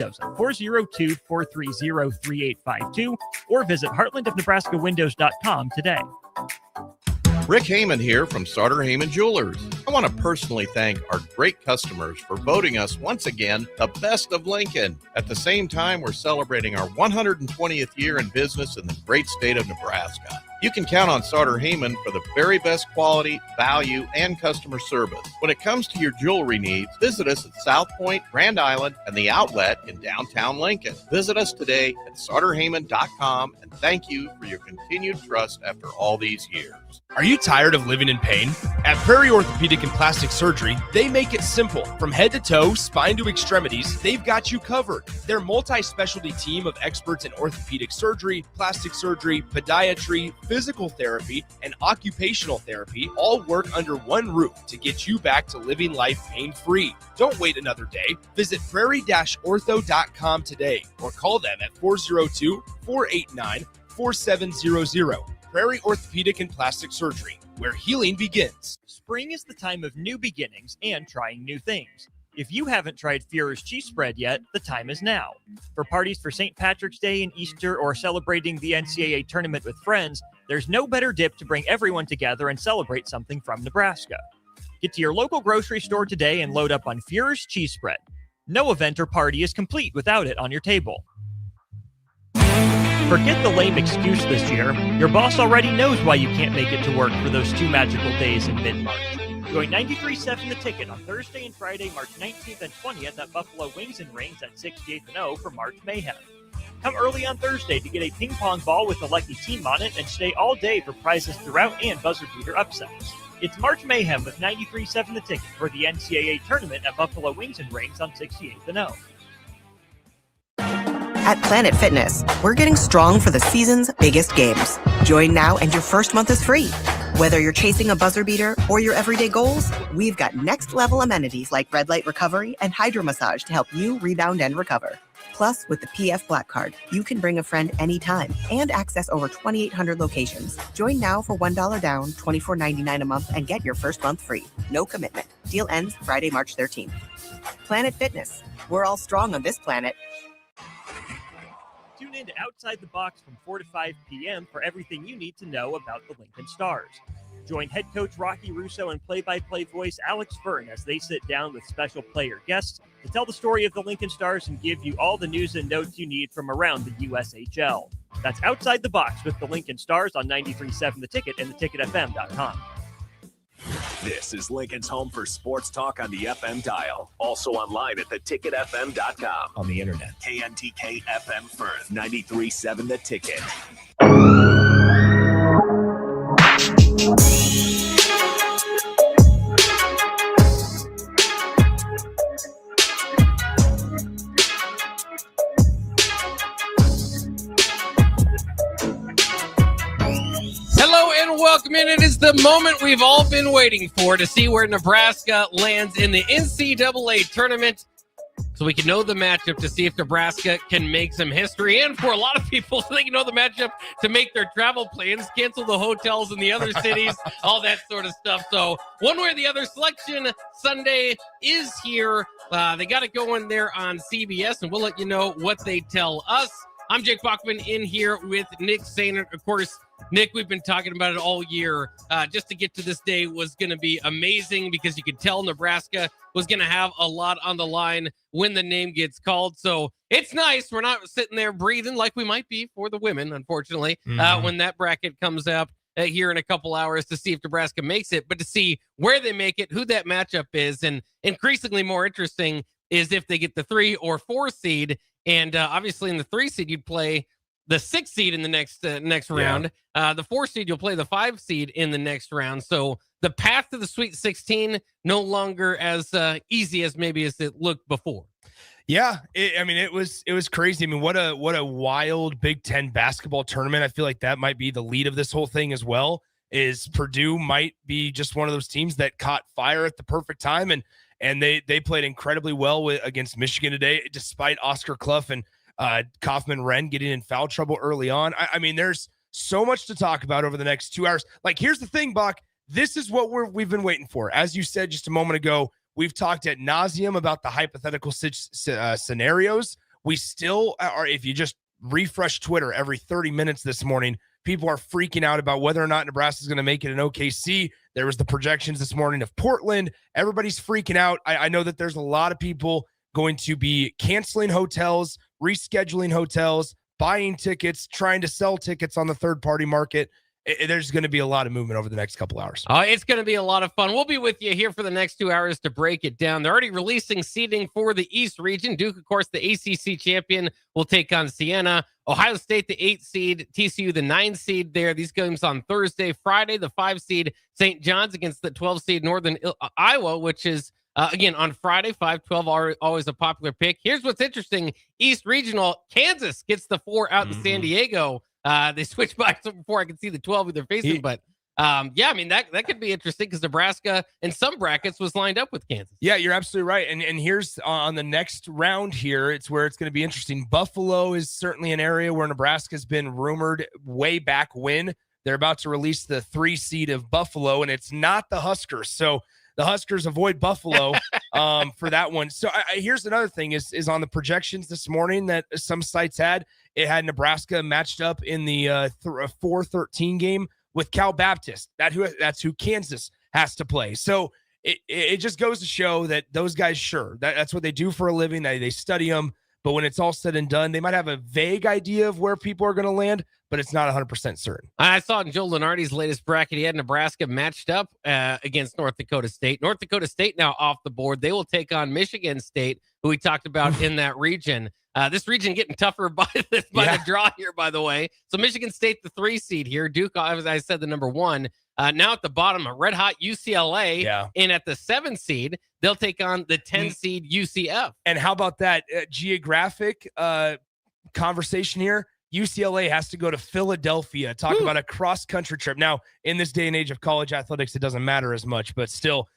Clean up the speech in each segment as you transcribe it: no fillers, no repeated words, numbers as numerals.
at 402-430-3852 or visit heartlandofnebraskawindows.com today. Rick Heyman here from Sauter Heyman Jewelers. I want to personally thank our great customers for voting us once again the best of Lincoln. At the same time, we're celebrating our 120th year in business in the great state of Nebraska. You can count on Sauter Heyman for the very best quality, value, and customer service. When it comes to your jewelry needs, visit us at South Point, Grand Island, and the Outlet in downtown Lincoln. Visit us today at sauterheyman.com, and thank you for your continued trust after all these years. Are you tired of living in pain? At Prairie Orthopedic and Plastic Surgery, they make it simple. From head to toe, spine to extremities, they've got you covered. Their multi-specialty team of experts in orthopedic surgery, plastic surgery, podiatry, physical therapy, and occupational therapy all work under one roof to get you back to living life pain-free. Don't wait another day. Visit prairie-ortho.com today or call them at 402-489-4700. Prairie Orthopedic and Plastic Surgery, where healing begins. Spring is the time of new beginnings and trying new things. If you haven't tried Führer's cheese spread yet, the time is now. For parties for St. Patrick's Day and Easter or celebrating the NCAA tournament with friends, there's no better dip to bring everyone together and celebrate something from Nebraska. Get to your local grocery store today and load up on Führer's cheese spread. No event or party is complete without it on your table. Forget the lame excuse this year. Your boss already knows why you can't make it to work for those 2 magical days in mid-March. Join 93.7 The Ticket on Thursday and Friday, March 19th and 20th at Buffalo Wings and Rings at 68th and O for March Mayhem. Come early on Thursday to get a ping pong ball with a lucky team on it and stay all day for prizes throughout and buzzer beater upsets. It's March Mayhem with 93.7 The Ticket for the NCAA tournament at Buffalo Wings and Rings on 68th and O. At Planet Fitness, we're getting strong for the season's biggest games. Join now and your first month is free. Whether you're chasing a buzzer beater or your everyday goals, we've got next level amenities like red light recovery and hydro massage to help you rebound and recover. Plus, with the PF Black Card, you can bring a friend anytime and access over 2,800 locations. Join now for $1 down, $24.99 a month, and get your first month free. No commitment. Deal ends Friday, March 13th. Planet Fitness. We're all strong on this planet. Tune in to Outside the Box from 4 to 5 p.m. for everything you need to know about the Lincoln Stars. Join head coach Rocky Russo and play-by-play voice Alex Fern as they sit down with special player guests to tell the story of the Lincoln Stars and give you all the news and notes you need from around the USHL. That's Outside the Box with the Lincoln Stars on 93.7 The Ticket and theticketfm.com. This is Lincoln's home for sports talk on the FM dial. Also online at theticketfm.com. On the internet. KNTK FM Firth, 93.7 The Ticket. Hello and welcome in. It is the moment we've all been waiting for to see where Nebraska lands in the NCAA tournament so we can know the matchup to see if Nebraska can make some history. And for a lot of people, so they can know the matchup to make their travel plans, cancel the hotels in the other cities, all that sort of stuff. So one way or the other, Selection Sunday is here. They got it going there on CBS, and we'll let you know what they tell us. I'm Jake Bachman in here with Nick Sainer. Of course, Nick, we've been talking about it all year. Just to get to this day was going to be amazing because you could tell Nebraska was going to have a lot on the line when the name gets called. So it's nice. We're not sitting there breathing like we might be for the women, unfortunately, when that bracket comes up here in a couple hours to see if Nebraska makes it, but to see where they make it, who that matchup is, and increasingly more interesting is if they get the 3 or 4 seed. And obviously in the 3 seed, you'd play the 6 seed in the next round. The 4 seed, you'll play the 5 seed in the next round. So the path to the Sweet 16 no longer as easy as maybe as it looked before. Yeah, it was crazy. I mean, what a wild Big Ten basketball tournament. I feel like that might be the lead of this whole thing as well. Is Purdue might be just one of those teams that caught fire at the perfect time, and they played incredibly well against Michigan today, despite Oscar Clough and Kaufman-Wren getting in foul trouble early on. I mean, there's so much to talk about over the next 2 hours. Like, here's the thing, Bach. This is what we've been waiting for. As you said just a moment ago, we've talked ad nauseum about the hypothetical scenarios we still are, if you just refresh Twitter every 30 minutes this morning, people are freaking out about whether or not Nebraska is going to make it in OKC. There was the projections this morning of Portland. Everybody's freaking out. I know that there's a lot of people going to be canceling hotels, rescheduling hotels, buying tickets, trying to sell tickets on the third-party market. There's going to be a lot of movement over the next couple hours. It's going to be a lot of fun. We'll be with you here for the next 2 hours to break it down. They're already releasing seeding for the East region. Duke, of course, the ACC champion, will take on Siena. Ohio State, the 8 seed. TCU, the 9 seed there. These games on Thursday. Friday, the 5 seed. St. John's against the 12 seed Northern Iowa, which is, again, on Friday. 5-12 are always a popular pick. Here's what's interesting. East regional, Kansas gets the 4 out in San Diego. They switched by before I could see the 12 who they're facing, but yeah, I mean, that could be interesting because Nebraska in some brackets was lined up with Kansas. Yeah, you're absolutely right. And here's on the next round here, it's where it's going to be interesting. Buffalo is certainly an area where Nebraska's been rumored way back when. They're about to release the 3 seed of Buffalo, and it's not the Huskers. So the Huskers avoid Buffalo for that one. So here's another thing is on the projections this morning that some sites had. It had Nebraska matched up in the 4-13 game with Cal Baptist. That's who Kansas has to play. So it just goes to show that those guys, sure, that's what they do for a living. They study them. But when it's all said and done, they might have a vague idea of where people are going to land, but it's not 100% certain. I saw in Joe Lenardi's latest bracket, he had Nebraska matched up against North Dakota State. North Dakota State now off the board. They will take on Michigan State, who we talked about in that region. This region getting tougher by the draw here, by the way. So Michigan State, the 3 seed here. Duke, as I said, the number 1. Now at the bottom, a red-hot UCLA. Yeah. And at the 7 seed, they'll take on the 10 seed UCF. And how about that geographic conversation here? UCLA has to go to Philadelphia. Talk about a cross-country trip. Now, in this day and age of college athletics, it doesn't matter as much, but still,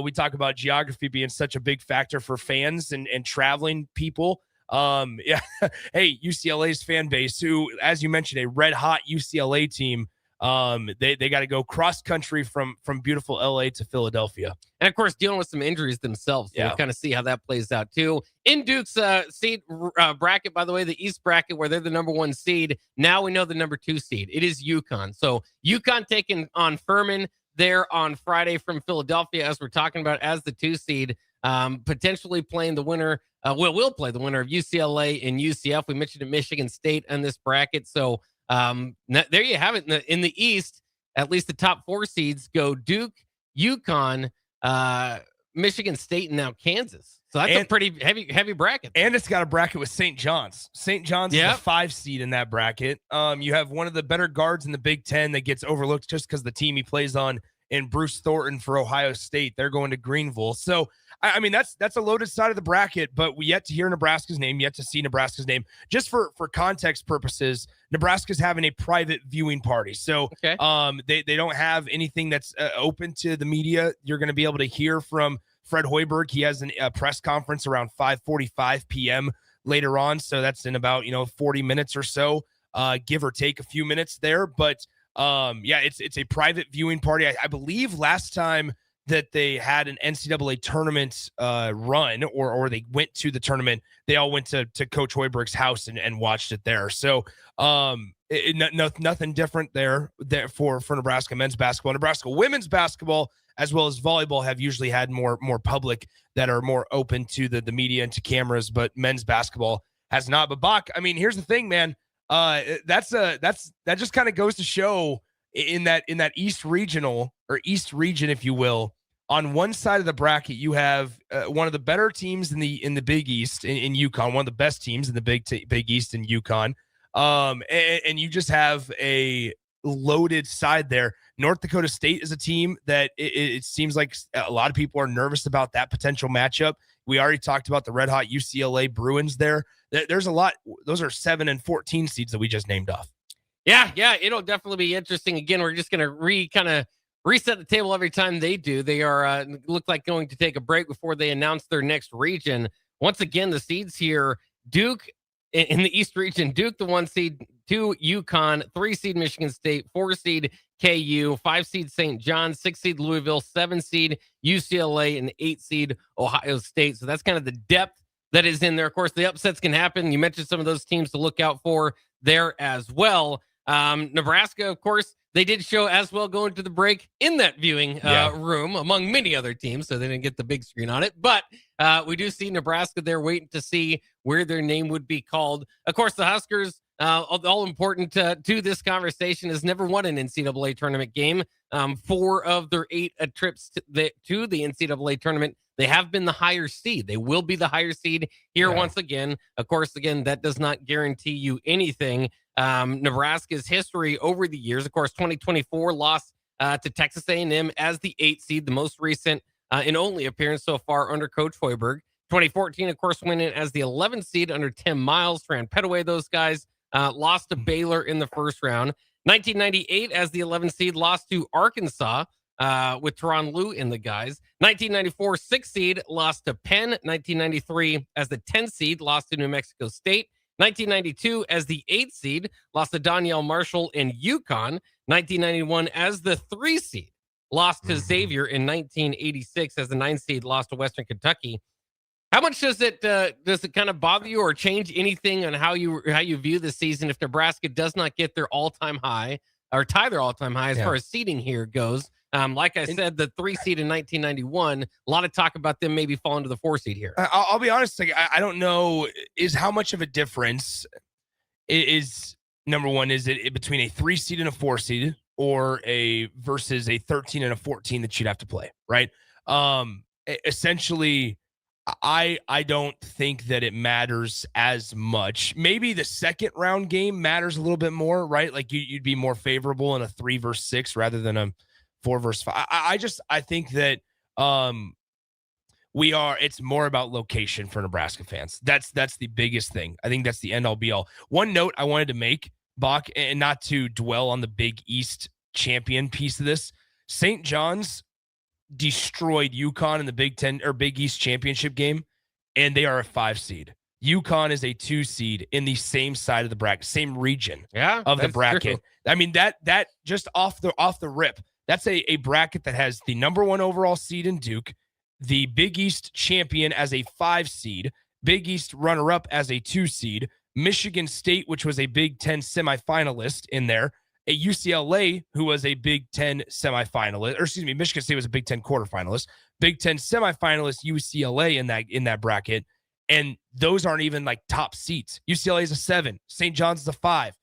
we talk about geography being such a big factor for fans and traveling people. Yeah. Hey, UCLA's fan base, who, as you mentioned, a red-hot UCLA team, they got to go cross-country from beautiful LA to Philadelphia. And, of course, dealing with some injuries themselves. So we'll kind of see how that plays out, too. In Duke's seed bracket, by the way, the East bracket, where they're the number 1 seed, now we know the number 2 seed. It is UConn. So UConn taking on Furman there on Friday from Philadelphia, as we're talking about, as the 2 seed, potentially playing the winner. Will play the winner of UCLA and UCF. We mentioned Michigan State in this bracket. So there you have it. In the East, at least the top 4 seeds go Duke, UConn, Michigan State, and now Kansas. So that's a pretty heavy bracket. And it's got a bracket with St. John's. St. John's is the 5 seed in that bracket. You have one of the better guards in the Big Ten that gets overlooked just because the team he plays on in Bruce Thornton for Ohio State. They're going to Greenville. So, I mean, that's a loaded side of the bracket, but we yet to hear Nebraska's name, yet to see Nebraska's name. Just for context purposes, Nebraska's having a private viewing party. So they don't have anything that's open to the media. You're going to be able to hear from Fred Hoiberg. He has a press conference around 5:45 p.m. later on. So that's in about 40 minutes or so, give or take a few minutes there. But it's a private viewing party. I believe last time that they had an NCAA tournament run or they went to the tournament, they all went to Coach Hoiberg's house and watched it there. So nothing different there for Nebraska men's basketball. Nebraska women's basketball as well as volleyball have usually had more public that are more open to the media and to cameras, but men's basketball has not. But Bach, I mean, here's the thing, man. That just kind of goes to show in that East regional or East region, if you will. On one side of the bracket, you have one of the better teams in the Big East in UConn, one of the best teams in the Big East in UConn, and you just have a loaded side there. North Dakota State is a team that it seems like a lot of people are nervous about that potential matchup. We already talked about the red-hot UCLA Bruins there. There's a lot. Those are 7 and 14 seeds that we just named off. Yeah, it'll definitely be interesting. Again, we're just going to kind of reset the table every time they do. They are look like going to take a break before they announce their next region. Once again, the seeds here: Duke in the East region, Duke the 1 seed, 2 UConn, 3 seed Michigan State, 4 seed KU, 5 seed St. John's, 6 seed Louisville, 7 seed UCLA, and 8 seed Ohio State. So that's kind of the depth that is in there. Of course, the upsets can happen. You mentioned some of those teams to look out for there as well. Nebraska, of course, they did show as well going to the break in that viewing room among many other teams, so they didn't get the big screen on it. But we do see Nebraska there waiting to see where their name would be called. Of course, the Huskers, all important to this conversation, has never won an NCAA tournament game. 4 of their 8 trips to the NCAA tournament, they have been the higher seed. They will be the higher seed here once again. Of course, again, that does not guarantee you anything. Nebraska's history over the years, of course, 2024 lost to Texas A&M as the 8th seed, the most recent and only appearance so far under Coach Hoiberg. 2014, of course, went in as the 11th seed under Tim Miles. Fran Petaway, those guys lost to Baylor in the first round. 1998, as the 11th seed, lost to Arkansas with Teron Liu in the guys. 1994, 6th seed, lost to Penn. 1993, as the 10th seed, lost to New Mexico State. 1992, as the 8th seed, lost to Danielle Marshall in UConn. 1991, as the 3 seed, lost to Xavier. In 1986, as the 9th seed, lost to Western Kentucky. How much does it kind of bother you or change anything on how you view the season if Nebraska does not get their all-time high or tie their all-time high as far as seeding here goes? Like I said, the 3 seed in 1991, a lot of talk about them maybe falling to the 4 seed here. I'll be honest, like, I don't know is how much of a difference is, number one, is it between a 3 seed and a 4 seed or versus a 13 and a 14 that you'd have to play, right? Essentially, I don't think that it matters as much. Maybe the second round game matters a little bit more, right? Like you'd be more favorable in a 3 versus 6 rather than a 4 versus 5. I think that it's more about location for Nebraska fans. That's the biggest thing. I think that's the end all be all. One note I wanted to make, Bach, and not to dwell on the Big East champion piece of this, St. John's destroyed UConn in the Big Ten or Big East championship game, and they are a 5 seed. UConn is a 2 seed in the same side of the bracket, same region of the bracket. True. I mean, that just off the rip, that's a bracket that has the number 1 overall seed in Duke, the Big East champion as a 5 seed, Big East runner-up as a 2 seed, Michigan State, which was a Big Ten semifinalist in there, a UCLA, who was a Big Ten semifinalist, or excuse me, Michigan State was a Big Ten quarterfinalist, Big Ten semifinalist UCLA in that bracket, and those aren't even like top seats. UCLA is a 7, St. John's is a 5.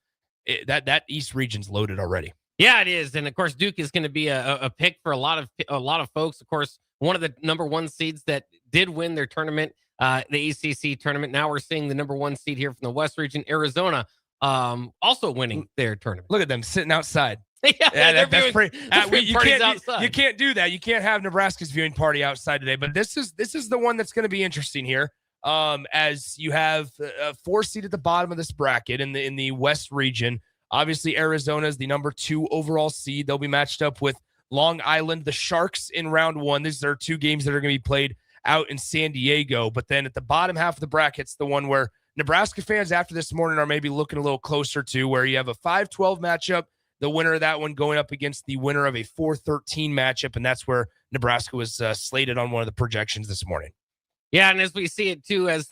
That East region's loaded already. Yeah, it is, and of course Duke is going to be a pick for a lot of folks. Of course, one of the number 1 seeds that did win their tournament, the ACC tournament. Now we're seeing the number 1 seed here from the West region, Arizona. Also winning their tournament. Look at them sitting outside. That's pretty. You can't do that. You can't have Nebraska's viewing party outside today. But this is the one that's going to be interesting here. As you have a 4 seed at the bottom of this bracket in the West region. Obviously, Arizona is the number 2 overall seed. They'll be matched up with Long Island, the Sharks in round 1. These are 2 games that are going to be played out in San Diego. But then at the bottom half of the bracket's the one where Nebraska fans after this morning are maybe looking a little closer to, where you have a 5-12 matchup, the winner of that one going up against the winner of a 4-13 matchup, and that's where Nebraska was slated on one of the projections this morning. Yeah, and as we see it too, as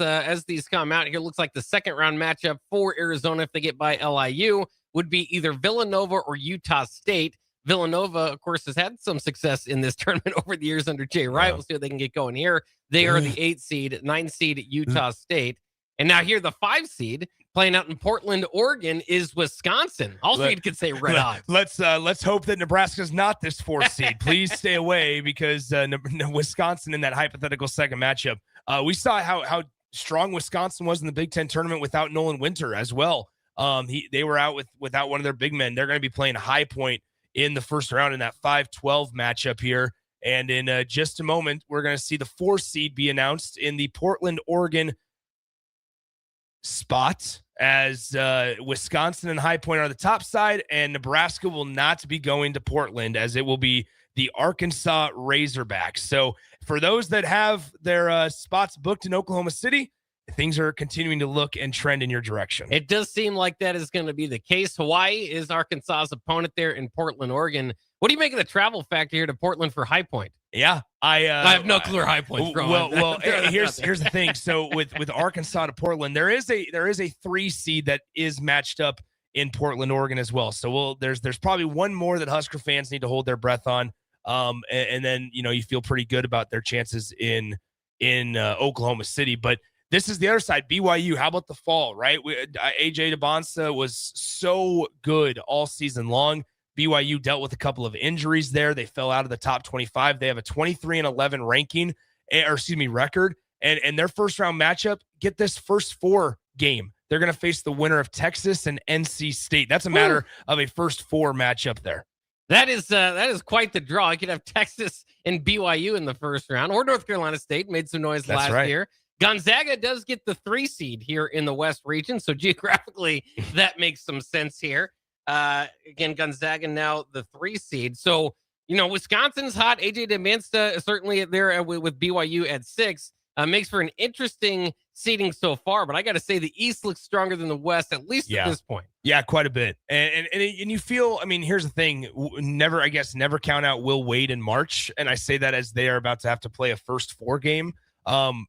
these come out here, looks like the second round matchup for Arizona, if they get by LIU, would be either Villanova or Utah State. Villanova, of course, has had some success in this tournament over the years under Jay Wright. We'll see what they can get going here. They are the 8 seed, 9 seed at Utah State. And now here, the 5 seed playing out in Portland, Oregon, is Wisconsin. Also, you could say red hot. Let's hope that Nebraska's not this 4th seed. Please stay away, because Wisconsin in that hypothetical second matchup. We saw how strong Wisconsin was in the Big Ten tournament without Nolan Winter as well. They were out without one of their big men. They're going to be playing High Point in the first round in that 5-12 matchup here. And in just a moment, we're going to see the 4 seed be announced in the Portland, Oregon spot, as Wisconsin and High Point are the top side, and Nebraska will not be going to Portland, as it will be the Arkansas Razorbacks. So for those that have their spots booked in Oklahoma City, things are continuing to look and trend in your direction. It does seem like that is going to be the case. Hawaii is Arkansas's opponent there in Portland, Oregon. What do you make of the travel factor here to Portland for High Point? Yeah, I have no clear high points. Well, here's the thing. So with Arkansas to Portland, there is a 3 seed that is matched up in Portland, Oregon as well. So there's probably one more that Husker fans need to hold their breath on. And then you feel pretty good about their chances in Oklahoma City. But this is the other side. BYU. How about the fall? Right, AJ DeBonsa was so good all season long. BYU dealt with a couple of injuries there. They fell out of the top 25. They have a 23-11 record. And their first round matchup, get this, first 4 game, they're going to face the winner of Texas and NC State. That's a matter of a first 4 matchup there. That is quite the draw. I could have Texas and BYU in the first round, or North Carolina State made some noise last year. Gonzaga does get the 3 seed here in the West region. So geographically, that makes some sense here. Again, Gonzaga now the 3 seed. So, Wisconsin's hot. AJ DeMansta certainly there with BYU at 6. Makes for an interesting seeding so far, but I got to say the East looks stronger than the West, at least at this point. Yeah, quite a bit. And you feel, here's the thing, never count out Will Wade in March. And I say that as they are about to have to play a first 4 game.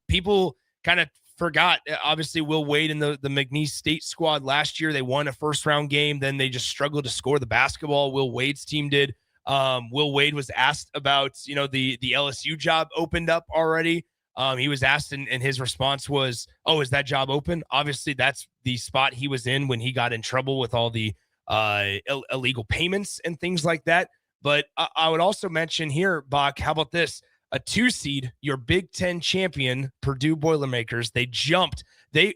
People kind of forgot, obviously, Will Wade in the McNeese State squad last year. They won a first round game. Then they just struggled to score the basketball. Will Wade's team did. Will Wade was asked about, the LSU job opened up already. He was asked and his response was, "Oh, is that job open?" Obviously, that's the spot he was in when he got in trouble with all the illegal payments and things like that. But I would also mention here, Bach, how about this? A 2 seed, your Big Ten champion, Purdue Boilermakers, they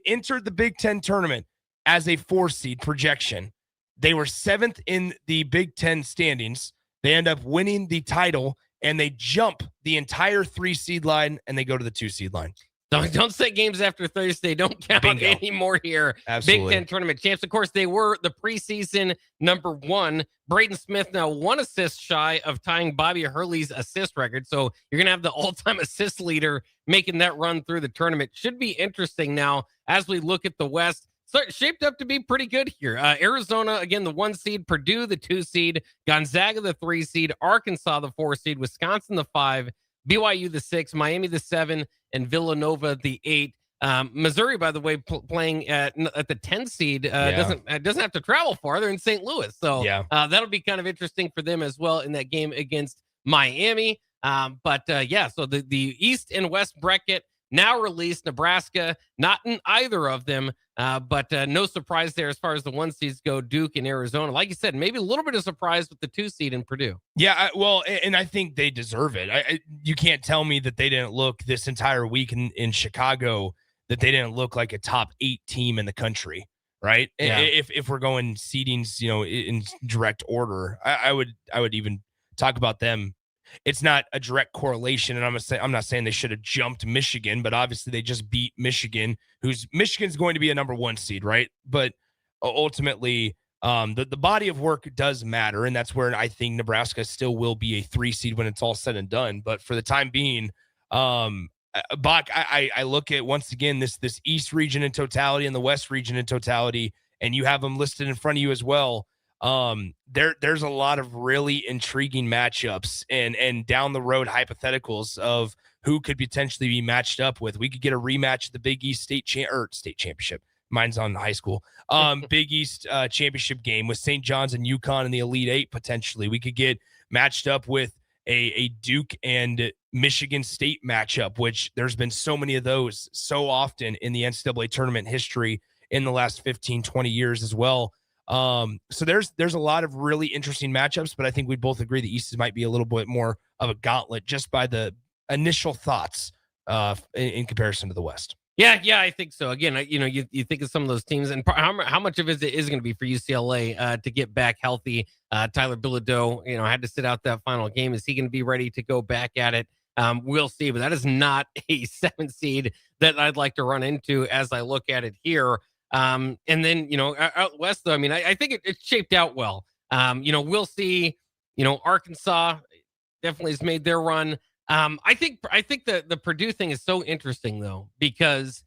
entered the Big Ten tournament as a 4 seed projection. They were 7th in the Big Ten standings. They end up winning the title, and they jump the entire 3 seed line, and they go to the 2 seed line. Don't say games after Thursday. Don't count anymore here. Absolutely. Big Ten tournament champs. Of course, they were the preseason number 1. Braden Smith now 1 assist shy of tying Bobby Hurley's assist record. So you're going to have the all-time assist leader making that run through the tournament. Should be interesting now as we look at the West. So shaped up to be pretty good here. Arizona, again, the 1 seed. Purdue, the 2 seed. Gonzaga, the 3 seed. Arkansas, the 4 seed. Wisconsin, the 5. BYU, the 6. Miami, the 7. And Villanova, the 8. Missouri, by the way, playing at the 10 seed, doesn't have to travel far. They're in St. Louis. So that'll be kind of interesting for them as well in that game against Miami. So the East and West bracket now released. Nebraska, not in either of them, but no surprise there as far as the 1 seeds go, Duke and Arizona. Like you said, maybe a little bit of surprise with the 2 seed in Purdue. Yeah, and I think they deserve it. You can't tell me that they didn't look this entire week in Chicago, that they didn't look like a top 8 team in the country, right? Yeah. If we're going seedings, in direct order, I would even talk about them. It's not a direct correlation, and I'm not saying they should have jumped Michigan, but obviously they just beat Michigan, Michigan's going to be a number 1 seed, right? But ultimately, the body of work does matter, and that's where I think Nebraska still will be a 3 seed when it's all said and done. But for the time being, Bach, I look at, once again, this East region in totality and the West region in totality, and you have them listed in front of you as well. There's a lot of really intriguing matchups and down the road hypotheticals of who could potentially be matched up with. We could get a rematch of the Big East state championship. Mine's on high school. Big East championship game with St. John's and UConn in the Elite 8 potentially. We could get matched up with a Duke and Michigan State matchup, which there's been so many of those so often in the NCAA tournament history in the last 15, 20 years as well. So there's a lot of really interesting matchups, but I think we both agree the East might be a little bit more of a gauntlet just by the initial thoughts in comparison to the West. Yeah, I think so. Again, you think of some of those teams, and how much of it is going to be for UCLA to get back healthy. Tyler Bilodeau, had to sit out that final game. Is he going to be ready to go back at it? We'll see, but that is not a 7 seed that I'd like to run into as I look at it here. And then, out West, though, I think it's shaped out well. We'll see, Arkansas definitely has made their run. I think the Purdue thing is so interesting, though, because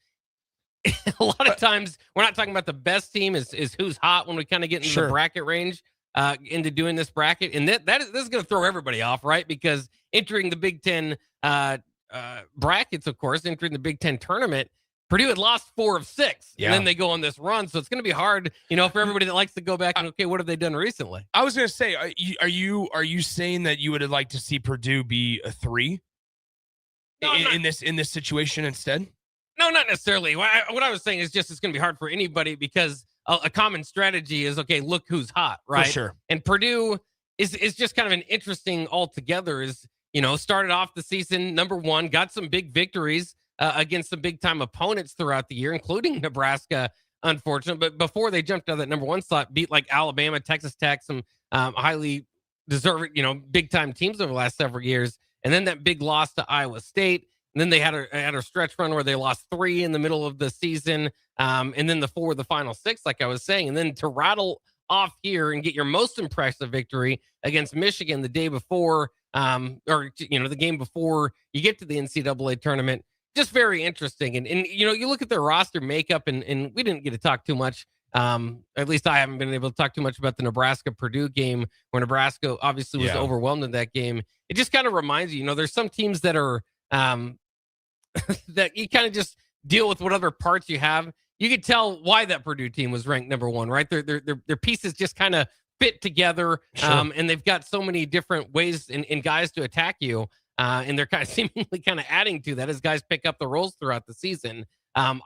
a lot of times we're not talking about the best team is who's hot when we kind of get into the bracket range. into doing this bracket. And this is going to throw everybody off, right? Because entering the Big Ten brackets, of course, entering the Big Ten tournament, Purdue had lost 4 of 6, and then they go on this run. So it's going to be hard, for everybody that likes to go back and, okay, what have they done recently? I was going to say, are you saying that you would have liked to see Purdue be a 3 in this situation instead? No, not necessarily. What I was saying is just it's going to be hard for anybody because a common strategy is, okay, look who's hot, right? For sure. And Purdue is just kind of an interesting altogether. Started off the season number 1, got some big victories against some big-time opponents throughout the year, including Nebraska, unfortunately. But before they jumped out of that number 1 slot, beat like Alabama, Texas Tech, some highly deserved, big-time teams over the last several years. And then that big loss to Iowa State. And then they had a stretch run where they lost 3 in the middle of the season. And then the 4 of the final 6, like I was saying. And then to rattle off here and get your most impressive victory against Michigan the day before, the game before you get to the NCAA tournament. Just very interesting. And you look at their roster makeup, and we didn't get to talk too much. At least I haven't been able to talk too much about the Nebraska-Purdue game, where Nebraska obviously was overwhelmed in that game. It just kind of reminds you, there's some teams that are that you kind of just deal with what other parts you have. You could tell why that Purdue team was ranked number 1, right? Their pieces just kind of fit together, and they've got so many different ways and guys to attack you. And they're kind of seemingly kind of adding to that as guys pick up the roles throughout the season. I'm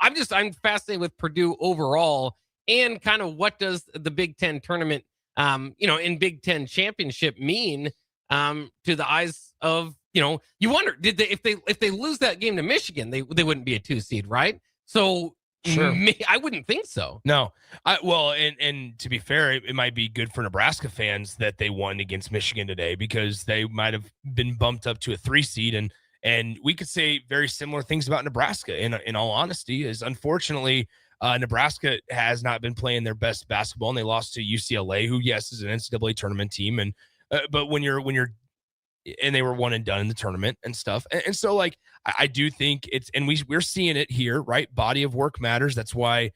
fascinated with Purdue overall, and kind of what does the Big Ten tournament, in Big Ten championship mean to the eyes of, you wonder, did they, if they lose that game to Michigan, they wouldn't be a 2 seed, right? So sure. I wouldn't think so. No. And to be fair, it might be good for Nebraska fans that they won against Michigan today, because they might have been bumped up to a 3 seed. And we could say very similar things about Nebraska, in all honesty, is unfortunately Nebraska has not been playing their best basketball, and they lost to UCLA, who, yes, is an NCAA tournament team. And but when you're and they were 1 and done in the tournament and stuff. And so, like, I do think we're seeing it here, right? Body of work matters. That's why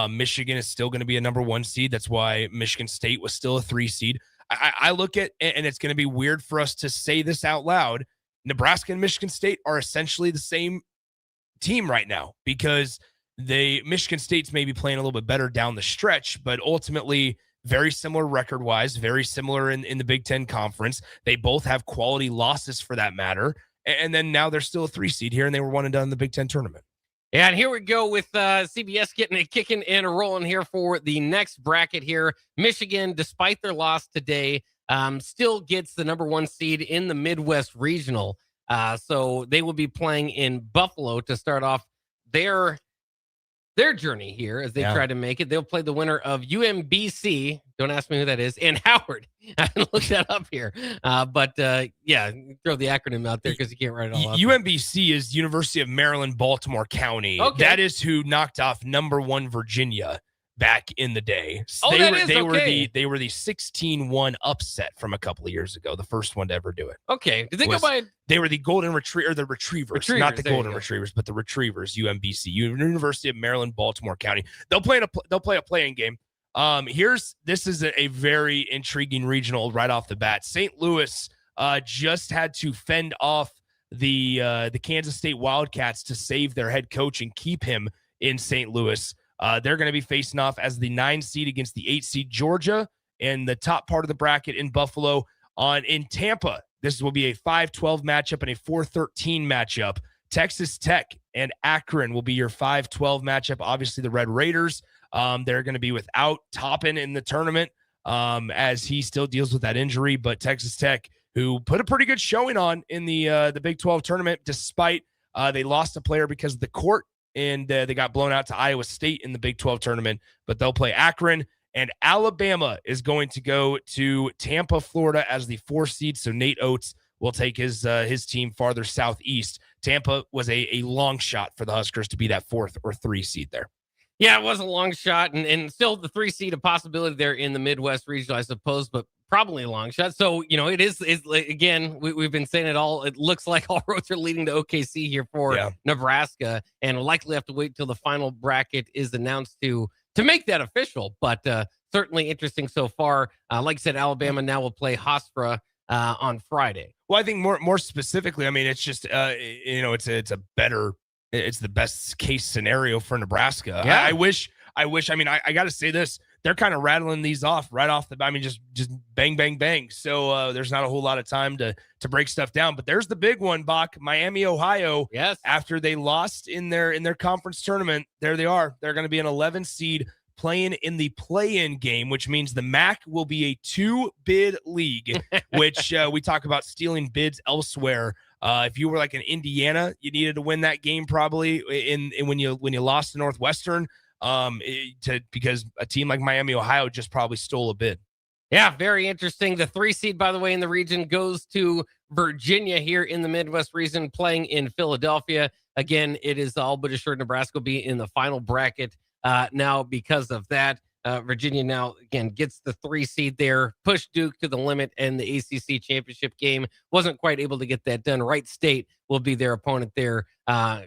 Michigan is still going to be a number 1 seed. That's why Michigan State was still a 3 seed. I look at, and it's going to be weird for us to say this out loud, Nebraska and Michigan State are essentially the same team right now, because Michigan State's maybe playing a little bit better down the stretch, but ultimately very similar record-wise, very similar in the Big Ten Conference. They both have quality losses for that matter. And then now they're still a 3 seed here, and they were 1 and done in the Big Ten tournament. Yeah, and here we go with CBS getting it kicking and rolling here for the next bracket here. Michigan, despite their loss today, still gets the number 1 seed in the Midwest Regional. So they will be playing in Buffalo to start off their journey here as they try to make it. They'll play the winner of UMBC. Don't ask me who that is. And Howard. I haven't looked that up here. But throw the acronym out there because you can't write it all out. UMBC is University of Maryland, Baltimore County. Okay. That is who knocked off number 1 Virginia back in the day. So they were the 16-1 upset from a couple of years ago, the first one to ever do it. Okay. Did they go by? They were the Retrievers, not the Golden Retrievers, but the Retrievers. UMBC, University of Maryland, Baltimore County. They'll play a playing game. This is a very intriguing regional right off the bat. St. Louis just had to fend off the Kansas State Wildcats to save their head coach and keep him in St. Louis. They're going to be facing off as the 9 seed against the 8 seed Georgia, and the top part of the bracket in Buffalo. In Tampa, this will be a 5-12 matchup and a 4-13 matchup. Texas Tech and Akron will be your 5-12 matchup. Obviously, the Red Raiders, they're going to be without Toppin in the tournament as he still deals with that injury. But Texas Tech, who put a pretty good showing on in the Big 12 tournament, despite they lost a player because of the court, and they got blown out to Iowa State in the Big 12 tournament. But they'll play Akron. And Alabama is going to go to Tampa, Florida as the 4 seed. So Nate Oates will take his team farther southeast. Tampa was a long shot for the Huskers to be that 4th or 3 seed there. Yeah, it was a long shot, and still the 3 seed, a possibility there in the Midwest region, I suppose, but probably a long shot. So, it is again, we've been saying it all. It looks like all roads are leading to OKC here for Nebraska, and we'll likely have to wait until the final bracket is announced to make that official, but certainly interesting so far. Like I said, Alabama now will play Hofstra on Friday. Well, I think more specifically, I mean, it's just it's the best case scenario for Nebraska. Yeah. I wish. I mean, I got to say this. They're kind of rattling these off right off the bat. I mean, just bang, bang, bang. So there's not a whole lot of time to break stuff down. But there's the big one, Bach. Miami, Ohio. Yes. After they lost in their conference tournament, there they are. They're going to be an 11 seed playing in the play-in game, which means the MAC will be a 2-bid league, which we talk about stealing bids elsewhere. If you were like an Indiana, you needed to win that game probably in when you lost to Northwestern. Because a team like Miami, Ohio just probably stole a bid. Yeah, very interesting. The 3 seed, by the way, in the region goes to Virginia here in the Midwest region, playing in Philadelphia. Again, it is all but assured Nebraska will be in the final bracket now because of that. Virginia now, again, gets the 3 seed there, pushed Duke to the limit, and the ACC championship game wasn't quite able to get that done. Wright State will be their opponent there.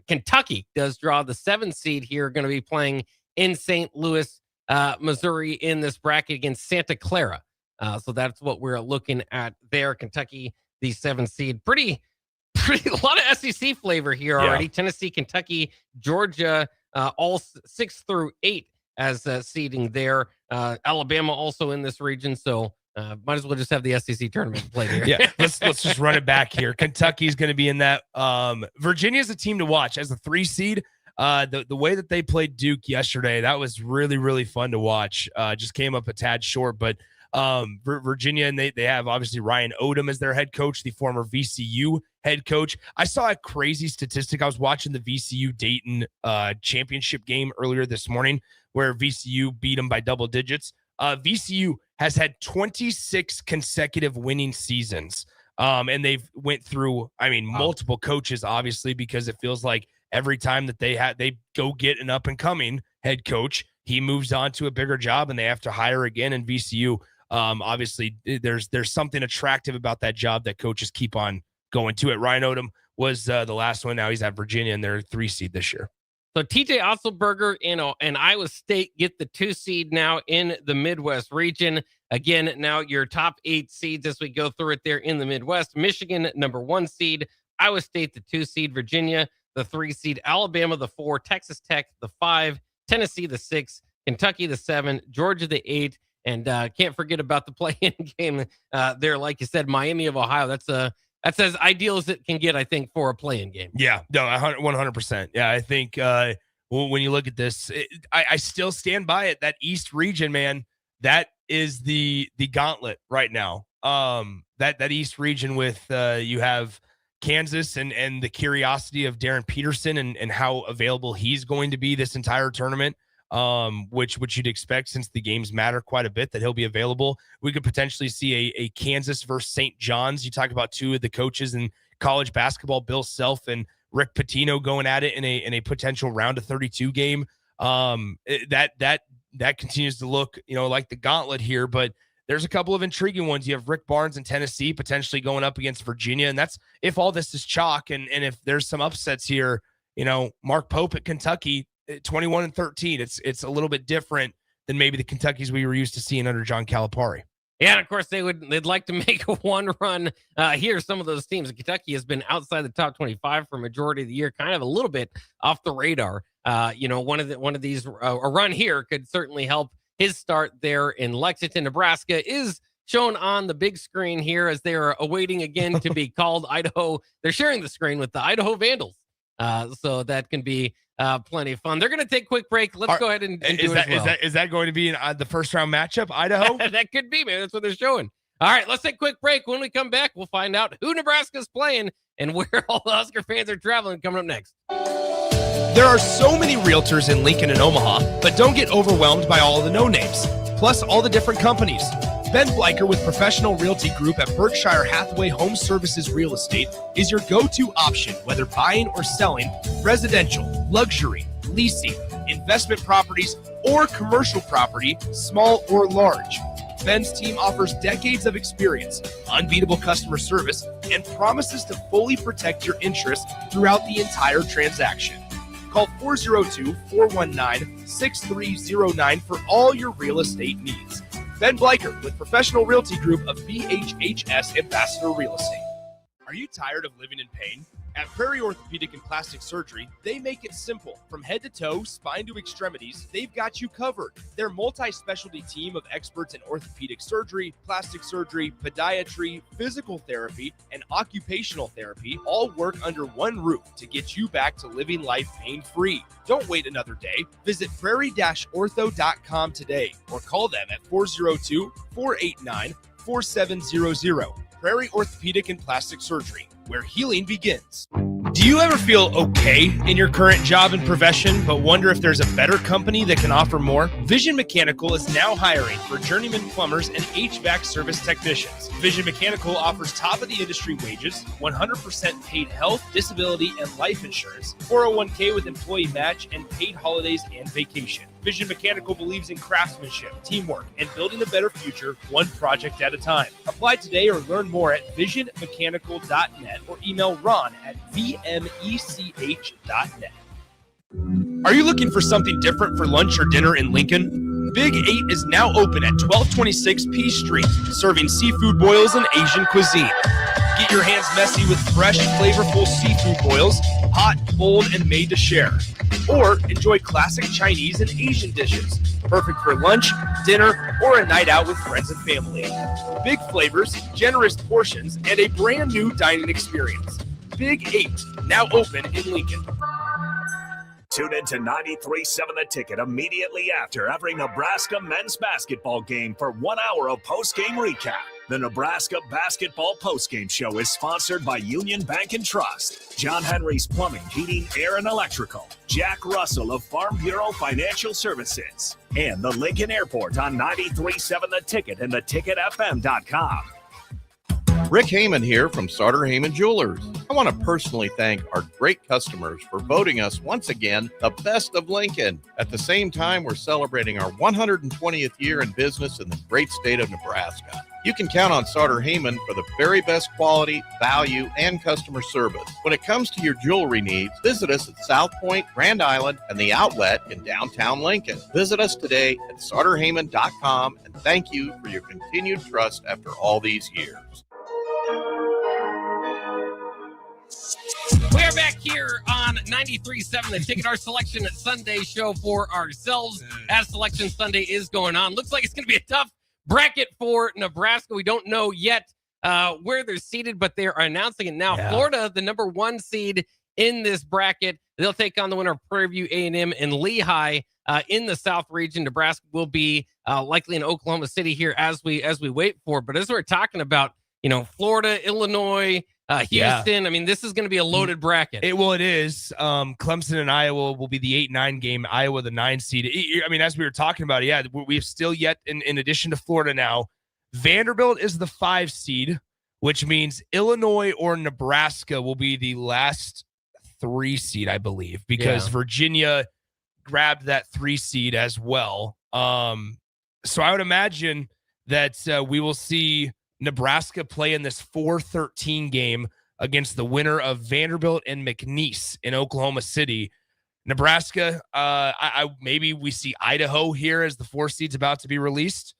Kentucky does draw the 7 seed here, going to be playing in St. Louis, Missouri in this bracket against Santa Clara. So that's what we're looking at there. Kentucky, the 7 seed. Pretty a lot of SEC flavor here already. Yeah. Tennessee, Kentucky, Georgia, all 6 through 8 as seeding there. Alabama also in this region. So might as well just have the SEC tournament played here. Yeah, let's just run it back here. Kentucky's going to be in that. Virginia's a team to watch as a 3 seed. The way that they played Duke yesterday, that was really, really fun to watch. Just came up a tad short, but Virginia, and they have obviously Ryan Odom as their head coach, the former VCU head coach. I saw a crazy statistic. I was watching the VCU Dayton championship game earlier this morning where VCU beat them by double digits. VCU has had 26 consecutive winning seasons. And they've went through, multiple coaches, obviously, because it feels like every time that they go get an up and coming head coach, he moves on to a bigger job and they have to hire again. And VCU, obviously there's something attractive about that job that coaches keep on going to it. Ryan Odom was the last one. Now he's at Virginia and they're 3 seed this year. So TJ Otzelberger and Iowa State get the 2 seed now in the Midwest region. Again, now your top 8 seeds as we go through it there in the Midwest. Michigan, number 1 seed. Iowa State, the 2 seed. Virginia, the 3 seed. Alabama, the 4. Texas Tech, the 5. Tennessee, the 6. Kentucky, the 7. Georgia, the 8. And can't forget about the play-in game there. Like you said, Miami of Ohio. That's as ideal as it can get, I think, for a play-in game. Yeah, no, 100%. Yeah, I think when you look at this, I still stand by it. That East region, man, that is the gauntlet right now. That East region with you have Kansas and the curiosity of Darren Peterson and how available he's going to be this entire tournament, which you'd expect since the games matter quite a bit that he'll be available. We could potentially see a Kansas versus St. John's. You talk about 2 of the coaches in college basketball, Bill Self and Rick Pitino, going at it in a potential round of 32 game. That continues to look, like the gauntlet here, but there's a couple of intriguing ones. You have Rick Barnes in Tennessee potentially going up against Virginia. And that's if all this is chalk and if there's some upsets here, Mark Pope at Kentucky, 21-13. It's a little bit different than maybe the Kentuckys we were used to seeing under John Calipari. Yeah, and of course they'd like to make a run here. Some of those teams, Kentucky has been outside the top 25 for a majority of the year, kind of a little bit off the radar. One of these a run here could certainly help his start there in Lexington. Nebraska is shown on the big screen here as they are awaiting again to be called Idaho. They're sharing the screen with the Idaho Vandals. So that can be plenty of fun. They're going to take a quick break. Let's go ahead and do it as well. Is that going to be the first round matchup, Idaho? That could be, man. That's what they're showing. All right, let's take a quick break. When we come back, we'll find out who Nebraska's playing and where all the Husker fans are traveling coming up next. There are so many realtors in Lincoln and Omaha, but don't get overwhelmed by all the no-names, plus all the different companies. Ben Bleicher with Professional Realty Group at Berkshire Hathaway Home Services Real Estate is your go-to option, whether buying or selling residential, luxury, leasing, investment properties, or commercial property, small or large. Ben's team offers decades of experience, unbeatable customer service, and promises to fully protect your interests throughout the entire transaction. Call 402-419-6309 for all your real estate needs. Ben Bleicher with Professional Realty Group of BHHS Ambassador Real Estate. Are you tired of living in pain? At Prairie Orthopedic and Plastic Surgery, they make it simple. From head to toe, spine to extremities, they've got you covered. Their multi-specialty team of experts in orthopedic surgery, plastic surgery, podiatry, physical therapy, and occupational therapy all work under one roof to get you back to living life pain-free. Don't wait another day. Visit prairie-ortho.com today or call them at 402-489-4700. Prairie Orthopedic and Plastic Surgery, where healing begins. Do you ever feel okay in your current job and profession, but wonder if there's a better company that can offer more? Vision Mechanical is now hiring for journeyman plumbers and HVAC service technicians. Vision Mechanical offers top-of-the-industry wages, 100% paid health, disability, and life insurance, 401k with employee match, and paid holidays and vacation. Vision Mechanical believes in craftsmanship, teamwork, and building a better future one project at a time. Apply today or learn more at visionmechanical.net or email Ron at vmech.net. Are you looking for something different for lunch or dinner in Lincoln? Big 8 is now open at 1226 P Street, serving seafood boils and Asian cuisine. Get your hands messy with fresh, flavorful seafood boils, hot, cold, and made to share. Or enjoy classic Chinese and Asian dishes, perfect for lunch, dinner, or a night out with friends and family. Big flavors, generous portions, and a brand new dining experience. Big 8, now open in Lincoln. Tune in to 93.7 The Ticket immediately after every Nebraska men's basketball game for 1 hour of post-game recap. The Nebraska Basketball Postgame Show is sponsored by Union Bank and Trust, John Henry's Plumbing, Heating, Air, and Electrical, Jack Russell of Farm Bureau Financial Services, and the Lincoln Airport on 93.7 The Ticket and theticketfm.com. Rick Heyman here from Sauter Heyman Jewelers. I want to personally thank our great customers for voting us once again the best of Lincoln. At the same time, we're celebrating our 120th year in business in the great state of Nebraska. You can count on Sauter Heyman for the very best quality, value, and customer service. When it comes to your jewelry needs, visit us at South Point, Grand Island, and the Outlet in downtown Lincoln. Visit us today at sauterheyman.com, and thank you for your continued trust after all these years. We are back here on 93.7 The Ticket, our Selection Sunday show for ourselves as Selection Sunday is going on. Looks like it's going to be a tough bracket for Nebraska. We don't know yet where they're seated, but they're announcing it now. Yeah. Florida, the number 1 seed in this bracket. They'll take on the winner of Prairie View A&M and Lehigh in the South region. Nebraska will be likely in Oklahoma City here as we wait for it. But as we're talking about, Florida, Illinois, Houston. I mean, this is going to be a loaded bracket. It is. Clemson and Iowa will be the 8-9 game. Iowa, the 9 seed. I mean, as we were talking about, we've still yet, in addition to Florida now, Vanderbilt is the 5 seed, which means Illinois or Nebraska will be the last 3 seed, I believe, because Virginia grabbed that 3 seed as well. So I would imagine that we will see Nebraska play in this 4-13 game against the winner of Vanderbilt and McNeese in Oklahoma City. Nebraska, maybe we see Idaho here as the 4 seed's about to be released.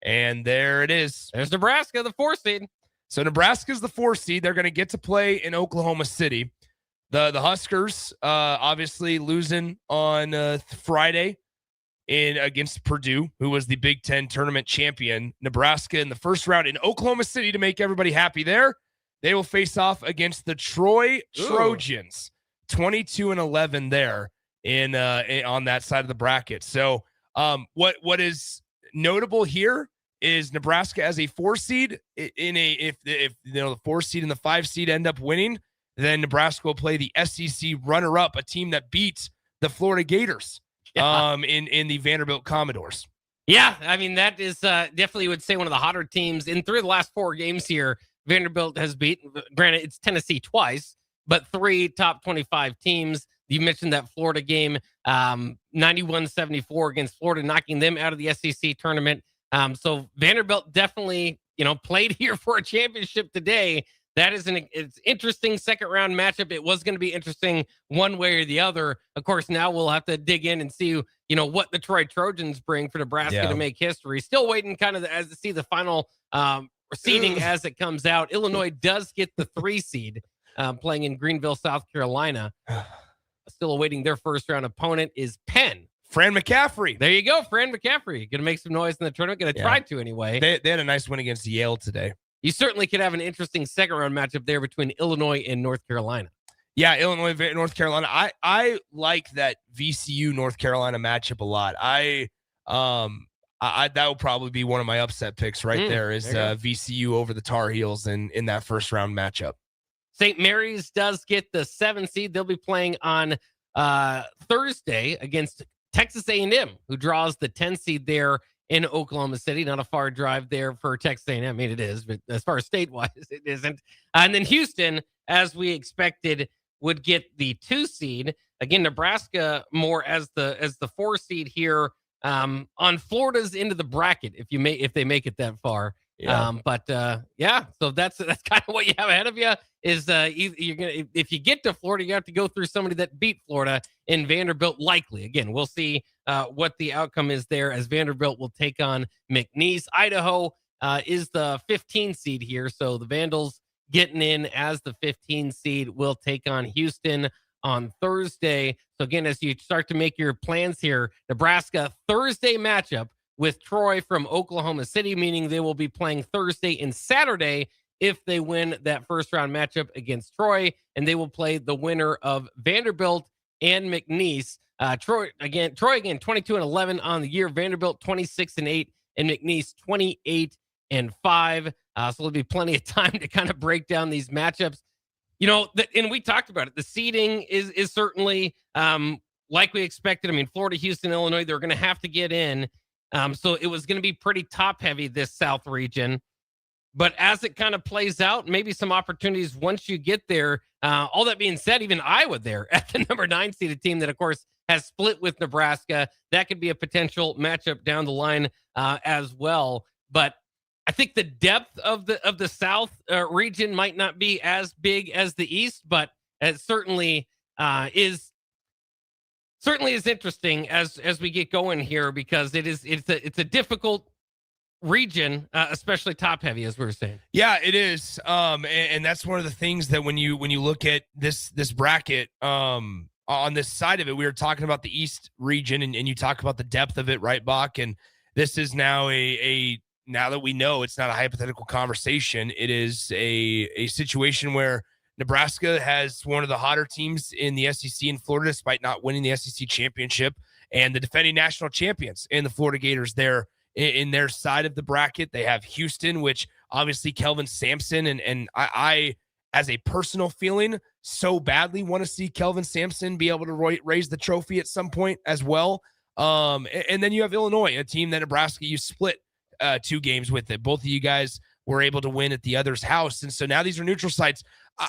And there it is. There's Nebraska, the 4 seed. So Nebraska's the 4 seed. They're going to get to play in Oklahoma City. The Huskers, obviously losing on Friday against Purdue, who was the Big Ten tournament champion. Nebraska in the first round in Oklahoma City to make everybody happy there. They will face off against the Troy Trojans, 22-11 there on that side of the bracket. So what is notable here is Nebraska as a 4 seed. If the 4 seed and the 5 seed end up winning, then Nebraska will play the SEC runner-up, a team that beats the Florida Gators. In the Vanderbilt Commodores. Yeah, I mean, that is definitely would say one of the hotter teams. In 3 of the last 4 games here, Vanderbilt has beaten, granted, it's Tennessee twice, but 3 top 25 teams. You mentioned that Florida game, 91-74 against Florida, knocking them out of the SEC tournament. So Vanderbilt definitely, played here for a championship today. that is it's interesting second round matchup. It was going to be interesting one way or the other. Of course, now we'll have to dig in and see, what the Troy Trojans bring for Nebraska to make history. Still waiting kind of to see the final seeding as it comes out. Illinois does get the 3 seed playing in Greenville, South Carolina. Still awaiting their first round opponent is Penn. Fran McCaffrey. There you go, Fran McCaffrey. Going to make some noise in the tournament. Going to try to anyway. They had a nice win against Yale today. You certainly could have an interesting second round matchup there between Illinois and North Carolina. Yeah, Illinois, North Carolina. I like that VCU North Carolina matchup a lot. That will probably be one of my upset picks right there is VCU over the Tar Heels in that first round matchup. St. Mary's does get the 7 seed. They'll be playing on Thursday against Texas A&M, who draws the 10 seed there in Oklahoma City. Not a far drive there for Texas A&M. I mean, it is, but as far as state-wise, it isn't. And then Houston, as we expected, would get the 2 seed. Again, Nebraska more as the 4 seed here on Florida's into the bracket if they make it that far. Yeah. So that's kind of what you have ahead of you is you're gonna, if you get to Florida, you have to go through somebody that beat Florida in Vanderbilt. Likely, again, we'll see what the outcome is there as Vanderbilt will take on McNeese. Idaho is the 15 seed here, so the Vandals getting in as the 15 seed will take on Houston on Thursday. So again, as you start to make your plans here, Nebraska Thursday matchup with Troy from Oklahoma City, meaning they will be playing Thursday and Saturday if they win that first round matchup against Troy, and they will play the winner of Vanderbilt and McNeese. Troy again 22-11 on the year, Vanderbilt 26-8, and McNeese 28-5. So there'll be plenty of time to kind of break down these matchups. And we talked about it. The seeding is certainly like we expected. I mean, Florida, Houston, Illinois, they're going to have to get in. So it was going to be pretty top heavy, this South region. But as it kind of plays out, maybe some opportunities once you get there. All that being said, even Iowa there at the number 9 seeded team that, of course, has split with Nebraska. That could be a potential matchup down the line as well. But I think the depth of the South region might not be as big as the East, but it certainly is interesting as we get going here, because it's a difficult region, especially top heavy, as we were saying. Yeah, it is. And that's one of the things that when you look at this bracket, on this side of it, we were talking about the East region and you talk about the depth of it, right, Bach? And this is now now that we know it's not a hypothetical conversation, it is a situation where Nebraska has one of the hotter teams in the SEC in Florida, despite not winning the SEC championship, and the defending national champions in the Florida Gators there in their side of the bracket. They have Houston, which obviously Kelvin Sampson, and I as a personal feeling, so badly want to see Kelvin Sampson be able to raise the trophy at some point as well. And then you have Illinois, a team that Nebraska, you split 2 games with it. Both of you guys were able to win at the other's house. And so now these are neutral sites.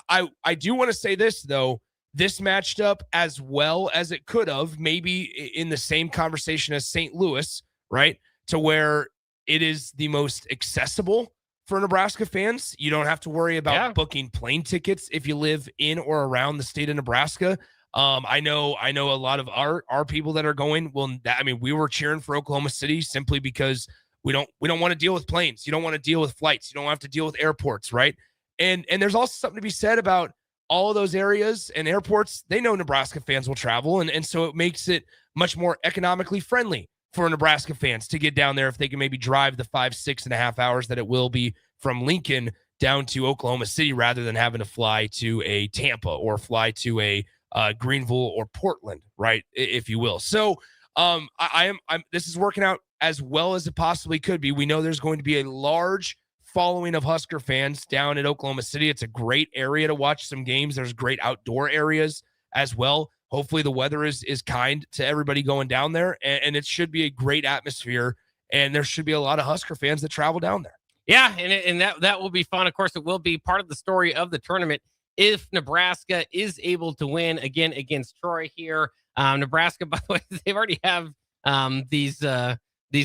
I do want to say this, though. This matched up as well as it could have, maybe in the same conversation as St. Louis, right? To where it is the most accessible for Nebraska fans. You don't have to worry about booking plane tickets if you live in or around the state of Nebraska. I know a lot of our people that are going. Well, we were cheering for Oklahoma City simply because we don't want to deal with planes. You don't want to deal with flights. You don't have to deal with airports, right? And there's also something to be said about all of those areas and airports. They know Nebraska fans will travel, and so it makes it much more economically friendly for Nebraska fans to get down there if they can maybe drive the 6.5 hours that it will be from Lincoln down to Oklahoma City, rather than having to fly to a Tampa or fly to a Greenville or Portland, right, if you will. So this is working out as well as it possibly could be. We know there's going to be a large following of Husker fans down at Oklahoma City. It's a great area to watch some games. There's great outdoor areas as well. Hopefully the weather is kind to everybody going down there, and it should be a great atmosphere, and there should be a lot of Husker fans that travel down there. Yeah, and that will be fun. Of course, it will be part of the story of the tournament if Nebraska is able to win again against Troy here. Nebraska, by the way, they already have these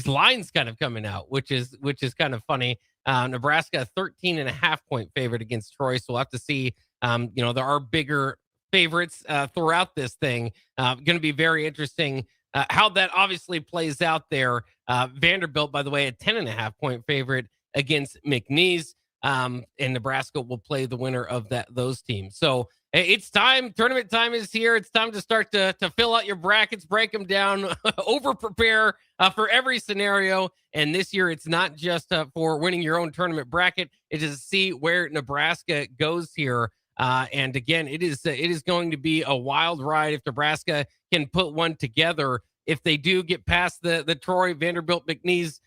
lines kind of coming out, which is kind of funny. Nebraska, 13.5-point favorite against Troy. So we'll have to see. There are bigger favorites throughout this thing. Going to be very interesting how that obviously plays out there. Vanderbilt, by the way, a 10.5-point favorite against McNeese. And Nebraska will play the winner of those teams. So it's time. Tournament time is here. It's time to start to fill out your brackets, break them down, over prepare for every scenario. And this year, it's not just for winning your own tournament bracket. It is to see where Nebraska goes here. And again, it is going to be a wild ride if Nebraska can put one together. If they do get past the Troy, Vanderbilt, McNeese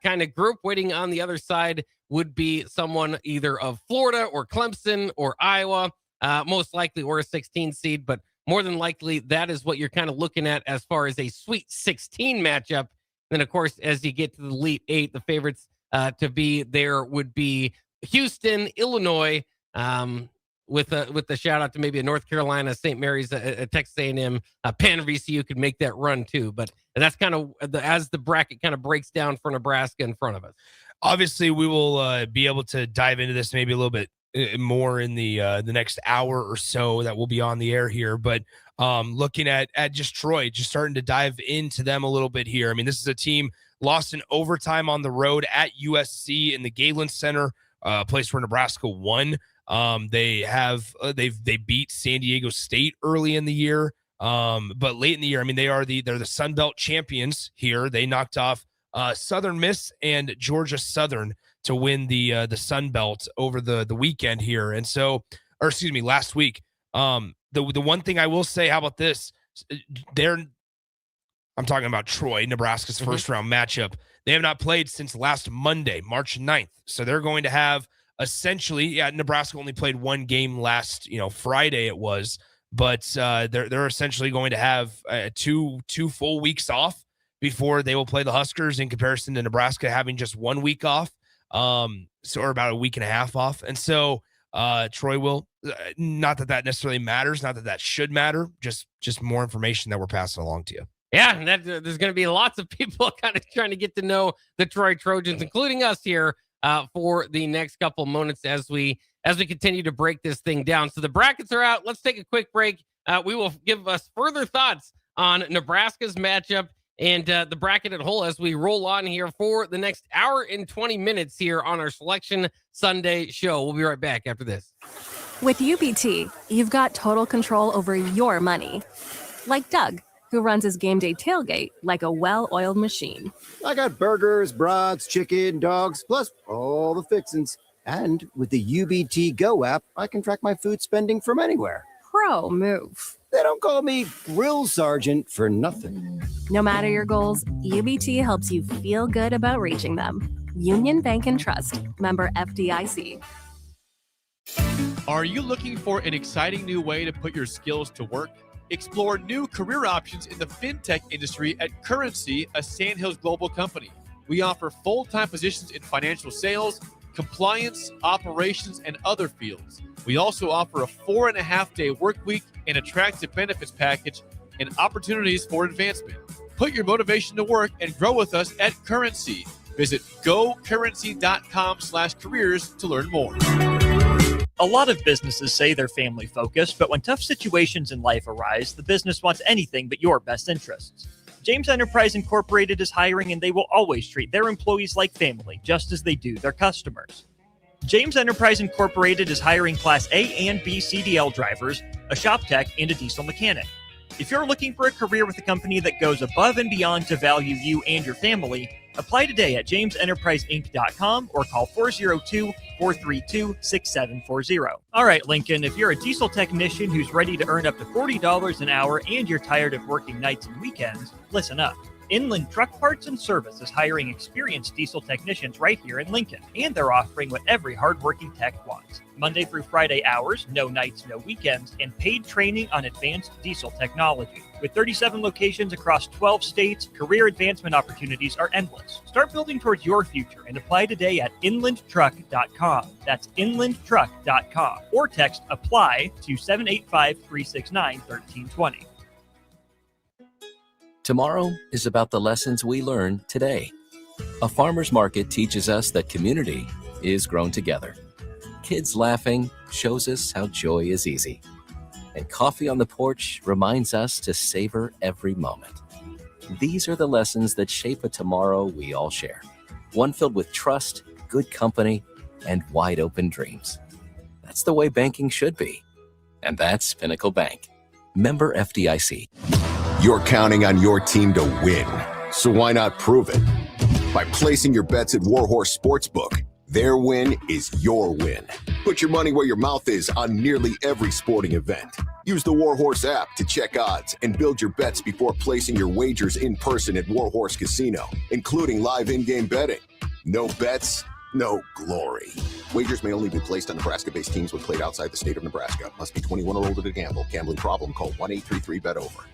kind of group, waiting on the other side would be someone either of Florida or Clemson or Iowa, most likely, or a 16 seed. But more than likely, that is what you're kind of looking at as far as a Sweet 16 matchup. Then, of course, as you get to the Elite Eight, the favorites to be there would be Houston, Illinois, with the shout out to maybe a North Carolina, St. Mary's, a Texas A&M, Penn, VCU could make that run too. But that's kind of as the bracket kind of breaks down for Nebraska in front of us. Obviously, we will be able to dive into this maybe a little bit more in the next hour or so that we'll be on the air here. But looking at just Troy, just starting to dive into them a little bit here. I mean, this is a team lost in overtime on the road at USC in the Galen Center, a place where Nebraska won. They beat San Diego State early in the year. But late in the year, I mean, they're the Sun Belt champions here. They knocked off Southern Miss and Georgia Southern to win the Sun Belt over the weekend here. And so, last week. The one thing I will say, how about this? I'm talking about Troy, Nebraska's first round matchup. They have not played since last Monday, March 9th. So they're going to have essentially, Nebraska only played one game last, Friday it was, but they're essentially going to have two full weeks off before they will play the Huskers, in comparison to Nebraska having just 1 week off, or about a week and a half off. And so Troy will, not that necessarily matters, not that should matter, just more information that we're passing along to you. Yeah, there's going to be lots of people kind of trying to get to know the Troy Trojans, including us here, for the next couple moments as we continue to break this thing down. So the brackets are out. Let's take a quick break. We will give us further thoughts on Nebraska's matchup and the bracket at whole as we roll on here for the next hour and 20 minutes here on our Selection Sunday show. We'll be right back after this. With UBT, you've got total control over your money. Like Doug, who runs his game day tailgate like a well-oiled machine. I got burgers, brats, chicken, dogs, plus all the fixins. And with the UBT Go app, I can track my food spending from anywhere. Pro move. They don't call me Grill Sergeant for nothing. No matter your goals, UBT helps you feel good about reaching them. Union Bank and Trust. Member FDIC. Are you looking for an exciting new way to put your skills to work? Explore new career options in the fintech industry at Currency, a Sandhills Global company. We offer full-time positions in financial sales, compliance, operations, and other fields. We also offer a 4.5-day work week, an attractive benefits package, and opportunities for advancement. Put your motivation to work and grow with us at Currency. Visit gocurrency.com/careers to learn more. A lot of businesses say they're family focused, but when tough situations in life arise, the business wants anything but your best interests. James Enterprise Incorporated is hiring, and they will always treat their employees like family, just as they do their customers. James Enterprise Incorporated is hiring Class A and B CDL drivers, a shop tech, and a diesel mechanic. If you're looking for a career with a company that goes above and beyond to value you and your family, apply today at jamesenterpriseinc.com or call 402-432-6740. All right, Lincoln, if you're a diesel technician who's ready to earn up to $40 an hour and you're tired of working nights and weekends, listen up. Inland Truck Parts and Service is hiring experienced diesel technicians right here in Lincoln, and they're offering what every hardworking tech wants. Monday through Friday hours, no nights, no weekends, and paid training on advanced diesel technology. With 37 locations across 12 states, career advancement opportunities are endless. Start building towards your future and apply today at inlandtruck.com. That's inlandtruck.com. Or text APPLY to 785-369-1320. Tomorrow is about the lessons we learn today. A farmer's market teaches us that community is grown together. Kids laughing shows us how joy is easy. And coffee on the porch reminds us to savor every moment. These are the lessons that shape a tomorrow we all share. One filled with trust, good company, and wide open dreams. That's the way banking should be. And that's Pinnacle Bank. Member FDIC. You're counting on your team to win. So why not prove it? By placing your bets at Warhorse Sportsbook. Their win is your win. Put your money where your mouth is on nearly every sporting event. Use the Warhorse app to check odds and build your bets before placing your wagers in person at Warhorse Casino, including live in-game betting. No bets, no glory. Wagers may only be placed on Nebraska-based teams when played outside the state of Nebraska. Must be 21 or older to gamble. Gambling problem? Call 1-833-BET-OVER.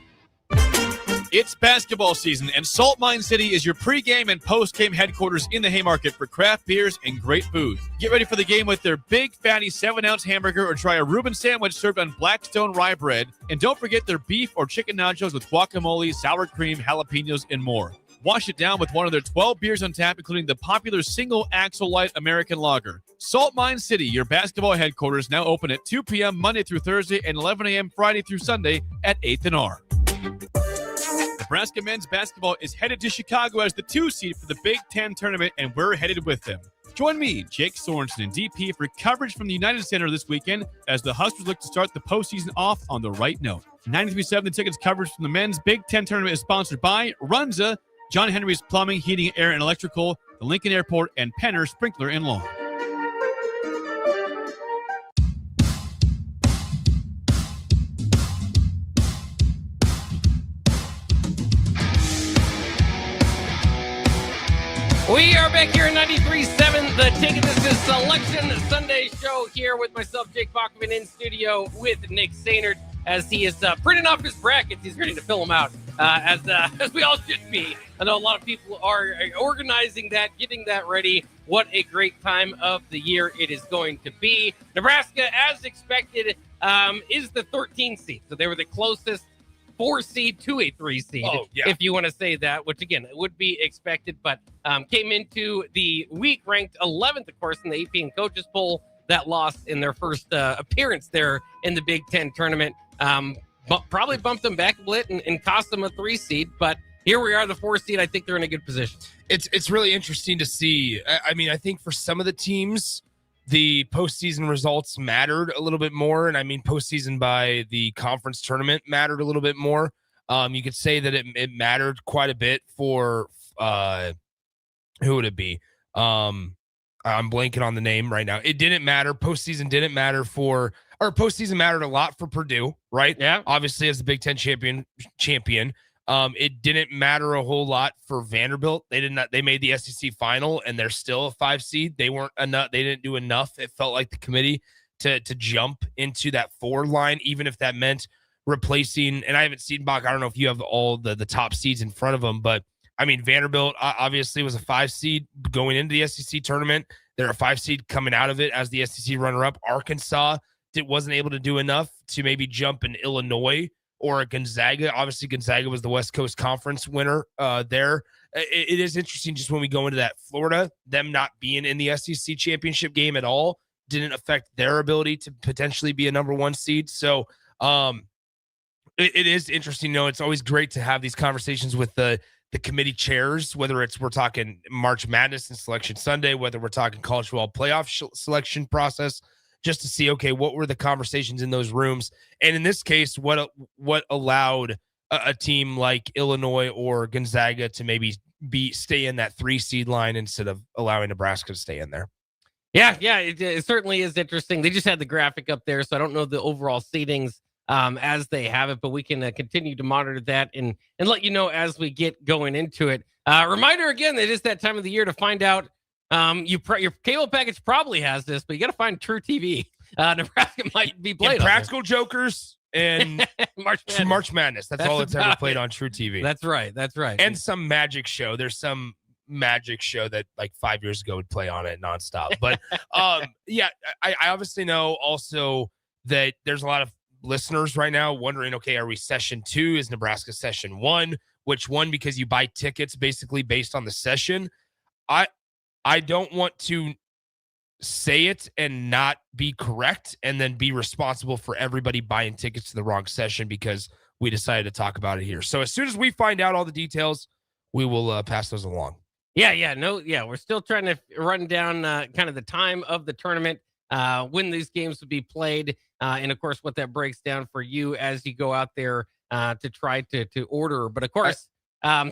It's basketball season, and Salt Mine City is your pregame and postgame headquarters in the Haymarket for craft beers and great food. Get ready for the game with their big, fatty 7-ounce hamburger or try a Reuben sandwich served on Blackstone rye bread. And don't forget their beef or chicken nachos with guacamole, sour cream, jalapenos, and more. Wash it down with one of their 12 beers on tap, including the popular Single Axle Light American Lager. Salt Mine City, your basketball headquarters, now open at 2 p.m. Monday through Thursday and 11 a.m. Friday through Sunday at 8th and R. Nebraska men's basketball is headed to Chicago as the 2 seed for the Big Ten tournament, and we're headed with them. Join me, Jake Sorensen, and DP for coverage from the United Center this weekend as the Huskers look to start the postseason off on the right note. 93.7 The Ticket's coverage from the men's Big Ten tournament is sponsored by Runza, John Henry's Plumbing, Heating, Air, and Electrical, the Lincoln Airport, and Penner Sprinkler and Lawn. We are back here at 93.7 The Ticket. This is Selection Sunday show here with myself, Jake Bachman, in studio with Nick Sainert as he is printing off his brackets. He's ready to fill them out, as we all should be. I know a lot of people are organizing that, getting that ready. What a great time of the year it is going to be. Nebraska, as expected, is the 13th seed. So they were the closest 4 seed to a 3 seed, if you want to say that, which again, it would be expected, but came into the week ranked 11th, of course, in the AP and Coaches Poll. That lost in their first appearance there in the Big Ten tournament. But probably bumped them back a bit and cost them a 3 seed, but here we are, the 4 seed. I think they're in a good position. It's really interesting to see. I mean, I think for some of the teams, the postseason results mattered a little bit more. And I mean, postseason by the conference tournament mattered a little bit more. You could say that it mattered quite a bit for, who would it be? I'm blanking on the name right now. It didn't matter. Postseason didn't matter postseason mattered a lot for Purdue, right? Yeah. Obviously as the Big Ten champion. It didn't matter a whole lot for Vanderbilt. They made the SEC final and they're still a 5 seed. They weren't enough. They didn't do enough. It felt like the committee to jump into that 4 line, even if that meant replacing, and I haven't seen Bach. I don't know if you have all the top seeds in front of them, but I mean, Vanderbilt obviously was a 5 seed going into the SEC tournament. They're a 5 seed coming out of it as the SEC runner-up. Arkansas wasn't able to do enough to maybe jump in Illinois or Gonzaga. Obviously, Gonzaga was the West Coast Conference winner there. It is interesting just when we go into that Florida, them not being in the SEC championship game at all didn't affect their ability to potentially be a number 1 seed. So it is interesting. You know, it's always great to have these conversations with the committee chairs, whether we're talking March Madness and Selection Sunday, whether we're talking college football playoff selection process, just to see, okay, what were the conversations in those rooms? And in this case, what allowed a team like Illinois or Gonzaga to maybe stay in that 3 seed line instead of allowing Nebraska to stay in there? Yeah, it certainly is interesting. They just had the graphic up there, so I don't know the overall seedings as they have it, but we can continue to monitor that and let you know as we get going into it. Reminder again, it is that time of the year to find out. Your cable package probably has this, but you got to find True TV. Nebraska might be played. Practical Jokers and March Madness. That's all that's ever played on True TV. That's right. And some magic show. There's some magic show that like 5 years ago would play on it nonstop. But yeah, I obviously know also that there's a lot of listeners right now wondering, okay, are we session 2? Is Nebraska session 1? Which one? Because you buy tickets basically based on the session. I don't want to say it and not be correct and then be responsible for everybody buying tickets to the wrong session because we decided to talk about it here. So as soon as we find out all the details, we will pass those along. We're still trying to run down kind of the time of the tournament, when these games will be played, and of course what that breaks down for you as you go out there to try to order. But of course,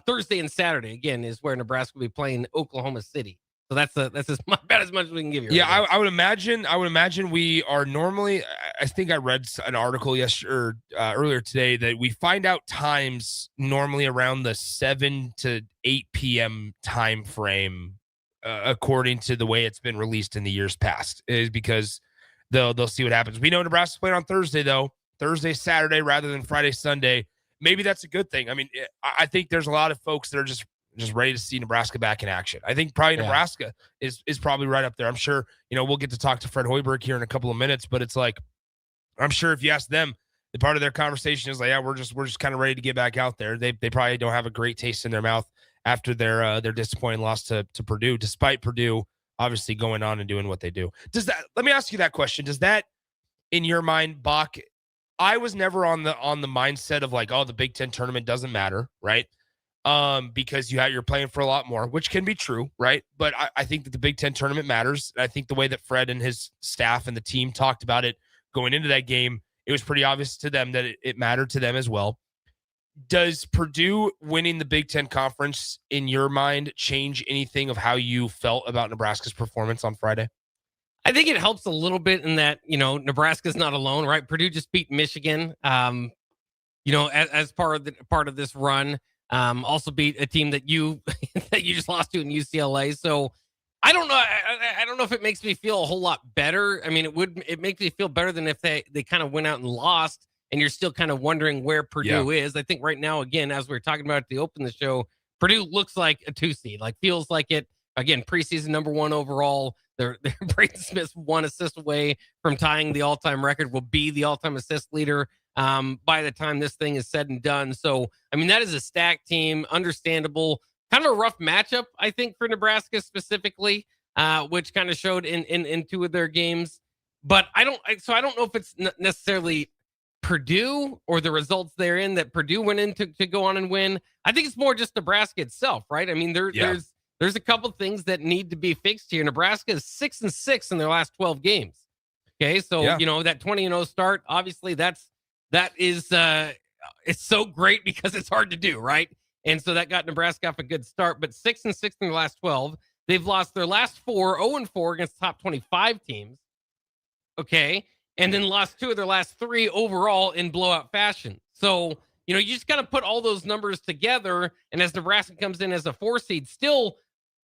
Thursday and Saturday again is where Nebraska will be playing Oklahoma City. So that's about as much as we can give you. Yeah, I would imagine we are normally. I think I read an article earlier today that we find out times normally around the 7 to 8 p.m. time frame, according to the way it's been released in the years past. Is because they'll see what happens. We know Nebraska's playing on Thursday though, Thursday, Saturday rather than Friday, Sunday. Maybe that's a good thing. I mean, I think there's a lot of folks that are just ready to see Nebraska back in action. I think probably Nebraska is probably right up there. I'm sure, we'll get to talk to Fred Hoiberg here in a couple of minutes, but it's like, I'm sure if you ask them, the part of their conversation is like, yeah, we're just kind of ready to get back out there. They probably don't have a great taste in their mouth after their disappointing loss to Purdue, despite Purdue obviously going on and doing what they do. Let me ask you that question. Does that, in your mind, Bach, I was never on the mindset of like, oh, the Big Ten tournament doesn't matter, right? Because you're playing for a lot more, which can be true, right? But I think that the Big Ten tournament matters. I think the way that Fred and his staff and the team talked about it going into that game, it was pretty obvious to them that it mattered to them as well. Does Purdue winning the Big Ten Conference, in your mind, change anything of how you felt about Nebraska's performance on Friday? I think it helps a little bit in that, Nebraska's not alone, right? Purdue just beat Michigan, as part of this run. Also beat a team that you just lost to in UCLA. So I don't know. I don't know if it makes me feel a whole lot better. I mean, it makes me feel better than if they kind of went out and lost and you're still kind of wondering where Purdue is. I think right now, again, as we were talking about at the open of the show, Purdue looks like a 2 seed, like feels like it. Again, preseason number 1 overall. They're Braden Smith's 1 assist away from tying the all-time record, will be the all-time assist leader by the time this thing is said and done. So, I mean, that is a stacked team, understandable, kind of a rough matchup, I think, for Nebraska specifically, which kind of showed in 2 of their games. But I don't know if it's necessarily Purdue or the results therein that Purdue went in to go on and win. I think it's more just Nebraska itself, right? I mean, there's a couple things that need to be fixed here. Nebraska is 6-6 in their last 12 games. Okay, so that 20-0 start, obviously that is it's so great because it's hard to do, right? And so that got Nebraska off a good start. But 6-6 in their last 12. They've lost their last 4, 0-4 against top 25 teams. Okay, and then lost 2 of their last 3 overall in blowout fashion. So you just got to put all those numbers together. And as Nebraska comes in as a 4 seed, still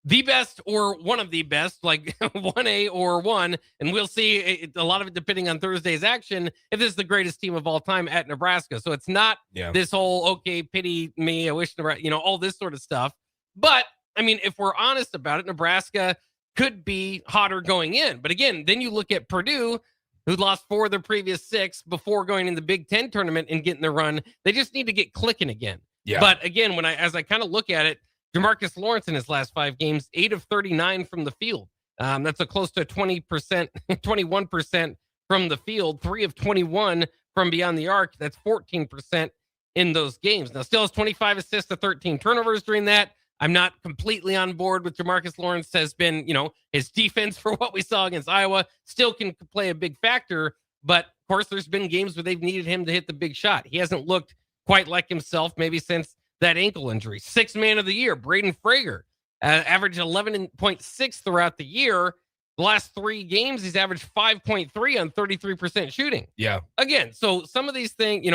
the best or one of the best, like 1A or 1. And we'll see a lot of it depending on Thursday's action, if this is the greatest team of all time at Nebraska. So it's not this whole, okay, pity me, I wish Nebraska, all this sort of stuff. But, I mean, if we're honest about it, Nebraska could be hotter going in. But again, then you look at Purdue, who lost 4 of their previous 6 before going in the Big Ten tournament and getting the run. They just need to get clicking again. Yeah. But again, as I kind of look at it, Jamarcus Lawrence in his last 5 games, 8 of 39 from the field. That's a close to 20%, 21% from the field, 3 of 21 from beyond the arc. That's 14% in those games. Now, still has 25 assists to 13 turnovers during that. I'm not completely on board with Jamarcus Lawrence. Has been, his defense for what we saw against Iowa still can play a big factor. But, of course, there's been games where they've needed him to hit the big shot. He hasn't looked quite like himself maybe since that ankle injury. 6th man of the year, Braden Frager, averaged 11.6 throughout the year. The last 3 games, he's averaged 5.3 on 33% shooting. Yeah. Again, so some of these things,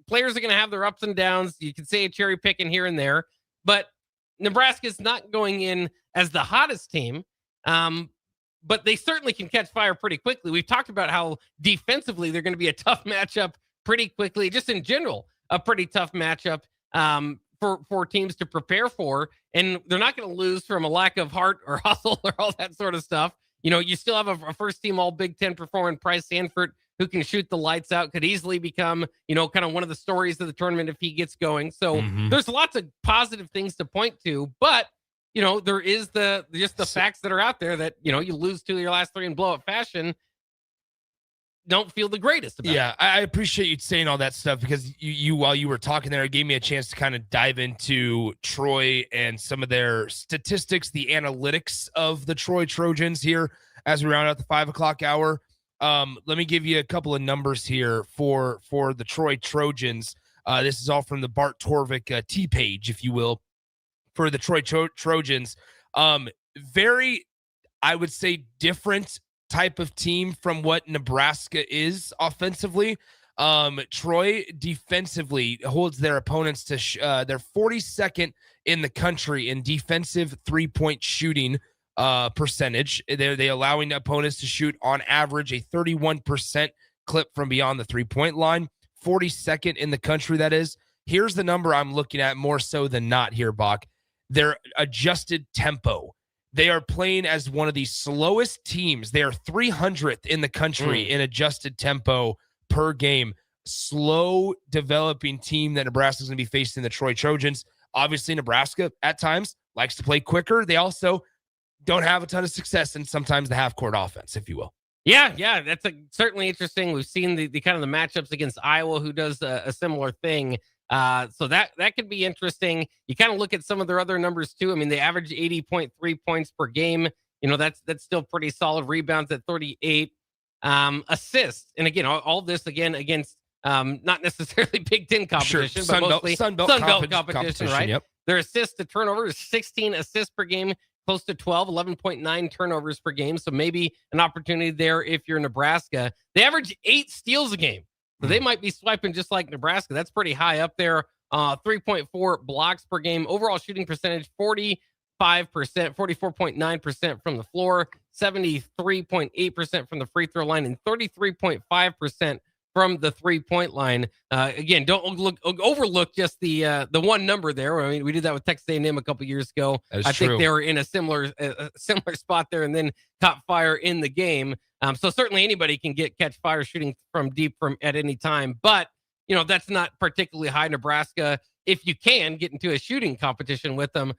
players are going to have their ups and downs. You can say a cherry picking here and there, but Nebraska's not going in as the hottest team, but they certainly can catch fire pretty quickly. We've talked about how defensively they're going to be a tough matchup pretty quickly. Just in general, a pretty tough matchup for teams to prepare for, and they're not going to lose from a lack of heart or hustle or all that sort of stuff. You still have a first-team All-Big Ten performing Price Sanford who can shoot the lights out, could easily become, kind of one of the stories of the tournament if he gets going. So there's lots of positive things to point to, but there is the facts that are out there that, you lose 2 of your last 3 in blowout fashion. Don't feel the greatest about it. Yeah, I appreciate you saying all that stuff, because you while you were talking there, it gave me a chance to kind of dive into Troy and some of their statistics, the analytics of the Troy Trojans here as we round out the 5 o'clock hour. Let me give you a couple of numbers here for the Troy Trojans. This is all from the Bart Torvik T page, if you will, for the Troy Trojans. Very, I would say, different type of team from what Nebraska is offensively. Troy defensively holds their opponents to they're 42nd in the country in defensive 3-point shooting percentage. They allowing opponents to shoot on average a 31% clip from beyond the 3-point line. 42nd in the country, that is. Here's the number I'm looking at more so than not here, Bach. Their adjusted tempo. They are playing as one of the slowest teams. They are 300th in the country in adjusted tempo per game. Slow developing team that Nebraska is going to be facing the Troy Trojans. Obviously, Nebraska at times likes to play quicker. They also don't have a ton of success in sometimes the half-court offense, if you will. Yeah, that's certainly interesting. We've seen the kind of the matchups against Iowa, who does a similar thing. So that could be interesting. You kind of look at some of their other numbers too. I mean, they average 80.3 points per game. That's still pretty solid. Rebounds at 38. Assists, and again, all this again against not necessarily Big Ten competition, but mostly Sun Belt competition, right? Yep. Their assists to turnover is 16 assists per game, close to 11.9 turnovers per game. So maybe an opportunity there if you're Nebraska. They average 8 steals a game. So they might be swiping just like Nebraska. That's pretty high up there. 3.4 blocks per game. Overall shooting percentage, 45%, 44.9% from the floor, 73.8% from the free throw line, and 33.5% from the 3-point line. Again, don't overlook just the one number there. I mean, we did that with Texas A&M a couple years ago. I think they were in a similar spot there, and then caught fire in the game. So certainly anybody can catch fire shooting from deep at any time, but that's not particularly high. Nebraska, if you can get into a shooting competition with them,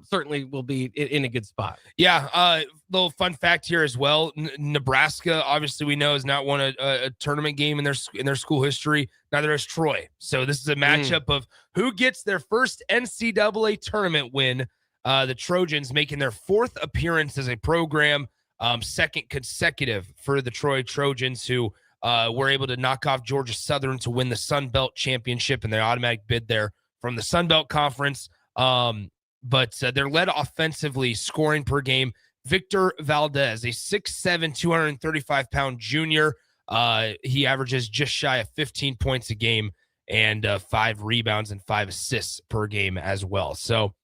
certainly will be in a good spot. Yeah. Little fun fact here as well. Nebraska, obviously we know, has not won a tournament game in their school history. Neither has Troy. So this is a matchup of who gets their first NCAA tournament win. The Trojans making their 4th appearance as a program, 2nd consecutive for the Troy Trojans, who were able to knock off Georgia Southern to win the Sun Belt Championship and their automatic bid there from the Sun Belt Conference. But they're led offensively, scoring per game. Victor Valdez, a 6'7", 235-pound junior. He averages just shy of 15 points a game and 5 rebounds and 5 assists per game as well. So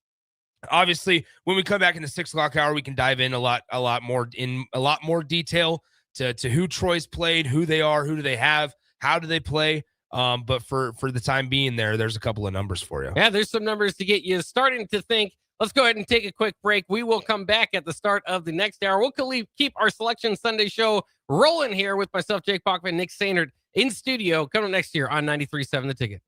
obviously, when we come back in the 6 o'clock hour, we can dive in a lot more detail to who Troy's played, who they are, who do they have, how do they play. But for the time being there's a couple of numbers for you. Yeah, there's some numbers to get you starting to think. Let's go ahead and take a quick break. We will come back at the start of the next hour. We'll keep our Selection Sunday show rolling here with myself, Jake Bachman, Nick Sainert in studio, coming next year on 93.7 The Ticket.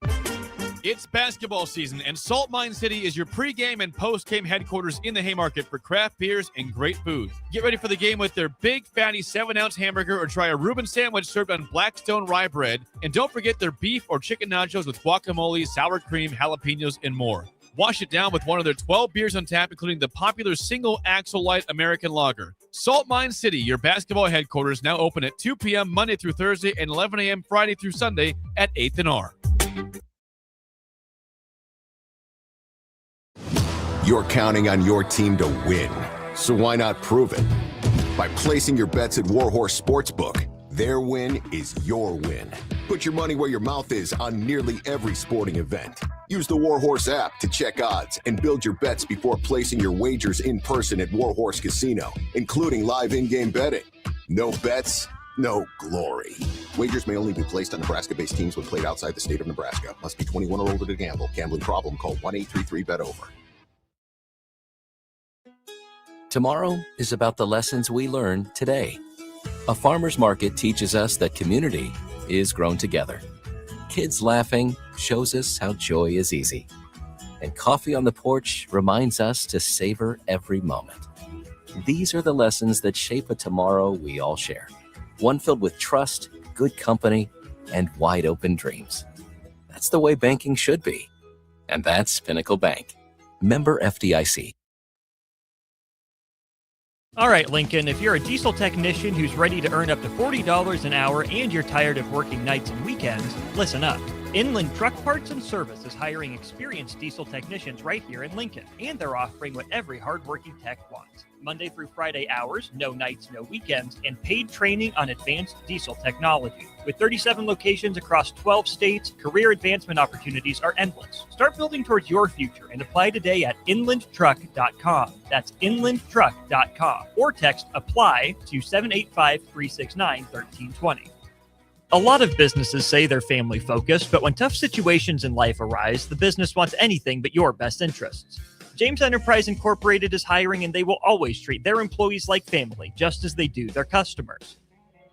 It's basketball season, and Salt Mine City is your pregame and postgame headquarters in the Haymarket for craft beers and great food. Get ready for the game with their big, fatty 7-ounce hamburger or try a Reuben sandwich served on Blackstone rye bread. And don't forget their beef or chicken nachos with guacamole, sour cream, jalapenos, and more. Wash it down with one of their 12 beers on tap, including the popular Single Axle Light American Lager. Salt Mine City, your basketball headquarters, now open at 2 p.m. Monday through Thursday and 11 a.m. Friday through Sunday at 8th and R. You're counting on your team to win, so why not prove it? By placing your bets at Warhorse Sportsbook. Their win is your win. Put your money where your mouth is on nearly every sporting event. Use the Warhorse app to check odds and build your bets before placing your wagers in person at Warhorse Casino, including live in-game betting. No bets, no glory. Wagers may only be placed on Nebraska-based teams when played outside the state of Nebraska. Must be 21 or older to gamble. Gambling problem? Call 1-833-BET-OVER. Tomorrow is about the lessons we learn today. A farmer's market teaches us that community is grown together. Kids laughing shows us how joy is easy. And coffee on the porch reminds us to savor every moment. These are the lessons that shape a tomorrow we all share. One filled with trust, good company, and wide open dreams. That's the way banking should be. And that's Pinnacle Bank. Member FDIC. All right, Lincoln, if you're a diesel technician who's ready to earn up to $40 an hour and you're tired of working nights and weekends, listen up. Inland Truck Parts and Service is hiring experienced diesel technicians right here in Lincoln, and they're offering what every hardworking tech wants. Monday through Friday hours, no nights, no weekends, and paid training on advanced diesel technology. With 37 locations across 12 states, career advancement opportunities are endless. Start building towards your future and apply today at inlandtruck.com. That's inlandtruck.com. Or text APPLY to 785-369-1320. A lot of businesses say they're family focused, but when tough situations in life arise, the business wants anything but your best interests. James Enterprise Incorporated is hiring, and they will always treat their employees like family, just as they do their customers.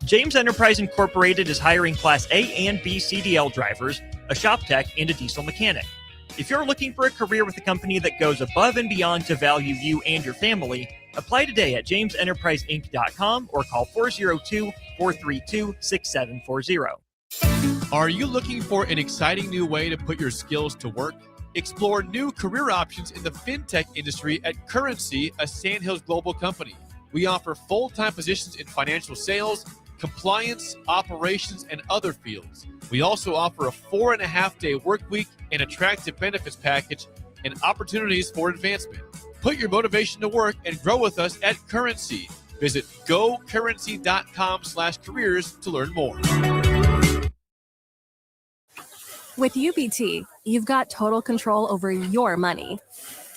James Enterprise Incorporated is hiring Class A and B CDL drivers, a shop tech, and a diesel mechanic. If you're looking for a career with a company that goes above and beyond to value you and your family, apply today at jamesenterpriseinc.com or call 402-432-6740. Are you looking for an exciting new way to put your skills to work? Explore new career options in the fintech industry at Currency, a Sandhills global company. We offer full-time positions in financial sales, compliance, operations, and other fields. We also offer a 4.5-day work week, an attractive benefits package, and opportunities for advancement. Put your motivation to work and grow with us at Currency. Visit gocurrency.com/careers to learn more. With UBT, you've got total control over your money.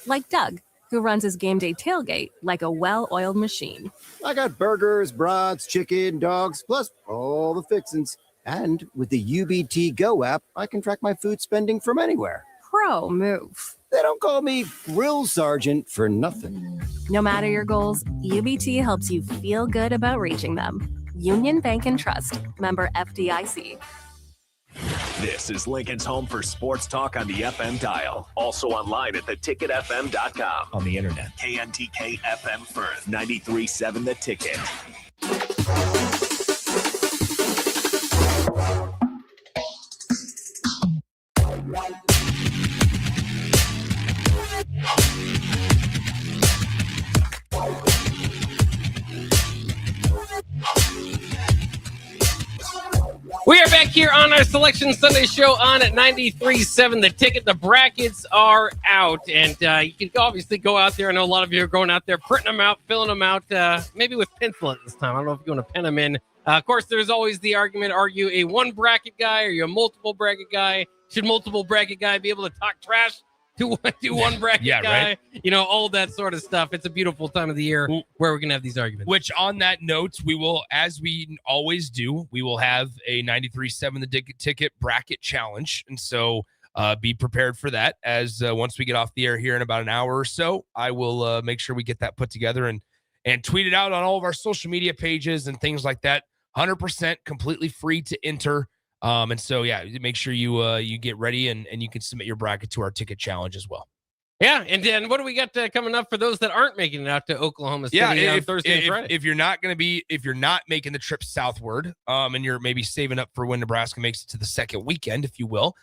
Like Doug, who runs his game day tailgate like a well-oiled machine. I got burgers, brats, chicken, dogs, plus all the fixins. And with the UBT Go app, I can track my food spending from anywhere. Pro move. They don't call me Grill Sergeant for nothing. No matter your goals, UBT helps you feel good about reaching them. Union Bank and Trust. Member FDIC. This is Lincoln's home for sports talk on the FM dial. Also online at theticketfm.com. On the internet. KNTK FM Firth, 93.7 The Ticket. We are back here on our Selection Sunday show on at 93.7 The Ticket. The brackets are out, and you can obviously go out there. I know a lot of you are going out there, printing them out, filling them out, maybe with pencil at this time. I don't know if you want to pen them in. Of course, there's always the argument, are you a one bracket guy? Are you a multiple bracket guy? Should multiple bracket guy be able to talk trash to one bracket guy? Right? You know, all that sort of stuff. It's a beautiful time of the year where we're going to have these arguments. Which, on that note, we will, as we always do, we will have a 93.7 The Ticket bracket challenge. And so be prepared for that. As once we get off the air here in about an hour or so, I will make sure we get that put together and tweet it out on all of our social media pages and things like that. 100% completely free to enter. And so, yeah, make sure you get ready and you can submit your bracket to our ticket challenge as well. Yeah, and then what do we got coming up for those that aren't making it out to Oklahoma City on Thursday and Friday? If you're not making the trip southward, and you're maybe saving up for when Nebraska makes it to the second weekend, if you will,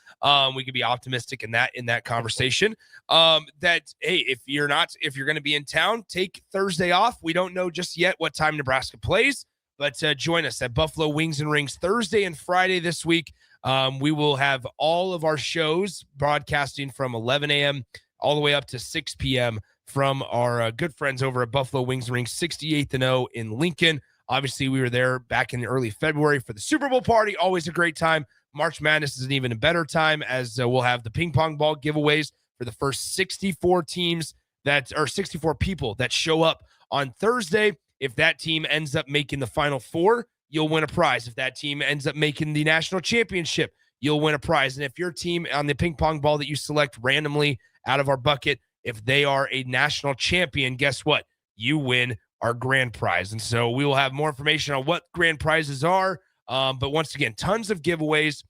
we could be optimistic in that conversation. That hey, if you're going to be in town, take Thursday off. We don't know just yet what time Nebraska plays. But join us at Buffalo Wings and Rings Thursday and Friday this week. We will have all of our shows broadcasting from 11 a.m. all the way up to 6 p.m. from our good friends over at Buffalo Wings and Rings, 68th and 0 in Lincoln. Obviously, we were there back in the early February for the Super Bowl party. Always a great time. March Madness is an even better time as we'll have the ping pong ball giveaways for the first 64 people that show up on Thursday. If that team ends up making the Final Four, you'll win a prize. If that team ends up making the national championship, you'll win a prize. And if your team on the ping pong ball that you select randomly out of our bucket, if they are a national champion, guess what? You win our grand prize. And so we will have more information on what grand prizes are. But once again, tons of giveaways,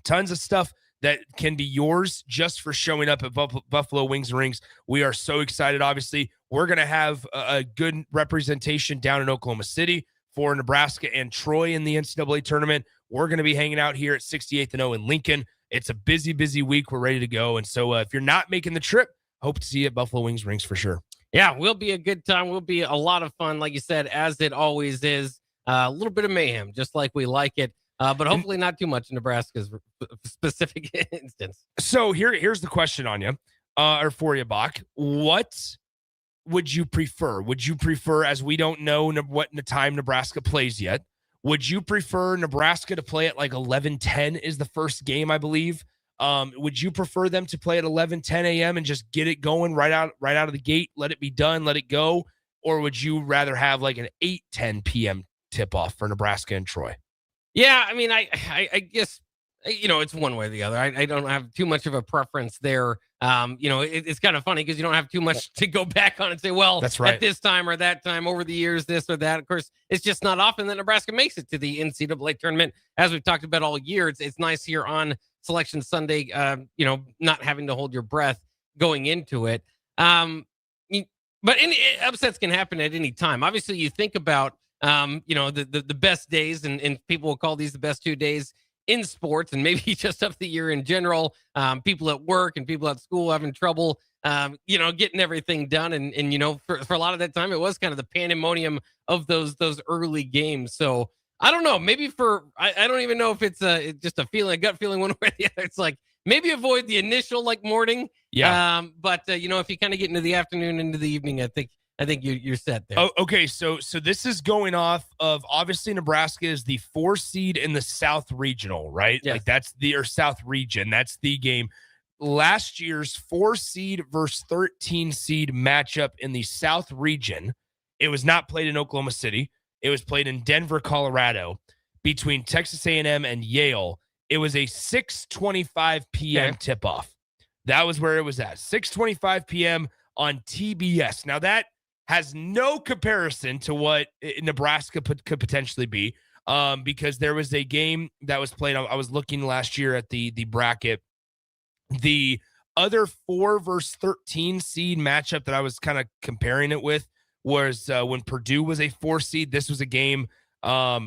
tons of stuff that can be yours just for showing up at Buffalo Wings and Rings. We are so excited. Obviously, we're going to have a good representation down in Oklahoma City for Nebraska and Troy in the NCAA tournament. We're going to be hanging out here at 68th and O in Lincoln. It's a busy, busy week. We're ready to go. And so if you're not making the trip, hope to see you at Buffalo Wings Rings for sure. Yeah, will be a good time. Will be a lot of fun, like you said, as it always is. A little bit of mayhem, just like we like it. But hopefully not too much in Nebraska's specific instance. So here's the question on you, or for you, Bach. What would you prefer? Would you prefer, as we don't know what time Nebraska plays yet, would you prefer Nebraska to play at like 11:10 is the first game, I believe? Would you prefer them to play at 11:10 a.m. and just get it going right out of the gate, let it be done, let it go? Or would you rather have like an 8:10 p.m. tip-off for Nebraska and Troy? Yeah, I mean, I guess, it's one way or the other. I don't have too much of a preference there. It's kind of funny because you don't have too much to go back on and say, well, that's right, at this time or that time over the years, this or that. Of course, it's just not often that Nebraska makes it to the NCAA tournament. As we've talked about all year, it's nice here on Selection Sunday, not having to hold your breath going into it. But any upsets can happen at any time. Obviously, you think about, the best days, and people will call these the best 2 days in sports, and maybe just of the year in general. People at work and people at school having trouble, getting everything done. And for a lot of that time, it was kind of the pandemonium of those early games. So I don't know, maybe I don't even know if it's just a feeling, a gut feeling one way or the other. It's like, maybe avoid the initial morning. Yeah. But if you kind of get into the afternoon, into the evening, I think you're set there. Oh, okay. So this is going off of, obviously Nebraska is the 4 seed in the South Regional, right? Yes. Like that's or South Region. That's the game. Last year's 4 seed versus 13 seed matchup in the South Region. It was not played in Oklahoma City. It was played in Denver, Colorado, between Texas A&M and Yale. It was a 6:25 p.m. tip-off. That was where it was at. 6:25 p.m. on TBS. Now that has no comparison to what Nebraska could potentially be, because there was a game that was played. I was looking last year at the bracket. The other 4 versus 13 seed matchup that I was kind of comparing it with was when Purdue was a 4 seed. This was a game.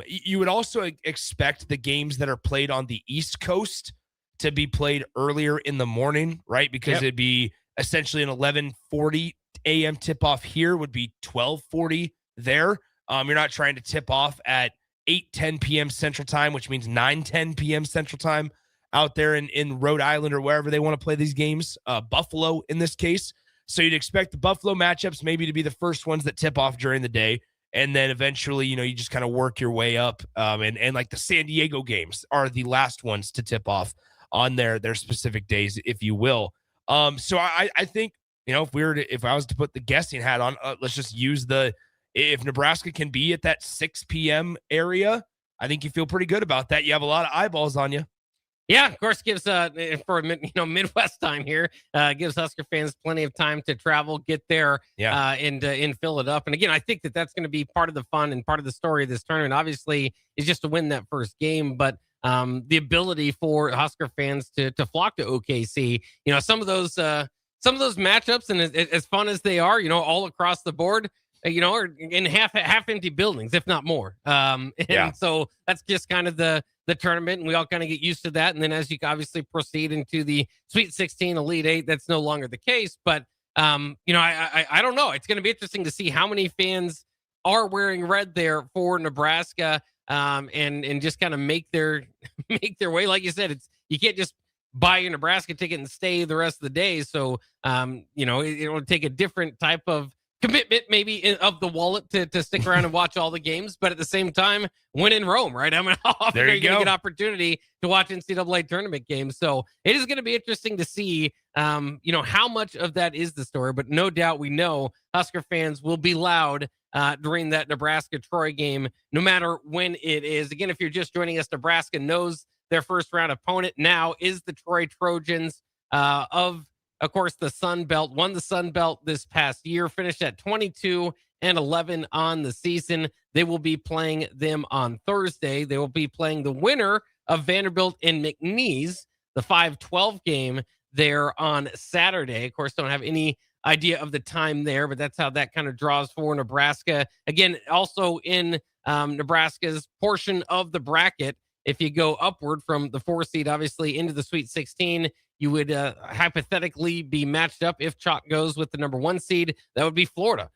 You would also expect the games that are played on the East Coast to be played earlier in the morning, right? Because it'd be essentially an 11:40 a.m. tip-off here would be 12:40 there. You're not trying to tip off at 8:10 p.m. Central Time, which means 9:10 p.m. Central Time out there in Rhode Island or wherever they want to play these games, Buffalo in this case. So you'd expect the Buffalo matchups maybe to be the first ones that tip off during the day. And then eventually, you just kind of work your way up. And like the San Diego games are the last ones to tip off on their specific days, if you will. So I think, if I was to put the guessing hat on, let's just use if Nebraska can be at that 6 p.m. area, I think you feel pretty good about that. You have a lot of eyeballs on you. Yeah, of course, gives for Midwest time here, gives Husker fans plenty of time to travel, get there, and fill it up. And again, I think that's going to be part of the fun and part of the story of this tournament. Obviously, is just to win that first game, but the ability for Husker fans to flock to OKC. Some of those matchups, and as fun as they are, all across the board, are in half empty buildings, if not more. So that's just kind of the tournament, and we all kind of get used to that. And then as you obviously proceed into the Sweet 16, Elite 8, that's no longer the case. But I don't know. It's going to be interesting to see how many fans are wearing red there for Nebraska, and just kind of make their way. Like you said, you can't just buy your Nebraska ticket and stay the rest of the day. So it'll take a different type of commitment maybe of the wallet to stick around and watch all the games, but at the same time, when in Rome, right? I mean, how often are you going to get opportunity to watch NCAA tournament games? So it is going to be interesting to see, how much of that is the story, but no doubt we know Husker fans will be loud during that Nebraska-Troy game, no matter when it is. Again, if you're just joining us, Nebraska knows their first round opponent now is the Troy Trojans of course, the Sun Belt. Won the Sun Belt this past year, finished at 22-11 on the season. They will be playing them on Thursday. They will be playing the winner of Vanderbilt and McNeese the 5-12 game there on Saturday. Of course, don't have any idea of the time there, but that's how that kind of draws for Nebraska. Again, also in Nebraska's portion of the bracket, if you go upward from the 4 seed, obviously into the Sweet 16, you would hypothetically be matched up if chalk goes with the number 1 seed. That would be Florida.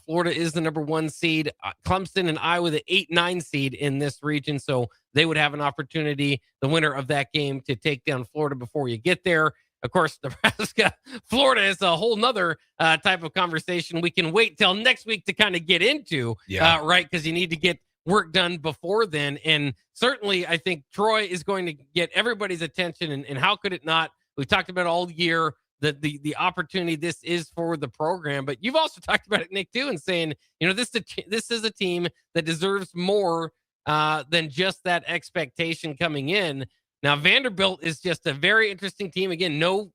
Florida is the number 1 seed. Clemson and Iowa, the 8-9 seed in this region. So they would have an opportunity, the winner of that game, to take down Florida before you get there. Of course, Nebraska, Florida is a whole nother type of conversation we can wait till next week to kind of get into, right? Because you need to get work done before then. And certainly, I think Troy is going to get everybody's attention. And how could it not? We've talked about all year the opportunity this is for the program. But you've also talked about it, Nick, too, and saying, this is a team that deserves more than just that expectation coming in. Now, Vanderbilt is just a very interesting team. Again, no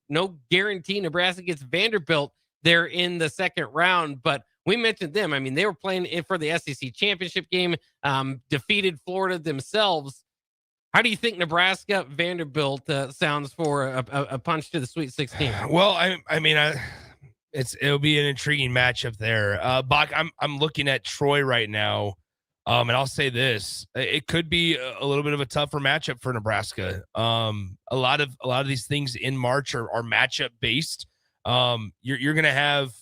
guarantee Nebraska gets Vanderbilt there in the second round, but we mentioned them. I mean, they were playing for the SEC championship game, defeated Florida themselves. How do you think Nebraska Vanderbilt sounds for a punch to the Sweet 16? Well, it'll be an intriguing matchup there. Bach, I'm looking at Troy right now. And I'll say this: it could be a little bit of a tougher matchup for Nebraska. A lot of these things in March are matchup based. You're going to have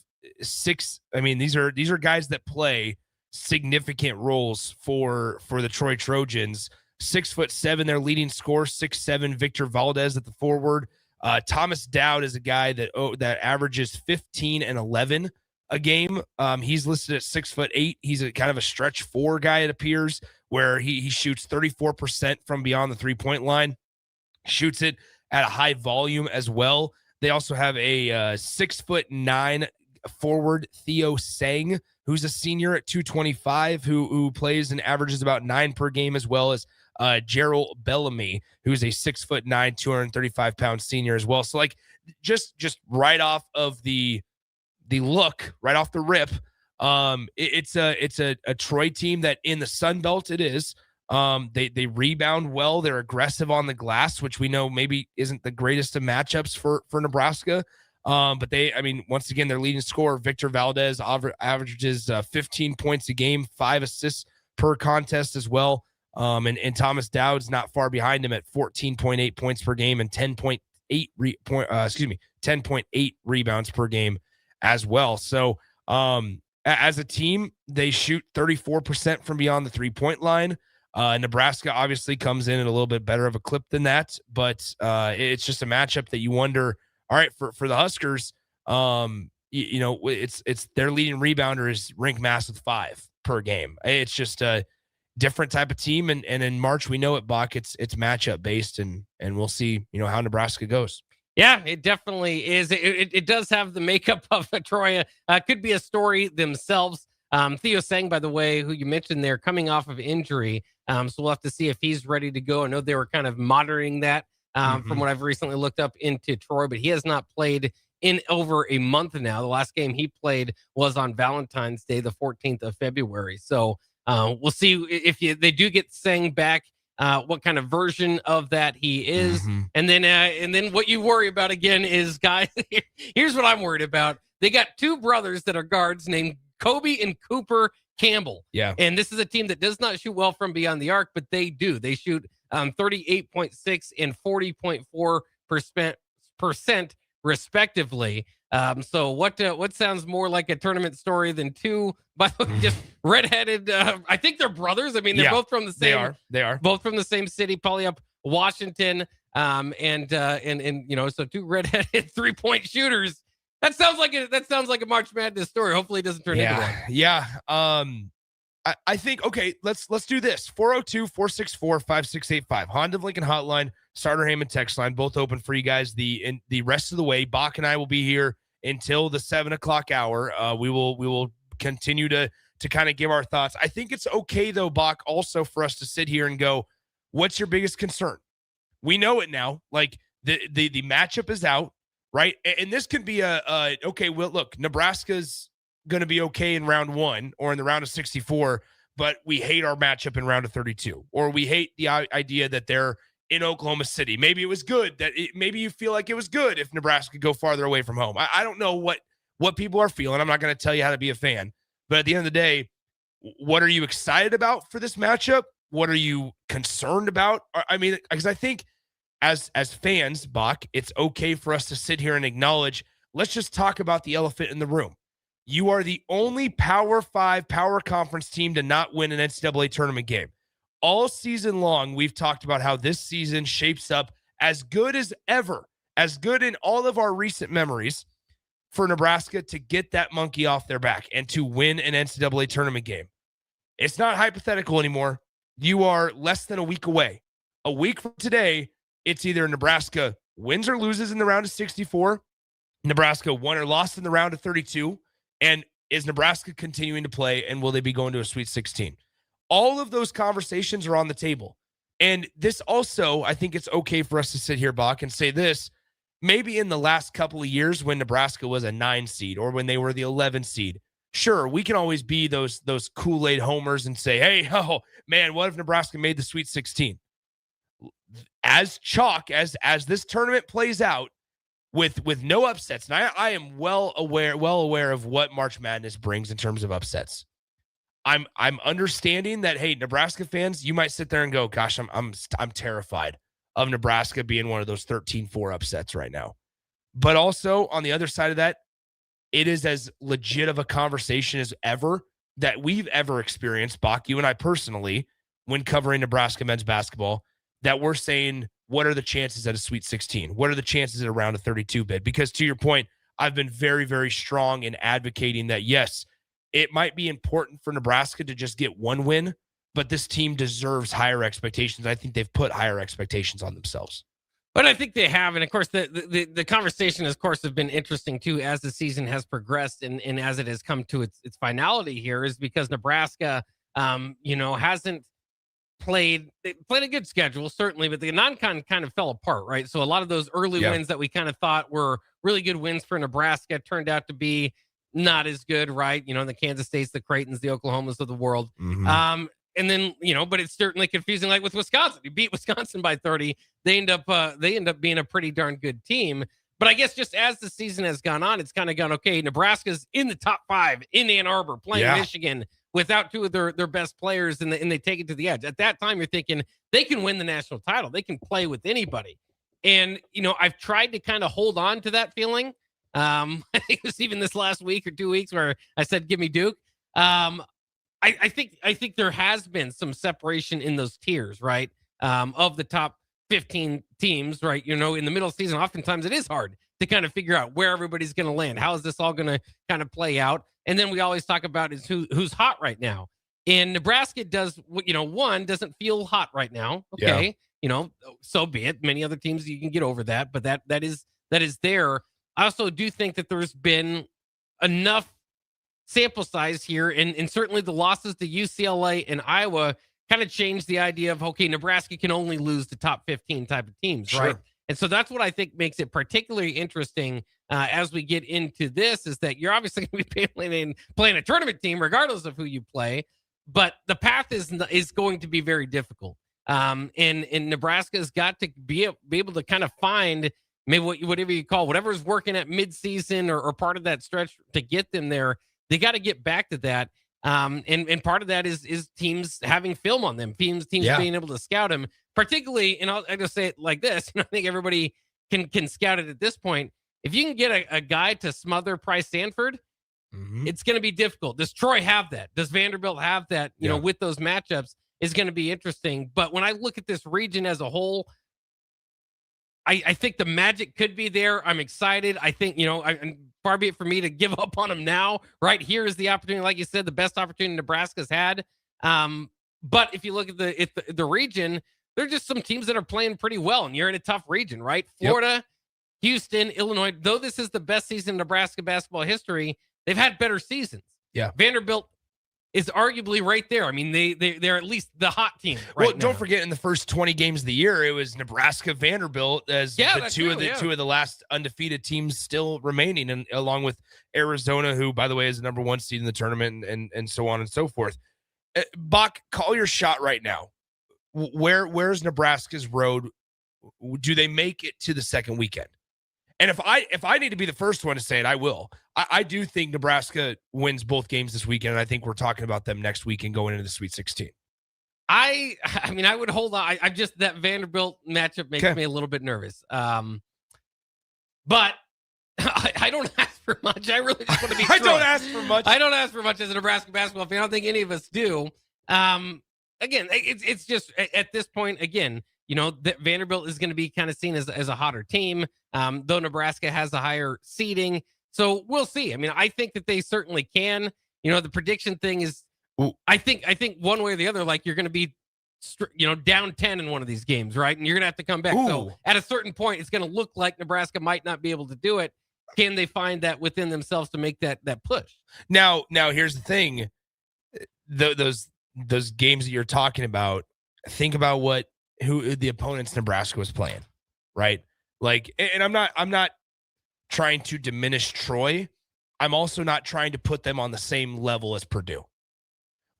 6. I mean, these are guys that play significant roles for the Troy Trojans. 6'7", their leading scorer, 6'7", Victor Valdez at the forward. Thomas Dowd is a guy that averages 15 and 11 a game. He's listed at 6'8". He's a kind of a stretch 4 guy, it appears, where he shoots 34% from beyond the 3-point line, shoots it at a high volume as well. They also have a 6'9" forward, Theo Sang, who's a senior at 225, who plays and averages about 9 per game, as well as Gerald Bellamy, who's a 6'9", 235-pound senior as well. So like just right off of the look, right off the rip, it's a Troy team that in the Sun Belt it is. They rebound well. They're aggressive on the glass, which we know maybe isn't the greatest of matchups for Nebraska. But once again, their leading scorer, Victor Valdez, averages 15 points a game, 5 assists per contest as well. And Thomas Dowd's not far behind him at 14.8 points per game and 10.8 rebounds per game as well. So as a team, they shoot 34% from beyond the 3-point line. Nebraska obviously comes in at a little bit better of a clip than that, but it's just a matchup that you wonder, all right, for the Huskers, it's their leading rebounder is Rink Mass with 5 per game. It's just a different type of team. And in March, we know at Bach, it's matchup based, and we'll see, how Nebraska goes. Yeah, it definitely is. It does have the makeup of a Troy. Could be a story themselves. Theo Sang, by the way, who you mentioned there, coming off of injury. So we'll have to see if he's ready to go. I know they were kind of monitoring that from what I've recently looked up into Troy, but he has not played in over a month now. The last game he played was on Valentine's Day, the 14th of February. So we'll see if they do get Sang back, what kind of version of that he is. And then what you worry about again is, guys, here's what I'm worried about. They got 2 brothers that are guards named Kobe and Cooper Campbell. Yeah. And this is a team that does not shoot well from beyond the arc, but they do. They shoot 38.6 and 40.4% respectively. So what sounds more like a tournament story than 2, by the way, just redheaded? I think they're brothers. I mean, they're both from the same. They are both from the same city, probably up Washington. And so 2 redheaded 3-point shooters. That sounds like a March Madness story. Hopefully, it doesn't turn into one. Yeah. I think, okay, let's do this. 402-464-5685. Honda of Lincoln hotline, Starter Heyman text line, both open for you guys the rest of the way. Bach and I will be here until the 7:00 hour. We will continue to kind of give our thoughts. I think it's okay though, Bach, also for us to sit here and go, what's your biggest concern? We know it now. Like the matchup is out, right? And this could be okay, well, look, Nebraska's going to be okay in round 1 or in the round of 64, but we hate our matchup in round of 32, or we hate the idea that they're in Oklahoma City. Maybe it was good maybe you feel like it was good if Nebraska could go farther away from home. I don't know what people are feeling. I'm not going to tell you how to be a fan, but at the end of the day, what are you excited about for this matchup? What are you concerned about? I mean, because I think as fans, Bach, it's okay for us to sit here and acknowledge, let's just talk about the elephant in the room. You are the only Power 5 power conference team to not win an NCAA tournament game. All season long, we've talked about how this season shapes up as good as ever, as good in all of our recent memories for Nebraska to get that monkey off their back and to win an NCAA tournament game. It's not hypothetical anymore. You are less than a week away. A week from today, it's either Nebraska wins or loses in the round of 64, Nebraska won or lost in the round of 32, and is Nebraska continuing to play, and will they be going to a Sweet 16? All of those conversations are on the table. And this also, I think it's okay for us to sit here, Bach, and say this. Maybe in the last couple of years when Nebraska was a 9 seed or when they were the 11 seed, sure, we can always be those Kool-Aid homers and say, hey, oh, man, what if Nebraska made the Sweet 16? As chalk, as this tournament plays out with no upsets, and I am well aware of what March Madness brings in terms of upsets. I'm understanding that, hey, Nebraska fans, you might sit there and go, gosh, I'm terrified of Nebraska being one of those 13-4 upsets right now. But also on the other side of that, it is as legit of a conversation as ever that we've ever experienced, Bach, you and I personally, when covering Nebraska men's basketball, that we're saying, what are the chances at a Sweet 16? What are the chances at a round of 32 bid? Because to your point, I've been very, very strong in advocating that, yes, it might be important for Nebraska to just get one win, but this team deserves higher expectations. I think they've put higher expectations on themselves. But I think they have. And of course, the conversation, of course, have been interesting too, as the season has progressed and as it has come to its finality here, is because Nebraska, hasn't played a good schedule, certainly, but the non-con kind of fell apart, right? So a lot of those early wins that we kind of thought were really good wins for Nebraska turned out to be not as good, right? The Kansas States, the Creightons, the Oklahomas of the world. Mm-hmm. And then, but it's certainly confusing, like with Wisconsin. You beat Wisconsin by 30. They end up being a pretty darn good team. But I guess just as the season has gone on, it's kind of gone, okay, Nebraska's in the top 5 in Ann Arbor playing Michigan without 2 of their best players, and they take it to the edge. At that time, you're thinking they can win the national title. They can play with anybody. And, I've tried to kind of hold on to that feeling. I think it was even this last week or 2 weeks where I said, give me Duke. I think there has been some separation in those tiers, right? Of the top 15 teams, right? In the middle of the season, oftentimes it is hard to kind of figure out where everybody's going to land. How is this all going to kind of play out? And then we always talk about is who's hot right now. And Nebraska does, one doesn't feel hot right now. Okay. Yeah. So be it. Many other teams, you can get over that, but that is there. I also do think that there's been enough sample size here, and certainly the losses to UCLA and Iowa kind of changed the idea of, okay, Nebraska can only lose the top 15 type of teams, sure, right? And so that's what I think makes it particularly interesting as we get into this, is that you're obviously going to be playing a tournament team regardless of who you play, but the path is going to be very difficult. And Nebraska's got to be able to kind of find maybe whatever you call, whatever's working at midseason or part of that stretch to get them there. They got to get back to that. And part of that is teams having film on them, teams being able to scout them, particularly, and I'll just say it like this, I think everybody can scout it at this point. If you can get a guy to smother Price Sanford, it's going to be difficult. Does Troy have that? Does Vanderbilt have that? You know, with those matchups is going to be interesting. But when I look at this region as a whole, I think the magic could be there. I'm excited. I think, far be it for me to give up on them now. Right here is the opportunity, like you said, the best opportunity Nebraska's had. But if you look at the region, there are just some teams that are playing pretty well, and you're in a tough region, right? Florida, Houston, Illinois. Though this is the best season in Nebraska basketball history, they've had better seasons. Yeah, Vanderbilt is arguably right there. I mean, they're at least the hot team right now. Don't forget, in the first 20 games of the year, it was Nebraska, Vanderbilt as two of the last undefeated teams still remaining, and along with Arizona, who, by the way, is the number 1 seed in the tournament, and so on and so forth. Bach, call your shot right now. where's Nebraska's road? Do they make it to the second weekend? And if I need to be the first one to say it, I will. I do think Nebraska wins both games this weekend, and I think we're talking about them next week and going into the Sweet 16. I mean, I would hold on. I just, that Vanderbilt matchup makes me a little bit nervous. But I don't ask for much. I really just want to be I don't ask for much. I don't ask for much as a Nebraska basketball fan. I don't think any of us do. Again, it's just at this point, again, that Vanderbilt is going to be kind of seen as a hotter team, though Nebraska has a higher seeding. So we'll see. I mean, I think that they certainly can. The prediction thing is, I think one way or the other, like you're going to be, down 10 in one of these games, right? And you're going to have to come back. Ooh. So at a certain point, it's going to look like Nebraska might not be able to do it. Can they find that within themselves to make that push? Now here's the thing. Those games that you're talking about, think about who the opponents Nebraska was playing, right? Like, and I'm not trying to diminish Troy. I'm also not trying to put them on the same level as Purdue.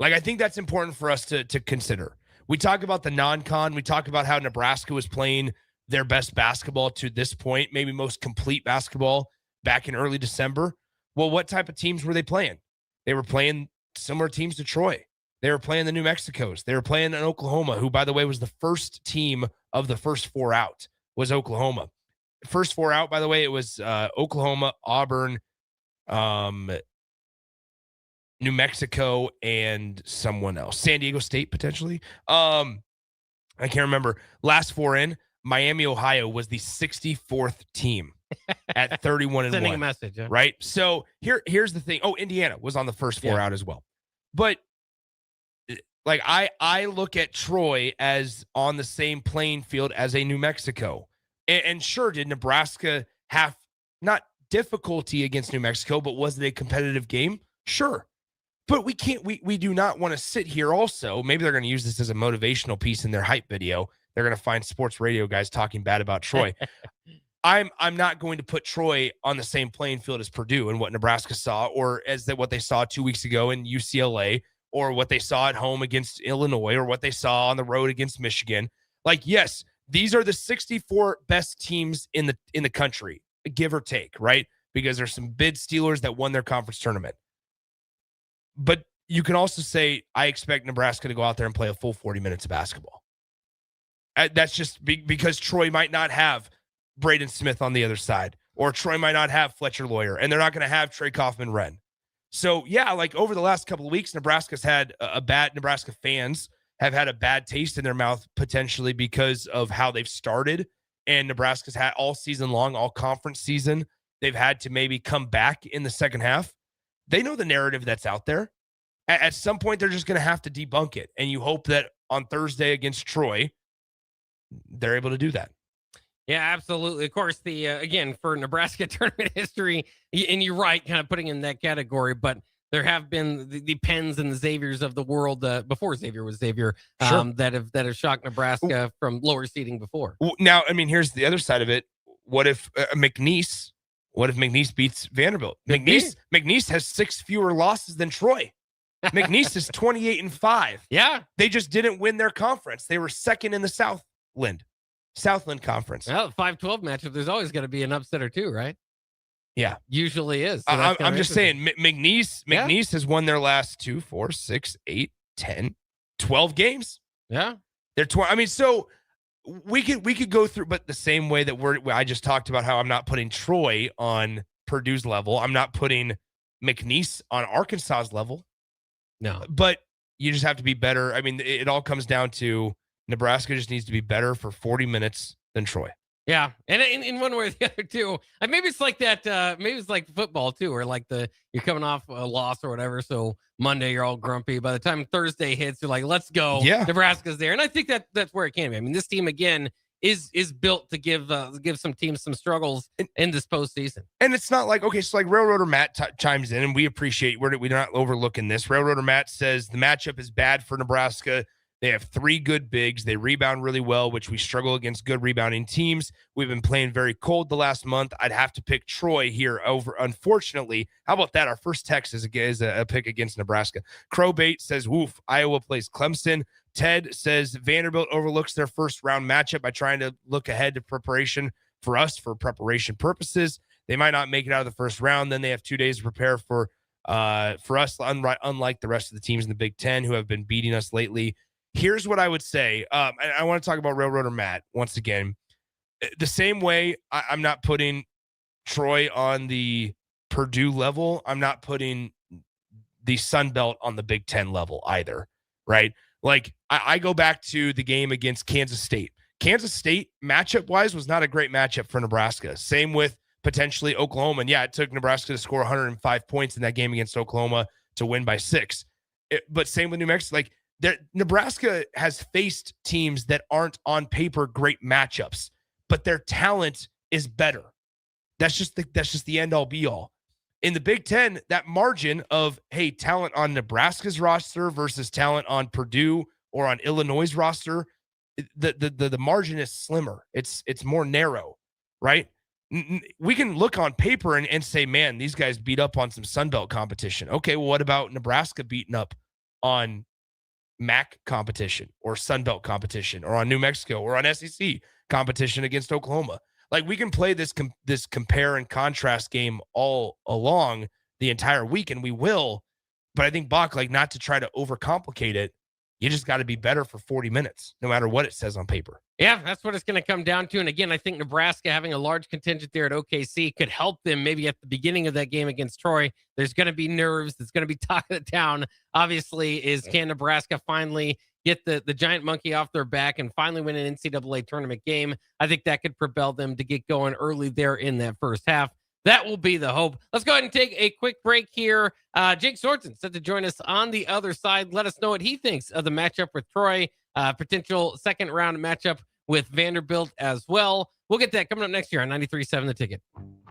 Like, I think that's important for us to consider. We talk about the non-con. We talk about how Nebraska was playing their best basketball to this point, maybe most complete basketball back in early December. Well, what type of teams were they playing? They were playing similar teams to Troy. They were playing the New Mexicos. They were playing in Oklahoma, who, by the way, was the first team of the first four out, was Oklahoma. First four out, by the way, it was Oklahoma, Auburn, New Mexico, and someone else. San Diego State, potentially. I can't remember. Last four in, Miami, Ohio was the 64th team at 31-1. Sending a message, yeah. Right? So here's the thing. Oh, Indiana was on the first four out as well. But like I look at Troy as on the same playing field as a New Mexico. And sure, did Nebraska have not difficulty against New Mexico, but was it a competitive game? Sure. But we do not want to sit here also. Maybe they're going to use this as a motivational piece in their hype video. They're going to find sports radio guys talking bad about Troy. I'm not going to put Troy on the same playing field as Purdue and what Nebraska saw, or as what they saw 2 weeks ago in UCLA, or what they saw at home against Illinois, or what they saw on the road against Michigan. Like, yes, these are the 64 best teams in the country, give or take, right? Because there's some bid stealers that won their conference tournament. But you can also say, I expect Nebraska to go out there and play a full 40 minutes of basketball. That's just because Troy might not have Braden Smith on the other side, or Troy might not have Fletcher Lawyer, and they're not going to have Trey Kaufman-Wren. So, yeah, like over the last couple of weeks, Nebraska's had Nebraska fans have had a bad taste in their mouth potentially because of how they've started. And Nebraska's had all season long, all conference season, they've had to maybe come back in the second half. They know the narrative that's out there. At some point, they're just going to have to debunk it. And you hope that on Thursday against Troy, they're able to do that. Yeah, absolutely. Of course, again, for Nebraska tournament history, and you're right, kind of putting in that category, but there have been the Penns and the Xaviers of the world before Xavier was Xavier, Sure. that have shocked Nebraska from lower seeding before. Now, I mean, here's the other side of it. What if McNeese beats Vanderbilt? McNeese has 6 fewer losses than Troy. McNeese is 28-5. Yeah. They just didn't win their conference. They were second in the Southland Conference. Well, 5-12 matchup, there's always going to be an upset or two, right? Yeah. Usually is. So I'm just saying, McNeese has won their last 2, 4, 6, 8, 10, 12 games. Yeah. They're 12. I mean, so we could go through, but the same way that I just talked about how I'm not putting Troy on Purdue's level. I'm not putting McNeese on Arkansas's level. No. But you just have to be better. I mean, it all comes down to Nebraska just needs to be better for 40 minutes than Troy. Yeah, and in one way or the other too. Maybe it's like that. Maybe it's like football too, or like you're coming off a loss or whatever. So Monday you're all grumpy. By the time Thursday hits, you're like, "Let's go!" Yeah, Nebraska's there, and I think that's where it can be. I mean, this team again is built to give some teams some struggles in this postseason. And it's not like, okay, so like Railroader Matt chimes in, and we appreciate we're not overlooking this. Railroader Matt says the matchup is bad for Nebraska. They have 3 good bigs. They rebound really well, which we struggle against good rebounding teams. We've been playing very cold the last month. I'd have to pick Troy here over, unfortunately. How about that? Our first text is a pick against Nebraska. Crowbait says, woof, Iowa plays Clemson. Ted says Vanderbilt overlooks their first round matchup by trying to look ahead to preparation for us for preparation purposes. They might not make it out of the first round. Then they have 2 days to prepare for us, unlike the rest of the teams in the Big Ten who have been beating us lately. Here's what I would say. I want to talk about Railroader Matt once again. The same way I'm not putting Troy on the Purdue level, I'm not putting the Sun Belt on the Big Ten level either, right? Like, I go back to the game against Kansas State. Kansas State, matchup-wise, was not a great matchup for Nebraska. Same with potentially Oklahoma. And, yeah, it took Nebraska to score 105 points in that game against Oklahoma to win by 6. But same with New Mexico. Like, Nebraska has faced teams that aren't on paper great matchups, but their talent is better. That's just the end all be all. In the Big Ten, that margin of, hey, talent on Nebraska's roster versus talent on Purdue or on Illinois' roster, the margin is slimmer. It's more narrow, right? We can look on paper and say, man, these guys beat up on some Sun Belt competition. Okay, well, what about Nebraska beating up on MAC competition or Sun Belt competition or on New Mexico or on SEC competition against Oklahoma? Like, we can play this compare and contrast game all along the entire week, and we will. But I think, Bach, like, not to try to overcomplicate it, you just got to be better for 40 minutes, no matter what it says on paper. Yeah, that's what it's going to come down to. And again, I think Nebraska having a large contingent there at OKC could help them maybe at the beginning of that game against Troy. There's going to be nerves. There's going to be talk of the town. Obviously, can Nebraska finally get the giant monkey off their back and finally win an NCAA tournament game? I think that could propel them to get going early there in that first half. That will be the hope. Let's go ahead and take a quick break here. Jake Sorensen set to join us on the other side. Let us know what he thinks of the matchup with Troy, potential second round matchup with Vanderbilt as well. We'll get that coming up next year on 93.7 The Ticket.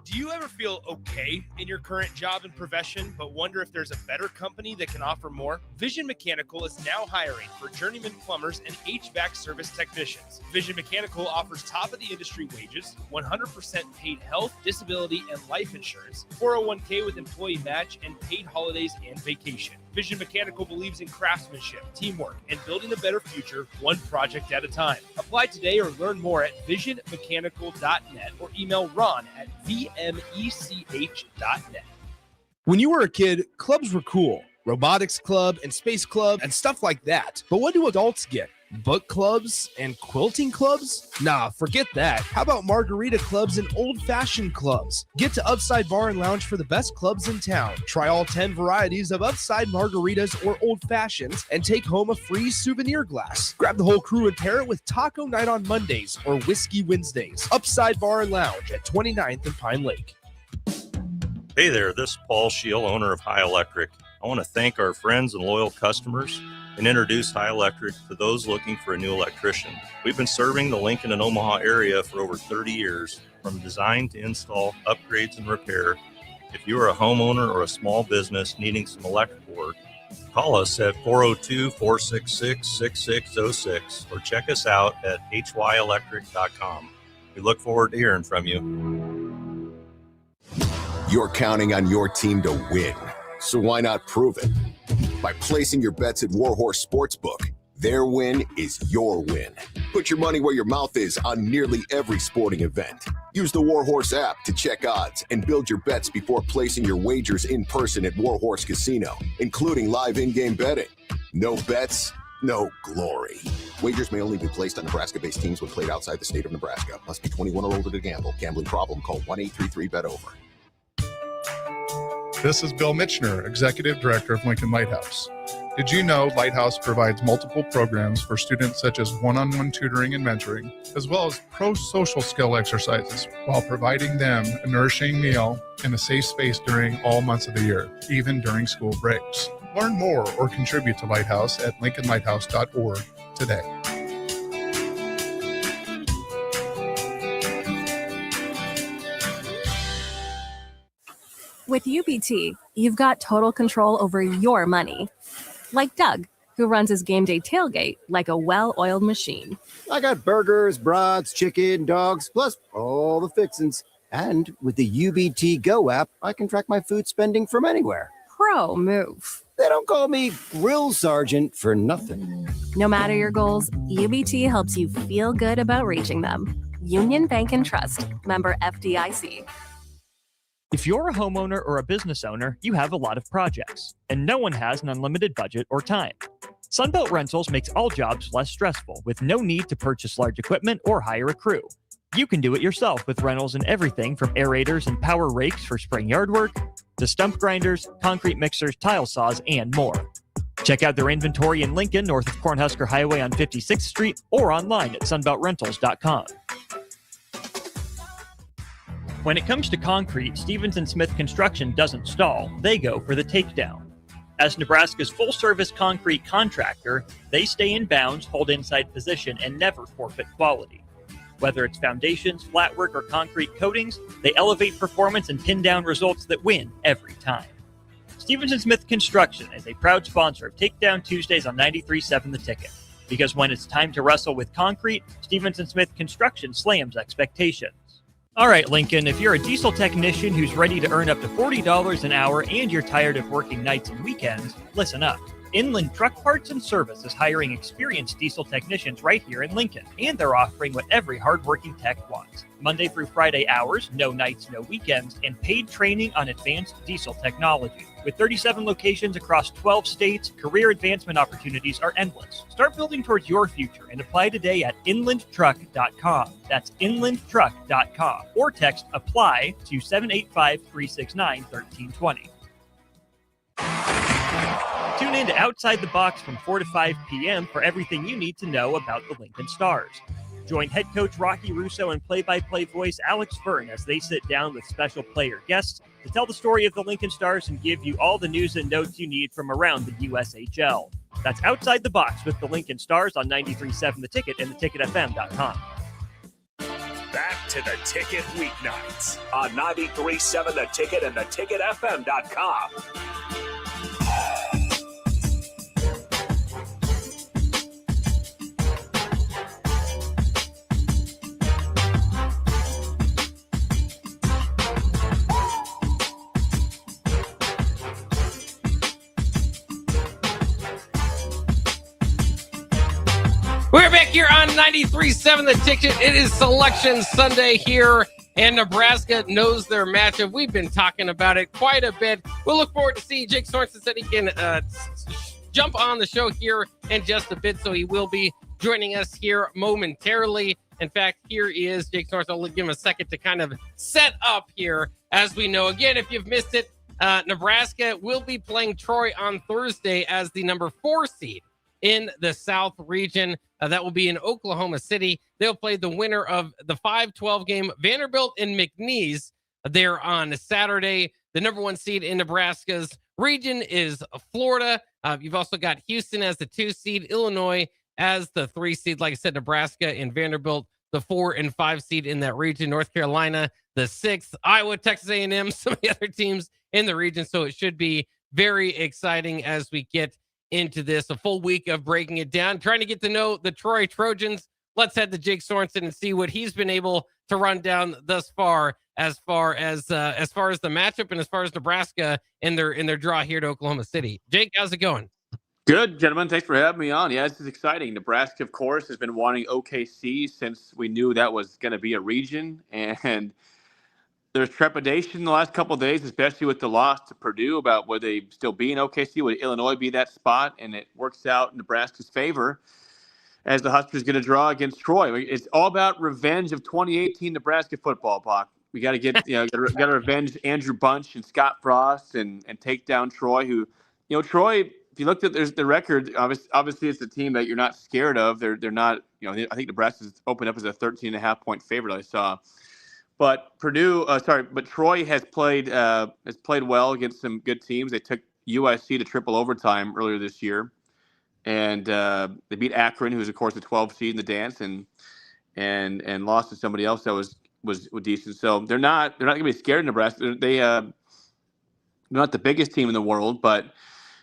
Do you ever feel okay in your current job and profession, but wonder if there's a better company that can offer more? Vision Mechanical is now hiring for journeyman plumbers and HVAC service technicians. Vision Mechanical offers top-of-the-industry wages, 100% paid health, disability, and life insurance, 401k with employee match, and paid holidays and vacation. Vision Mechanical believes in craftsmanship, teamwork, and building a better future, one project at a time. Apply today or learn more at visionmechanical.net or email Ron at vmech.net. When you were a kid, clubs were cool. Robotics club and space club and stuff like that. But what do adults get? Book clubs and quilting clubs? Nah, forget that. How about margarita clubs and old-fashioned clubs? Get to Upside Bar and Lounge for the best clubs in town. Try all 10 varieties of Upside margaritas or old-fashions and take home a free souvenir glass. Grab the whole crew and pair it with taco night on Mondays or whiskey Wednesdays. Upside Bar and Lounge at 29th and Pine Lake. Hey there, this is Paul Scheel, owner of High Electric. I want to thank our friends and loyal customers and introduce High Electric to those looking for a new electrician. We've been serving the Lincoln and Omaha area for over 30 years, from design to install, upgrades, and repair. If you are a homeowner or a small business needing some electrical work, call us at 402-466-6606 or check us out at hyelectric.com. We look forward to hearing from you. You're counting on your team to win, so why not prove it? By placing your bets at Warhorse Sportsbook. Their win is your win. Put your money where your mouth is on nearly every sporting event. Use the Warhorse app to check odds and build your bets before placing your wagers in person at Warhorse Casino, including live in-game betting. No bets, no glory. Wagers may only be placed on Nebraska-based teams when played outside the state of Nebraska. Must be 21 or older to gamble. Gambling problem? Call 1-833-BET-OVER. This is Bill Mitchner, Executive Director of Lincoln Lighthouse. Did you know Lighthouse provides multiple programs for students such as one-on-one tutoring and mentoring, as well as pro-social skill exercises, while providing them a nourishing meal and a safe space during all months of the year, even during school breaks? Learn more or contribute to Lighthouse at lincolnlighthouse.org today. With UBT, you've got total control over your money. Like Doug, who runs his game day tailgate like a well-oiled machine. I got burgers, brats, chicken, dogs, plus all the fixins. And with the UBT Go app, I can track my food spending from anywhere. Pro move. They don't call me Grill Sergeant for nothing. No matter your goals, UBT helps you feel good about reaching them. Union Bank and Trust. Member FDIC. If you're a homeowner or a business owner, you have a lot of projects, and no one has an unlimited budget or time. Sunbelt Rentals makes all jobs less stressful with no need to purchase large equipment or hire a crew. You can do it yourself with rentals and everything from aerators and power rakes for spring yard work to stump grinders, concrete mixers, tile saws, and more. Check out their inventory in Lincoln, north of Cornhusker Highway on 56th Street, or online at sunbeltrentals.com. When it comes to concrete, Stevens & Smith Construction doesn't stall, they go for the takedown. As Nebraska's full-service concrete contractor, they stay in bounds, hold inside position, and never forfeit quality. Whether it's foundations, flatwork, or concrete coatings, they elevate performance and pin down results that win every time. Stevens & Smith Construction is a proud sponsor of Takedown Tuesdays on 93.7 The Ticket. Because when it's time to wrestle with concrete, Stevens & Smith Construction slams expectations. All right, Lincoln, if you're a diesel technician who's ready to earn up to $40 an hour and you're tired of working nights and weekends, listen up. Inland Truck Parts and Service is hiring experienced diesel technicians right here in Lincoln, and they're offering what every hardworking tech wants. Monday through Friday hours, no nights, no weekends, and paid training on advanced diesel technology. With 37 locations across 12 states, career advancement opportunities are endless. Start building towards your future and apply today at inlandtruck.com. That's inlandtruck.com. Or text APPLY to 785-369-1320. Tune in to Outside the Box from 4 to 5 p.m. for everything you need to know about the Lincoln Stars. Join head coach Rocky Russo and play-by-play voice Alex Byrne as they sit down with special player guests to tell the story of the Lincoln Stars and give you all the news and notes you need from around the USHL. That's Outside the Box with the Lincoln Stars on 93.7 The Ticket and theticketfm.com. Back to the Ticket weeknights on 93.7 The Ticket and theticketfm.com. We're back here on 93.7 The Ticket. It is Selection Sunday here, and Nebraska knows their matchup. We've been talking about it quite a bit. We'll look forward to see Jake Sorensen said he can jump on the show here in just a bit, so he will be joining us here momentarily. In fact, here he is, Jake Sorensen. I'll give him a second to kind of set up here. As we know, again, if you've missed it, Nebraska will be playing Troy on Thursday as the number 4 seed in the South region. That will be in Oklahoma City. They'll play the winner of the 5-12 game, Vanderbilt and McNeese, there on Saturday. The number 1 seed in Nebraska's region is Florida. You've also got Houston as the 2 seed, Illinois as the 3 seed. Like I said, Nebraska and Vanderbilt, the 4 and 5 seed in that region. North Carolina, the 6th. Iowa, Texas A&M, some of the other teams in the region. So it should be very exciting as we get into this, a full week of breaking it down, trying to get to know the Troy Trojans. Let's head to Jake Sorensen and see what he's been able to run down thus far as far as the matchup and as far as Nebraska in their draw here to Oklahoma City. Jake, how's it going? Good, gentlemen. Thanks for having me on. Yeah, this is exciting. Nebraska, of course, has been wanting OKC since we knew that was going to be a region, and there's trepidation the last couple of days, especially with the loss to Purdue, about would they still be in OKC? Would Illinois be that spot? And it works out in Nebraska's favor as the Huskers get a draw against Troy. It's all about revenge of 2018 Nebraska football, Bach. We got to get, got to revenge Andrew Bunch and Scott Frost and take down Troy, who, Troy, if you looked at the record, obviously it's a team that you're not scared of. They're not, I think Nebraska's opened up as a 13.5-point favorite I saw. But Troy has played well against some good teams. They took USC to triple overtime earlier this year, and they beat Akron, who's of course the 12th seed in the dance, and lost to somebody else that was decent. So they're not going to be scared of Nebraska. They're not the biggest team in the world, but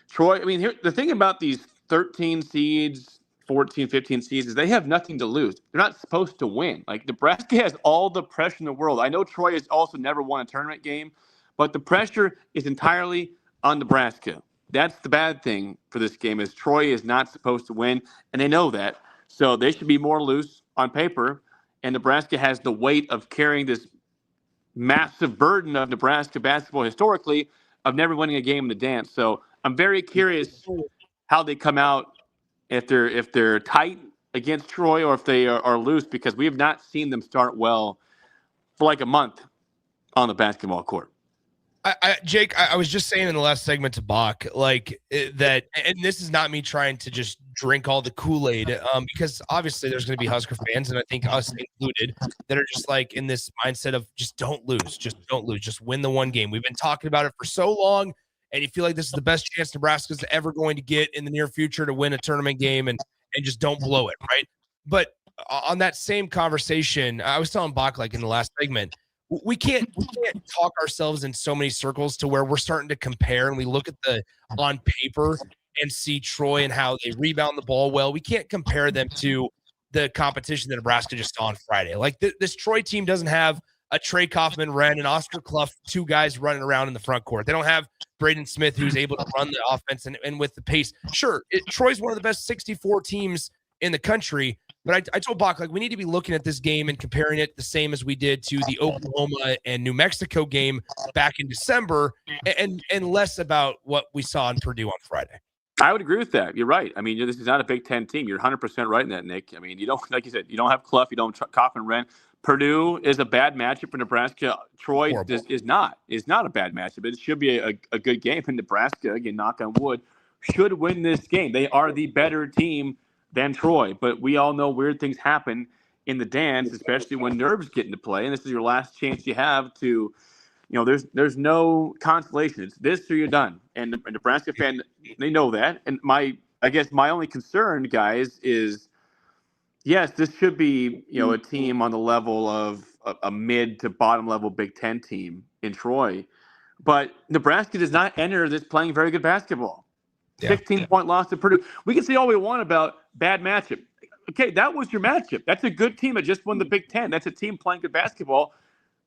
Troy. I mean, the thing about these 13 seeds, 14, 15 seasons, they have nothing to lose. They're not supposed to win. Like, Nebraska has all the pressure in the world. I know Troy has also never won a tournament game, but the pressure is entirely on Nebraska. That's the bad thing for this game is Troy is not supposed to win, and they know that. So they should be more loose on paper, and Nebraska has the weight of carrying this massive burden of Nebraska basketball historically of never winning a game in the dance. So I'm very curious how they come out if they're tight against Troy or if they are loose, because we have not seen them start well for like a month on the basketball court. Jake, I was just saying in the last segment to Bach, that, and this is not me trying to just drink all the Kool-Aid, because obviously there's going to be Husker fans, and I think us included, that are just like in this mindset of just don't lose, just win the one game. We've been talking about it for so long, and you feel like this is the best chance Nebraska's ever going to get in the near future to win a tournament game, and just don't blow it, right? But on that same conversation, I was telling Bach, like in the last segment, we can't talk ourselves in so many circles to where we're starting to compare, and we look at the on paper and see Troy and how they rebound the ball well. We can't compare them to the competition that Nebraska just saw on Friday. Like this Troy team doesn't have a Trey Kaufman-Wren and Oscar Clough, two guys running around in the front court. They don't have Braden Smith, who's able to run the offense and with the pace. Sure, Troy's one of the best 64 teams in the country, but I told Bach, like, we need to be looking at this game and comparing it the same as we did to the Oklahoma and New Mexico game back in December, and less about what we saw in Purdue on Friday. I would agree with that. You're right. I mean, this is not a Big Ten team. You're 100% right in that, Nick. I mean, you don't, like you said, you don't have Clough, you don't have Kaufman-Wren. Purdue is a bad matchup for Nebraska. Troy is not a bad matchup. It should be a good game. And Nebraska, again, knock on wood, should win this game. They are the better team than Troy. But we all know weird things happen in the dance, especially when nerves get into play. And this is your last chance you have to, there's no consolation. It's this or you're done. And the Nebraska fan, they know that. And I guess my only concern, guys, is yes, this should be, a team on the level of a mid to bottom level Big Ten team in Troy. But Nebraska does not enter this playing very good basketball. 16-point loss to Purdue. We can say all we want about bad matchup. Okay, that was your matchup. That's a good team that just won the Big Ten. That's a team playing good basketball.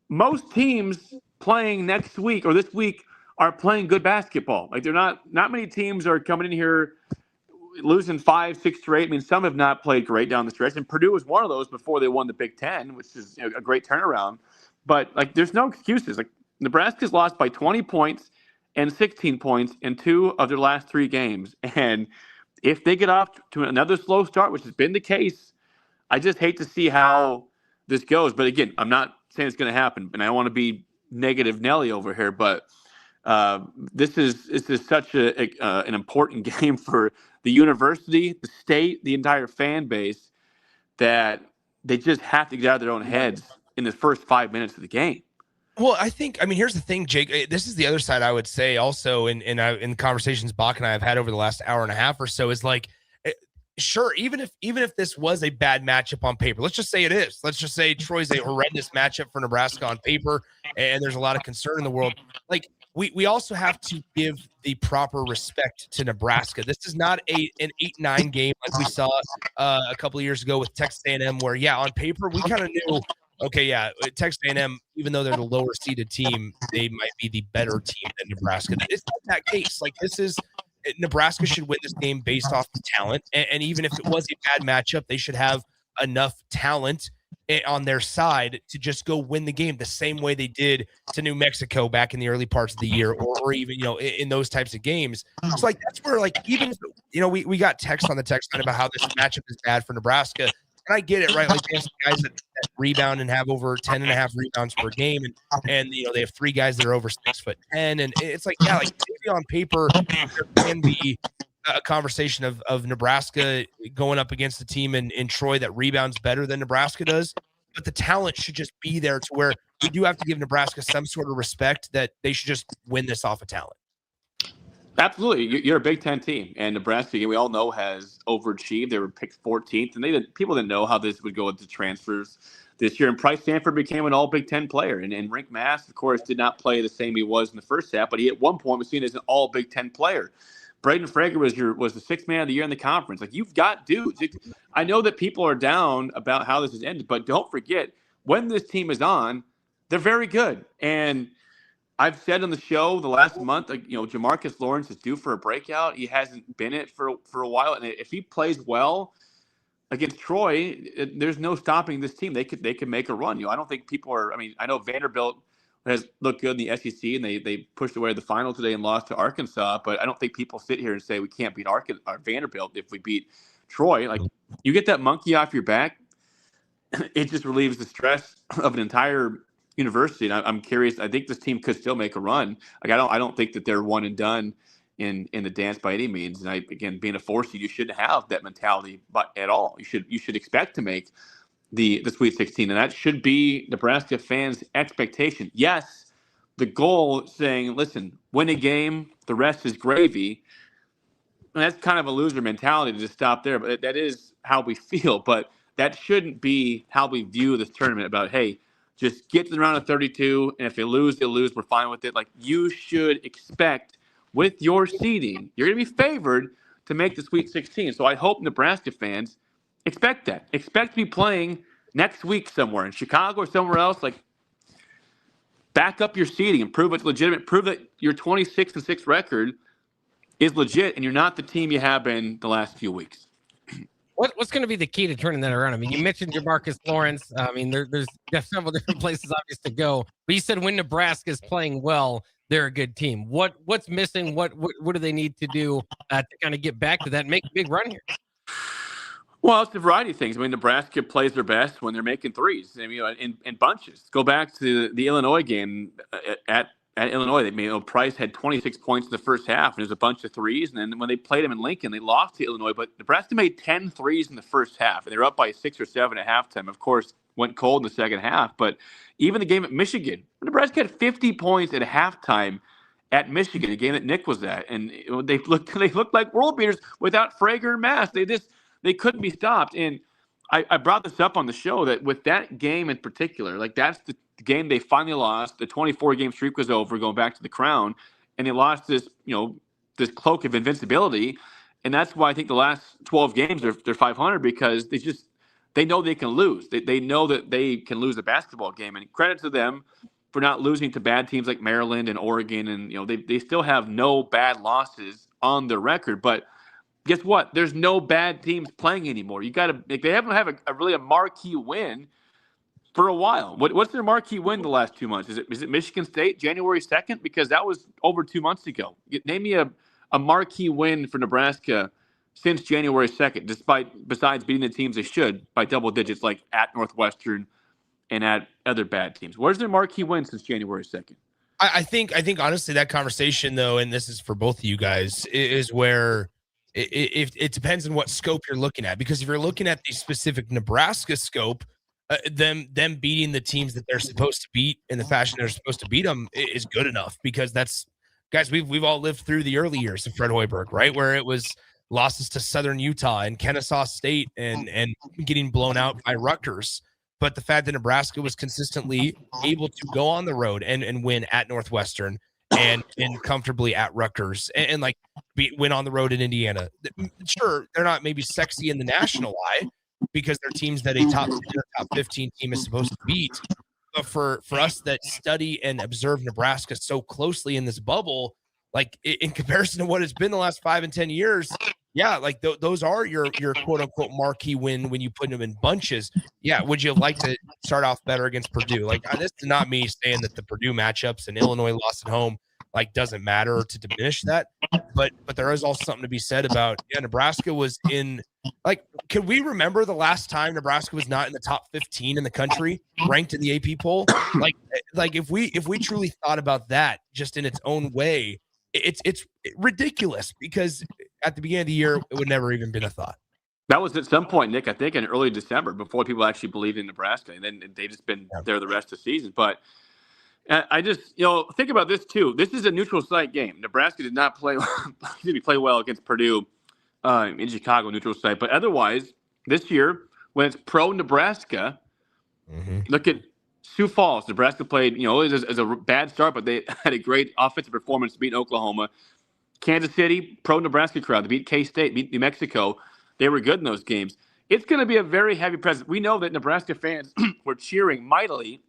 Most teams playing next week or this week are playing good basketball. Like, they're not many teams are coming in here losing 5, 6 straight. I mean, some have not played great down the stretch, and Purdue was one of those before they won the Big Ten, which is a great turnaround. But there's no excuses. Like, Nebraska's lost by 20 points and 16 points in 2 of their last 3 games. And if they get off to another slow start, which has been the case, I just hate to see how this goes. But again, I'm not saying it's going to happen, and I don't want to be negative Nelly over here, but this is such an important game for the university, the state, the entire fan base, that they just have to get out of their own heads in the first 5 minutes of the game. Well, here's the thing, Jake. This is the other side I would say also in conversations Bach and I have had over the last hour and a half or so is like, sure, even if this was a bad matchup on paper, let's just say it is. Let's just say Troy's a horrendous matchup for Nebraska on paper, and there's a lot of concern in the world. Like, we also have to give the proper respect to Nebraska. This is not an 8-9 game like we saw a couple of years ago with Texas A&M, where on paper we kind of knew, okay, Texas A&M, even though they're the lower seeded team, they might be the better team than Nebraska. It's not that case. Like, Nebraska should win this game based off of talent, and even if it was a bad matchup, they should have enough talent on their side to just go win the game the same way they did to New Mexico back in the early parts of the year, or even in those types of games. It's like that's where even we got text on the text line about how this matchup is bad for Nebraska. And I get it, right? Like, they have some guys that rebound and have over 10.5 rebounds per game, and they have 3 guys that are over 6'10", and it's like maybe on paper there can be a conversation of Nebraska going up against a team in Troy that rebounds better than Nebraska does, but the talent should just be there to where we do have to give Nebraska some sort of respect that they should just win this off of talent. Absolutely. You're a Big Ten team, and Nebraska, we all know, has overachieved. They were picked 14th, and people didn't know how this would go with the transfers this year. And Price Stanford became an all Big Ten player. And Rick Mass, of course, did not play the same he was in the first half, but he at one point was seen as an all Big Ten player. Braden Frager was the sixth man of the year in the conference. Like, you've got dudes. I know that people are down about how this has ended, but don't forget, when this team is on, they're very good. And I've said on the show the last month, Jamarcus Lawrence is due for a breakout. He hasn't been it for a while, and if he plays well against Troy, there's no stopping this team. They could make a run. I don't think people are. I mean, I know Vanderbilt has looked good in the SEC, and they pushed away the final today and lost to Arkansas. But I don't think people sit here and say we can't beat Vanderbilt if we beat Troy. Like, you get that monkey off your back, it just relieves the stress of an entire university. And I'm curious. I think this team could still make a run. Like, I don't think that they're one and done in the dance by any means. And again, being a 4 seed, you shouldn't have that mentality, but at all. You should expect to make the Sweet 16, and that should be Nebraska fans' expectation. Yes, the goal saying, listen, win a game, the rest is gravy. And that's kind of a loser mentality to just stop there, but that is how we feel. But that shouldn't be how we view this tournament about, hey, just get to the round of 32, and if they lose, they'll lose. We're fine with it. Like, you should expect with your seeding, you're going to be favored to make the Sweet 16. So I hope Nebraska fans expect that. Expect to be playing next week somewhere in Chicago or somewhere else. Like, back up your seeding and prove it's legitimate. Prove that your 26-6 record is legit, and you're not the team you have been the last few weeks. What's going to be the key to turning that around? I mean, you mentioned Jamarcus Lawrence. I mean, there's several different places obvious to go. But you said when Nebraska is playing well, they're a good team. What's missing? What do they need to do to kind of get back to that and make a big run here? Well, it's a variety of things. I mean, Nebraska plays their best when they're making threes. I mean, in bunches. Go back to the Illinois game at Illinois. Price had 26 points in the first half, and there's a bunch of threes. And then when they played them in Lincoln, they lost to Illinois. But Nebraska made 10 threes in the first half, and they were up by 6 or 7 at halftime. Of course, went cold in the second half. But even the game at Michigan, Nebraska had 50 points at halftime at Michigan, a game that Nick was at, and they looked like world beaters without Frager and Mass. They couldn't be stopped. And I brought this up on the show that with that game in particular, like, that's the game they finally lost. The 24-game streak was over, going back to the crown, and they lost this cloak of invincibility. And that's why I think the last 12 games they're 500, because they know they can lose. They know that they can lose a basketball game. And credit to them for not losing to bad teams like Maryland and Oregon. And they still have no bad losses on their record. But guess what? There's no bad teams playing anymore. You got to. They haven't have a marquee win for a while. What's their marquee win the last 2 months? Is it Michigan State, January 2nd? Because that was over 2 months ago. Name me a marquee win for Nebraska since January 2nd, besides beating the teams they should by double digits, like at Northwestern and at other bad teams. Where's their marquee win since January 2nd? I think honestly that conversation, though, and this is for both of you guys, is where it depends on what scope you're looking at. Because if you're looking at the specific Nebraska scope, them beating the teams that they're supposed to beat in the fashion they're supposed to beat them is good enough. Because that's, guys, we've all lived through the early years of Fred Hoiberg, right, where it was losses to Southern Utah and Kennesaw State and getting blown out by Rutgers. But the fact that Nebraska was consistently able to go on the road and win at Northwestern and comfortably at Rutgers and win on the road in Indiana. Sure, they're not maybe sexy in the national eye because they're teams that a top 15 team is supposed to beat. But for us that study and observe Nebraska so closely in this bubble, like in comparison to what it's been the last 5 and 10 years, yeah, like those are your quote unquote marquee win when you put them in bunches. Yeah, would you like to start off better against Purdue? Like, this is not me saying that the Purdue matchups and Illinois loss at home doesn't matter to diminish that, but there is also something to be said about Nebraska was in. Can we remember the last time Nebraska was not in the top 15 in the country, ranked in the AP poll? Like if we truly thought about that just in its own way, it's ridiculous because at the beginning of the year, it would never even been a thought. That was at some point, Nick, I think in early December, before people actually believed in Nebraska. And then they've just been there the rest of the season. But I just, think about this too. This is a neutral site game. Nebraska did not play well against Purdue in Chicago, neutral site. But otherwise, this year, when it's pro Nebraska, look at Sioux Falls. Nebraska played, as a bad start, but they had a great offensive performance to beat Oklahoma. Kansas City, pro-Nebraska crowd. They beat K-State, beat New Mexico. They were good in those games. It's going to be a very heavy presence. We know that Nebraska fans were cheering mightily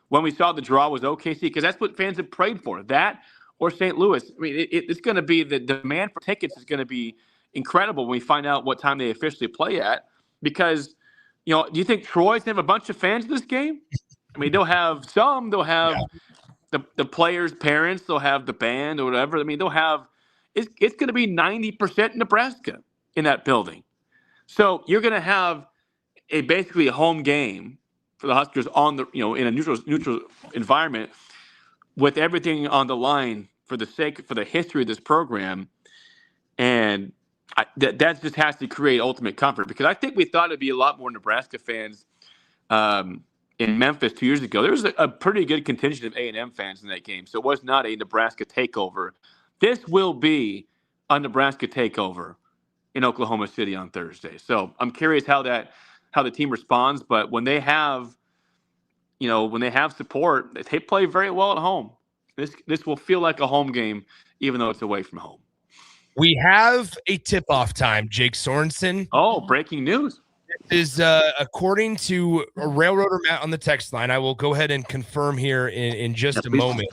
when we saw the draw was OKC, because that's what fans have prayed for, that or St. Louis. I mean, it's going to be, the demand for tickets is going to be incredible when we find out what time they officially play at, because, do you think Troy's going to have a bunch of fans in this game? I mean, they'll have some. They'll have the players' parents. They'll have the band or whatever. I mean, they'll have – it's going to be 90% Nebraska in that building. So you're going to have basically a home game for the Huskers on the in a neutral environment, with everything on the line for the history of this program, and that just has to create ultimate comfort, because I think we thought it'd be a lot more Nebraska fans in Memphis 2 years ago. There was a pretty good contingent of A&M fans in that game, so it was not a Nebraska takeover. This will be a Nebraska takeover in Oklahoma City on Thursday. So I'm curious how the team responds, but when they have support, they play very well at home. This will feel like a home game, even though it's away from home. We have a tip-off time, Jake Sorensen. Oh, breaking news. Is according to a Railroader Matt on the text line. I will go ahead and confirm here in just a moment.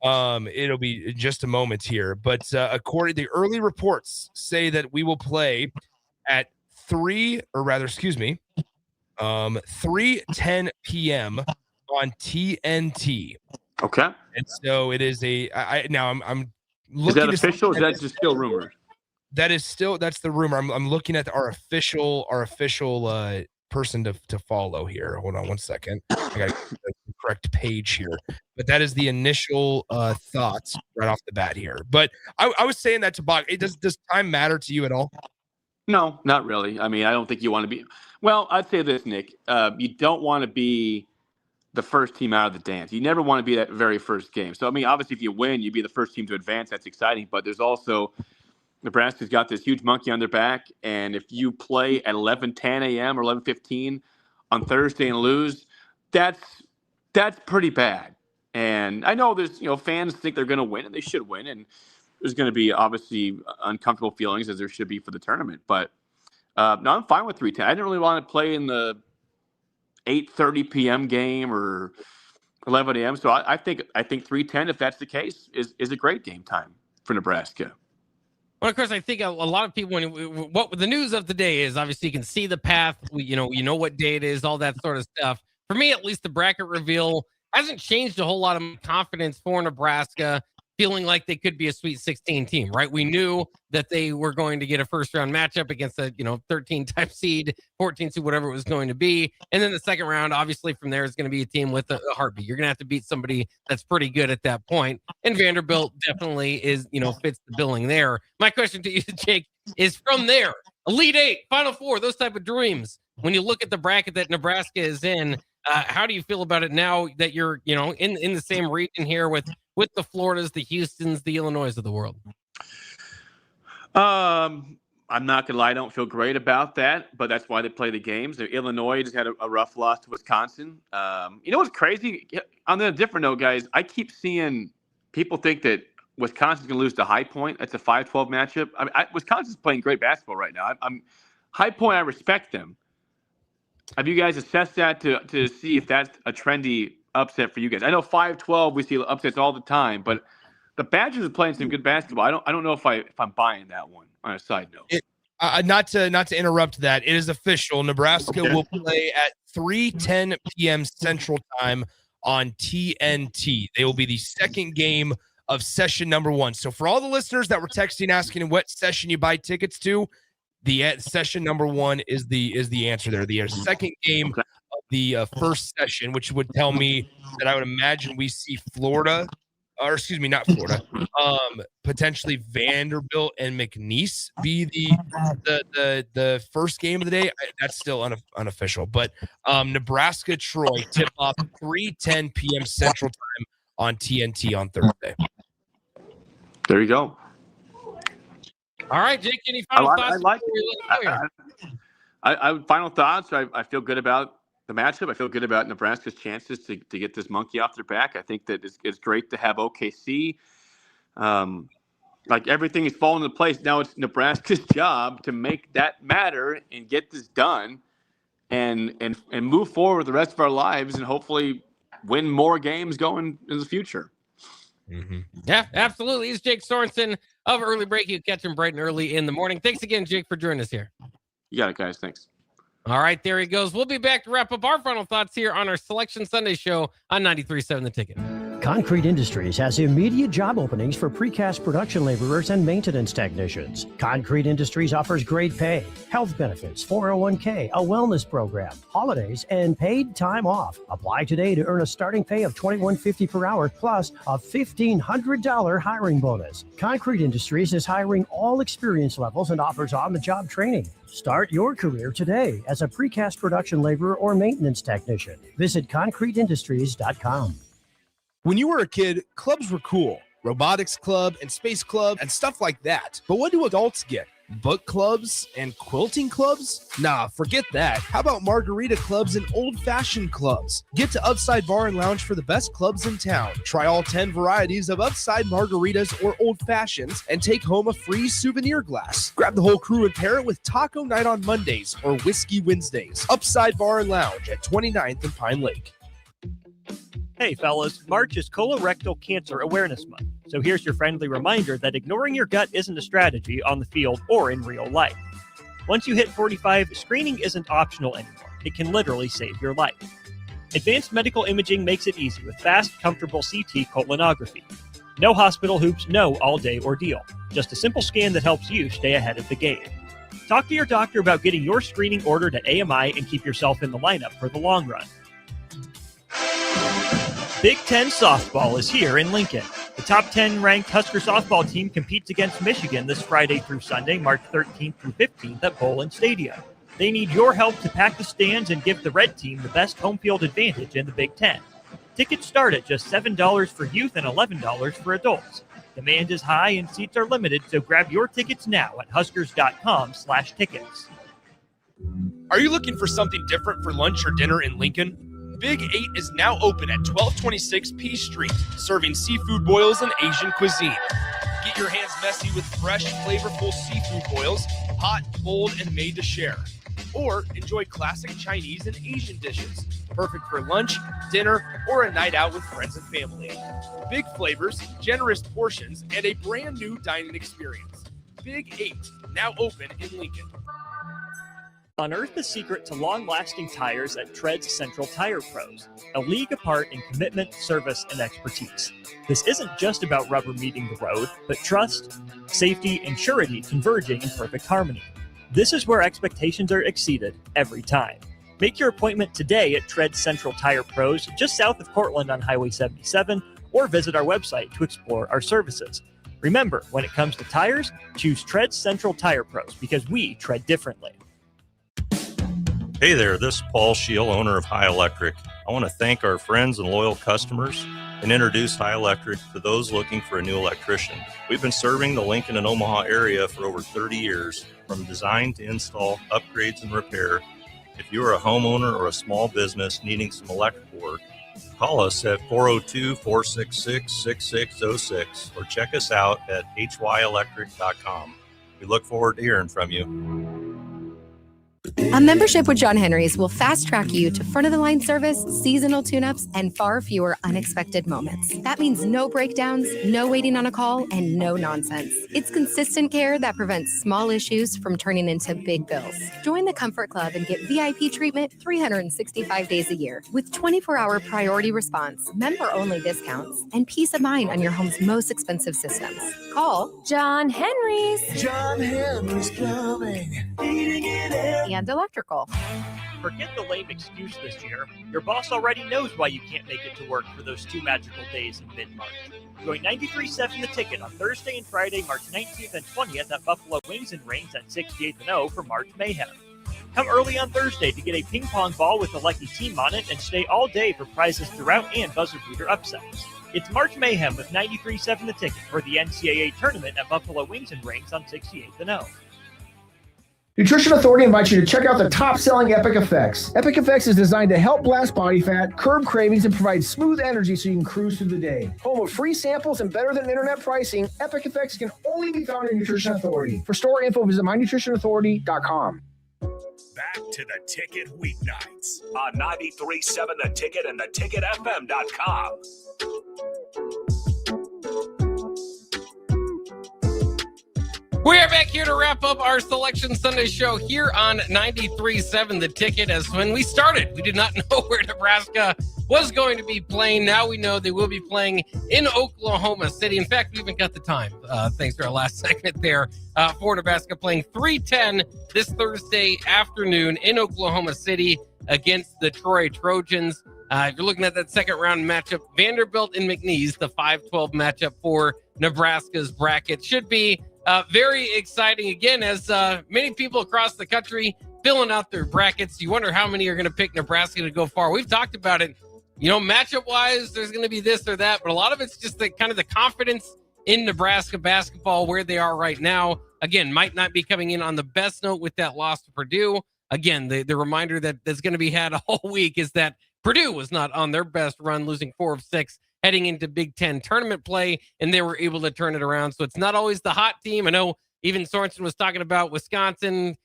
It'll be just a moment here, but according to the early reports say that we will play at 3:10 p.m. on TNT. Okay. And so it is I'm looking. Is that official? Or is that just still rumors? That's the rumor. I'm looking at our official person to follow here. Hold on one second. I got the correct page here, but that is the initial thoughts right off the bat here. But I was saying that to Bach. Does time matter to you at all? No, not really. I mean, I don't think you want to be. Well, I'd say this, Nick. You don't want to be the first team out of the dance. You never want to be that very first game. So, I mean, obviously, if you win, you'd be the first team to advance. That's exciting. But there's also Nebraska's got this huge monkey on their back, and if you play at 11:10 a.m. or 11:15 on Thursday and lose, that's pretty bad. And I know there's fans think they're going to win, and they should win, and there's going to be obviously uncomfortable feelings, as there should be for the tournament. But no, I'm fine with 3:10. I didn't really want to play in the 8:30 p.m. game or 11 a.m. So I think 3:10, if that's the case, is a great game time for Nebraska. Well, of course, I think a lot of people, what the news of the day is, obviously you can see the path, you know what day it is, all that sort of stuff. For me, at least, the bracket reveal hasn't changed a whole lot of my confidence for Nebraska, feeling like they could be a Sweet 16 team, right? We knew that they were going to get a first-round matchup against a 13-type seed, 14 seed, whatever it was going to be. And then the second round, obviously, from there is going to be a team with a heartbeat. You're going to have to beat somebody that's pretty good at that point. And Vanderbilt definitely is, fits the billing there. My question to you, Jake, is from there, Elite Eight, Final Four, those type of dreams, when you look at the bracket that Nebraska is in, how do you feel about it now that you're, in the same region here with the Floridas, the Houstons, the Illinois of the world? I'm not gonna lie, I don't feel great about that, but that's why they play the games. Illinois just had a rough loss to Wisconsin. You know what's crazy? On a different note, guys, I keep seeing people think that Wisconsin's gonna lose to High Point. That's a 5-12 matchup. I mean, Wisconsin's playing great basketball right now. I'm High Point. I respect them. Have you guys assessed that to see if that's a trendy upset for you guys? I know 5-12 we see upsets all the time, but the Badgers are playing some good basketball. I don't know if I'm buying that one. On a side note, not to interrupt that, it is official. Nebraska will play at 3:10 p.m. Central Time on TNT. They will be the second game of session number 1. So for all the listeners that were texting asking what session you buy tickets to, the session number 1 is the answer there. The second game of the first session, which would tell me that I would imagine we see Florida, or excuse me, not Florida, potentially Vanderbilt and McNeese be the first game of the day. That's still unofficial, but Nebraska Troy tip off 3:10 p.m. Central Time on TNT on Thursday. There you go. All right, Jake, any final thoughts? Final thoughts. I feel good about the matchup. I feel good about Nebraska's chances to get this monkey off their back. I think that it's great to have OKC. like everything is falling into place. Now it's Nebraska's job to make that matter and get this done and move forward the rest of our lives and hopefully win more games going in the future. Mm-hmm. Yeah, absolutely. It's Jake Sorensen of Early Break. You catch him bright and early in the morning. Thanks again, Jake, for joining us here. You got it, guys. Thanks. All right, there he goes. We'll be back to wrap up our final thoughts here on our Selection Sunday show on 93.7 The Ticket. Concrete Industries has immediate job openings for precast production laborers and maintenance technicians. Concrete Industries offers great pay, health benefits, 401k, a wellness program, holidays, and paid time off. Apply today to earn a starting pay of $21.50 per hour plus a $1,500 hiring bonus. Concrete Industries is hiring all experience levels and offers on-the-job training. Start your career today as a precast production laborer or maintenance technician. Visit concreteindustries.com. When you were a kid, clubs were cool. Robotics club and space club and stuff like that. But what do adults get? Book clubs and quilting clubs? Nah, forget that. How about margarita clubs and old-fashioned clubs? Get to Upside Bar and Lounge for the best clubs in town. Try all 10 varieties of Upside margaritas or old fashions and take home a free souvenir glass. Grab the whole crew and pair it with Taco Night on Mondays or Whiskey Wednesdays. Upside Bar and Lounge at 29th and Pine Lake. Hey fellas, March is Colorectal Cancer Awareness Month. So here's your friendly reminder that ignoring your gut isn't a strategy on the field or in real life. Once you hit 45, screening isn't optional anymore. It can literally save your life. Advanced medical imaging makes it easy with fast, comfortable CT colonography. No hospital hoops, no all-day ordeal. Just a simple scan that helps you stay ahead of the game. Talk to your doctor about getting your screening ordered at AMI and keep yourself in the lineup for the long run. Big Ten softball is here in Lincoln. The top 10 ranked Husker softball team competes against Michigan this Friday through Sunday, March 13th through 15th at Bowlin Stadium. They need your help to pack the stands and give the red team the best home field advantage in the Big Ten. Tickets start at just $7 for youth and $11 for adults. Demand is high and seats are limited, so grab your tickets now at huskers.com/tickets. Are you looking for something different for lunch or dinner in Lincoln? Big 8 is now open at 1226 P Street, serving seafood boils and Asian cuisine. Get your hands messy with fresh, flavorful seafood boils, hot, bold, and made to share. Or enjoy classic Chinese and Asian dishes, perfect for lunch, dinner, or a night out with friends and family. Big flavors, generous portions, and a brand new dining experience. Big 8, now open in Lincoln. Unearth the secret to long-lasting tires at Tread's Central Tire Pros, a league apart in commitment, service, and expertise. This isn't just about rubber meeting the road, but trust, safety, and surety converging in perfect harmony. This is where expectations are exceeded every time. Make your appointment today at Tread's Central Tire Pros, just south of Cortland on Highway 77, or visit our website to explore our services. Remember, when it comes to tires, choose Tread's Central Tire Pros because we tread differently. Hey there, this is Paul Scheel, owner of High Electric. I want to thank our friends and loyal customers and introduce High Electric to those looking for a new electrician. We've been serving the Lincoln and Omaha area for over 30 years, from design to install, upgrades, and repair. If you are a homeowner or a small business needing some electrical work, call us at 402-466-6606 or check us out at hyelectric.com. We look forward to hearing from you. A membership with John Henry's will fast-track you to front-of-the-line service, seasonal tune-ups, and far fewer unexpected moments. That means no breakdowns, no waiting on a call, and no nonsense. It's consistent care that prevents small issues from turning into big bills. Join the Comfort Club and get VIP treatment 365 days a year with 24-hour priority response, member-only discounts, and peace of mind on your home's most expensive systems. Call John Henry's. John Henry's Plumbing. And electrical. Forget the lame excuse this year. Your boss already knows why you can't make it to work for those 2 magical days in mid-March. Join 93.7 The Ticket on Thursday and Friday, March 19th and 20th at Buffalo Wings and Rings at 68th and O for March Mayhem. Come early on Thursday to get a ping pong ball with a lucky team on it and stay all day for prizes throughout and buzzer beater upsets. It's March Mayhem with 93.7 The Ticket for the NCAA tournament at Buffalo Wings and Rings on 68th and O. Nutrition Authority invites you to check out the top-selling Epic Effects. Epic Effects is designed to help blast body fat, curb cravings, and provide smooth energy so you can cruise through the day. Home of free samples and better than internet pricing, Epic Effects can only be found in Nutrition Authority. For store info, visit mynutritionauthority.com. Back to the Ticket weeknights on 93.7 The Ticket and theticketfm.com. We are back here to wrap up our Selection Sunday show here on 93.7 The Ticket. As when we started, we did not know where Nebraska was going to be playing. Now we know they will be playing in Oklahoma City. In fact, we even got the time, thanks to our last segment there, for Nebraska playing 3:10 this Thursday afternoon in Oklahoma City against the Troy Trojans. If you're looking at that second round matchup, Vanderbilt and McNeese, the 5-12 matchup for Nebraska's bracket, should be very exciting again, as many people across the country filling out their brackets. You wonder how many are going to pick Nebraska to go far. We've talked about it, matchup wise, there's going to be this or that, but a lot of it's just the kind of the confidence in Nebraska basketball where they are right now. Again, might not be coming in on the best note with that loss to Purdue. Again, the reminder that's going to be had all week is that Purdue was not on their best run, losing 4 of 6 heading into Big Ten tournament play, and they were able to turn it around. So it's not always the hot team. I know even Sorensen was talking about Wisconsin,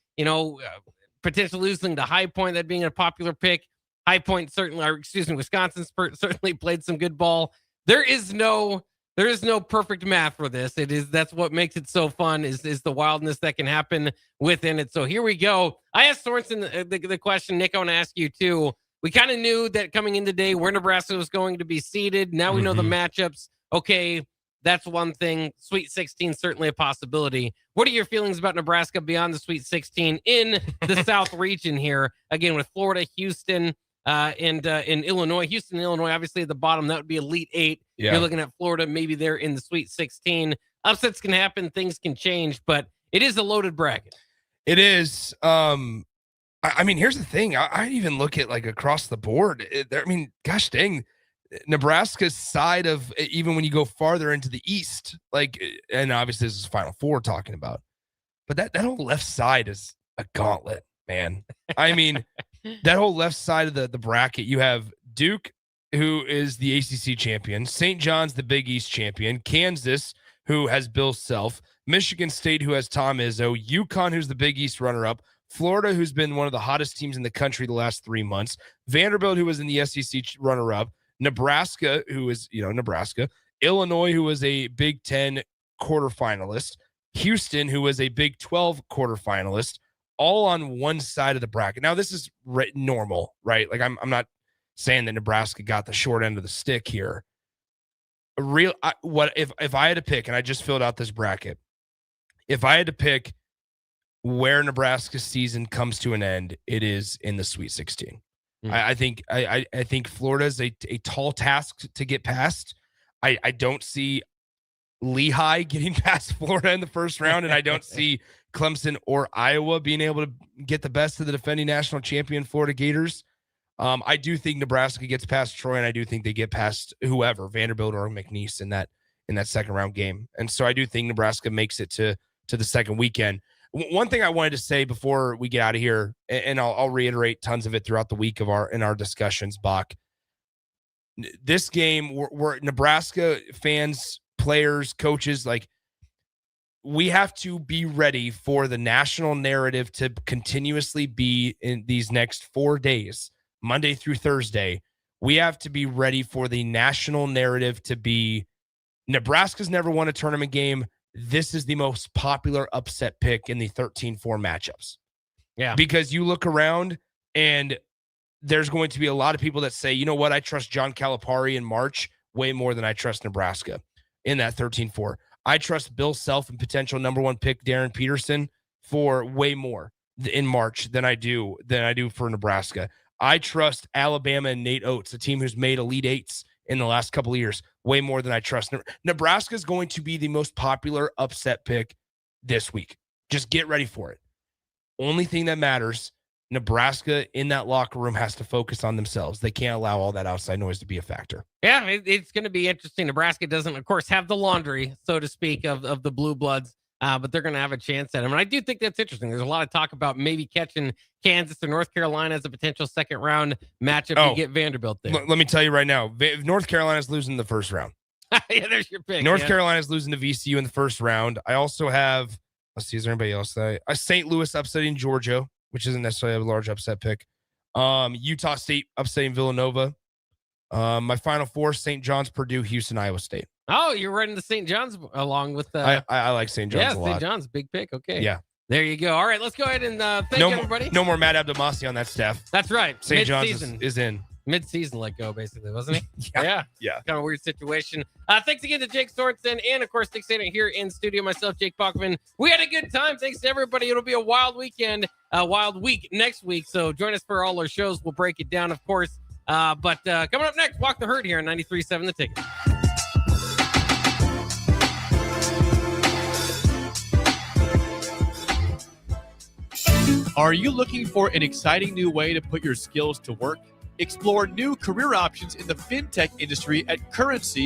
potentially losing to High Point, that being a popular pick. High Point Wisconsin certainly played some good ball. There is no perfect math for this. That's what makes it so fun is the wildness that can happen within it. So here we go. I asked Sorensen the question, Nick, I want to ask you too. We kind of knew that coming in today where Nebraska was going to be seated. Now we know the matchups. Okay, that's one thing. Sweet 16, certainly a possibility. What are your feelings about Nebraska beyond the Sweet 16 in the South region here? Again, with Florida, Houston, and in Illinois. Houston and Illinois, obviously at the bottom, that would be Elite 8. Yeah. You're looking at Florida, maybe they're in the Sweet 16. Upsets can happen, things can change, but it is a loaded bracket. It is. I mean, here's the thing. I even look at like across the board. Gosh dang, Nebraska's side of, even when you go farther into the East, and obviously this is Final Four talking about, but that whole left side is a gauntlet, man. I mean, that whole left side of the bracket, you have Duke, who is the ACC champion, St. John's, the Big East champion, Kansas, who has Bill Self, Michigan State, who has Tom Izzo, UConn, who's the Big East runner-up, Florida, who's been one of the hottest teams in the country the last 3 months, Vanderbilt, who was in the SEC runner-up, Nebraska, who is, Nebraska, Illinois, who was a Big Ten quarterfinalist, Houston, who was a Big 12 quarterfinalist, all on one side of the bracket. Now, this is normal, right? Like, I'm not saying that Nebraska got the short end of the stick here. If I had to pick, and I just filled out this bracket, if I had to pick where Nebraska's season comes to an end, it is in the Sweet 16. I think Florida is a tall task to get past. I don't see Lehigh getting past Florida in the first round, and I don't see Clemson or Iowa being able to get the best of the defending national champion Florida Gators. I do think Nebraska gets past Troy, and I do think they get past whoever, Vanderbilt or McNeese in that second round game. And so I do think Nebraska makes it to the second weekend. One thing I wanted to say before we get out of here, and I'll reiterate tons of it throughout the week in our discussions, Bach. This game, we're Nebraska fans, players, coaches, we have to be ready for the national narrative to continuously be in these next 4 days, Monday through Thursday. We have to be ready for the national narrative to be Nebraska's never won a tournament game. This is the most popular upset pick in the 13-4 matchups. Yeah. Because you look around and there's going to be a lot of people that say, you know what, I trust John Calipari in March way more than I trust Nebraska in that 13-4. I trust Bill Self and potential number 1 pick Darren Peterson for way more in March than I do for Nebraska. I trust Alabama and Nate Oates, a team who's made Elite Eights in the last couple of years, way more than I trust. Nebraska is going to be the most popular upset pick this week. Just get ready for it. Only thing that matters, Nebraska in that locker room has to focus on themselves. They can't allow all that outside noise to be a factor. Yeah, it's going to be interesting. Nebraska doesn't, of course, have the laundry, so to speak, of the Blue Bloods but they're going to have a chance at him. And I do think that's interesting. There's a lot of talk about maybe catching Kansas or North Carolina as a potential second-round matchup to get Vanderbilt there. Let me tell you right now, North Carolina's losing the first round. Yeah, there's your pick. North Carolina's losing to VCU in the first round. I also have, let's see, is there anybody else? St. Louis upsetting Georgia, which isn't necessarily a large upset pick. Utah State upsetting Villanova. My final four: St. John's, Purdue, Houston, Iowa State. Oh, you're running the St. John's along with I like St. John's a lot. St. John's, big pick. Okay. Yeah. There you go. All right, let's go ahead and thank everybody. No more Matt Abdelmassi on that staff. That's right. St. John's is in. Mid-season let go, basically, wasn't he? Yeah. Kind of a weird situation. Thanks again to Jake Sorensen and, of course, Dick Sainer here in studio. Myself, Jake Bachman. We had a good time. Thanks to everybody. It'll be a wild weekend, a wild week next week. So join us for all our shows. We'll break it down, of course. But coming up next, Walk the Herd here on 93.7 The Ticket. Are you looking for an exciting new way to put your skills to work? Explore new career options in the fintech industry at Currency,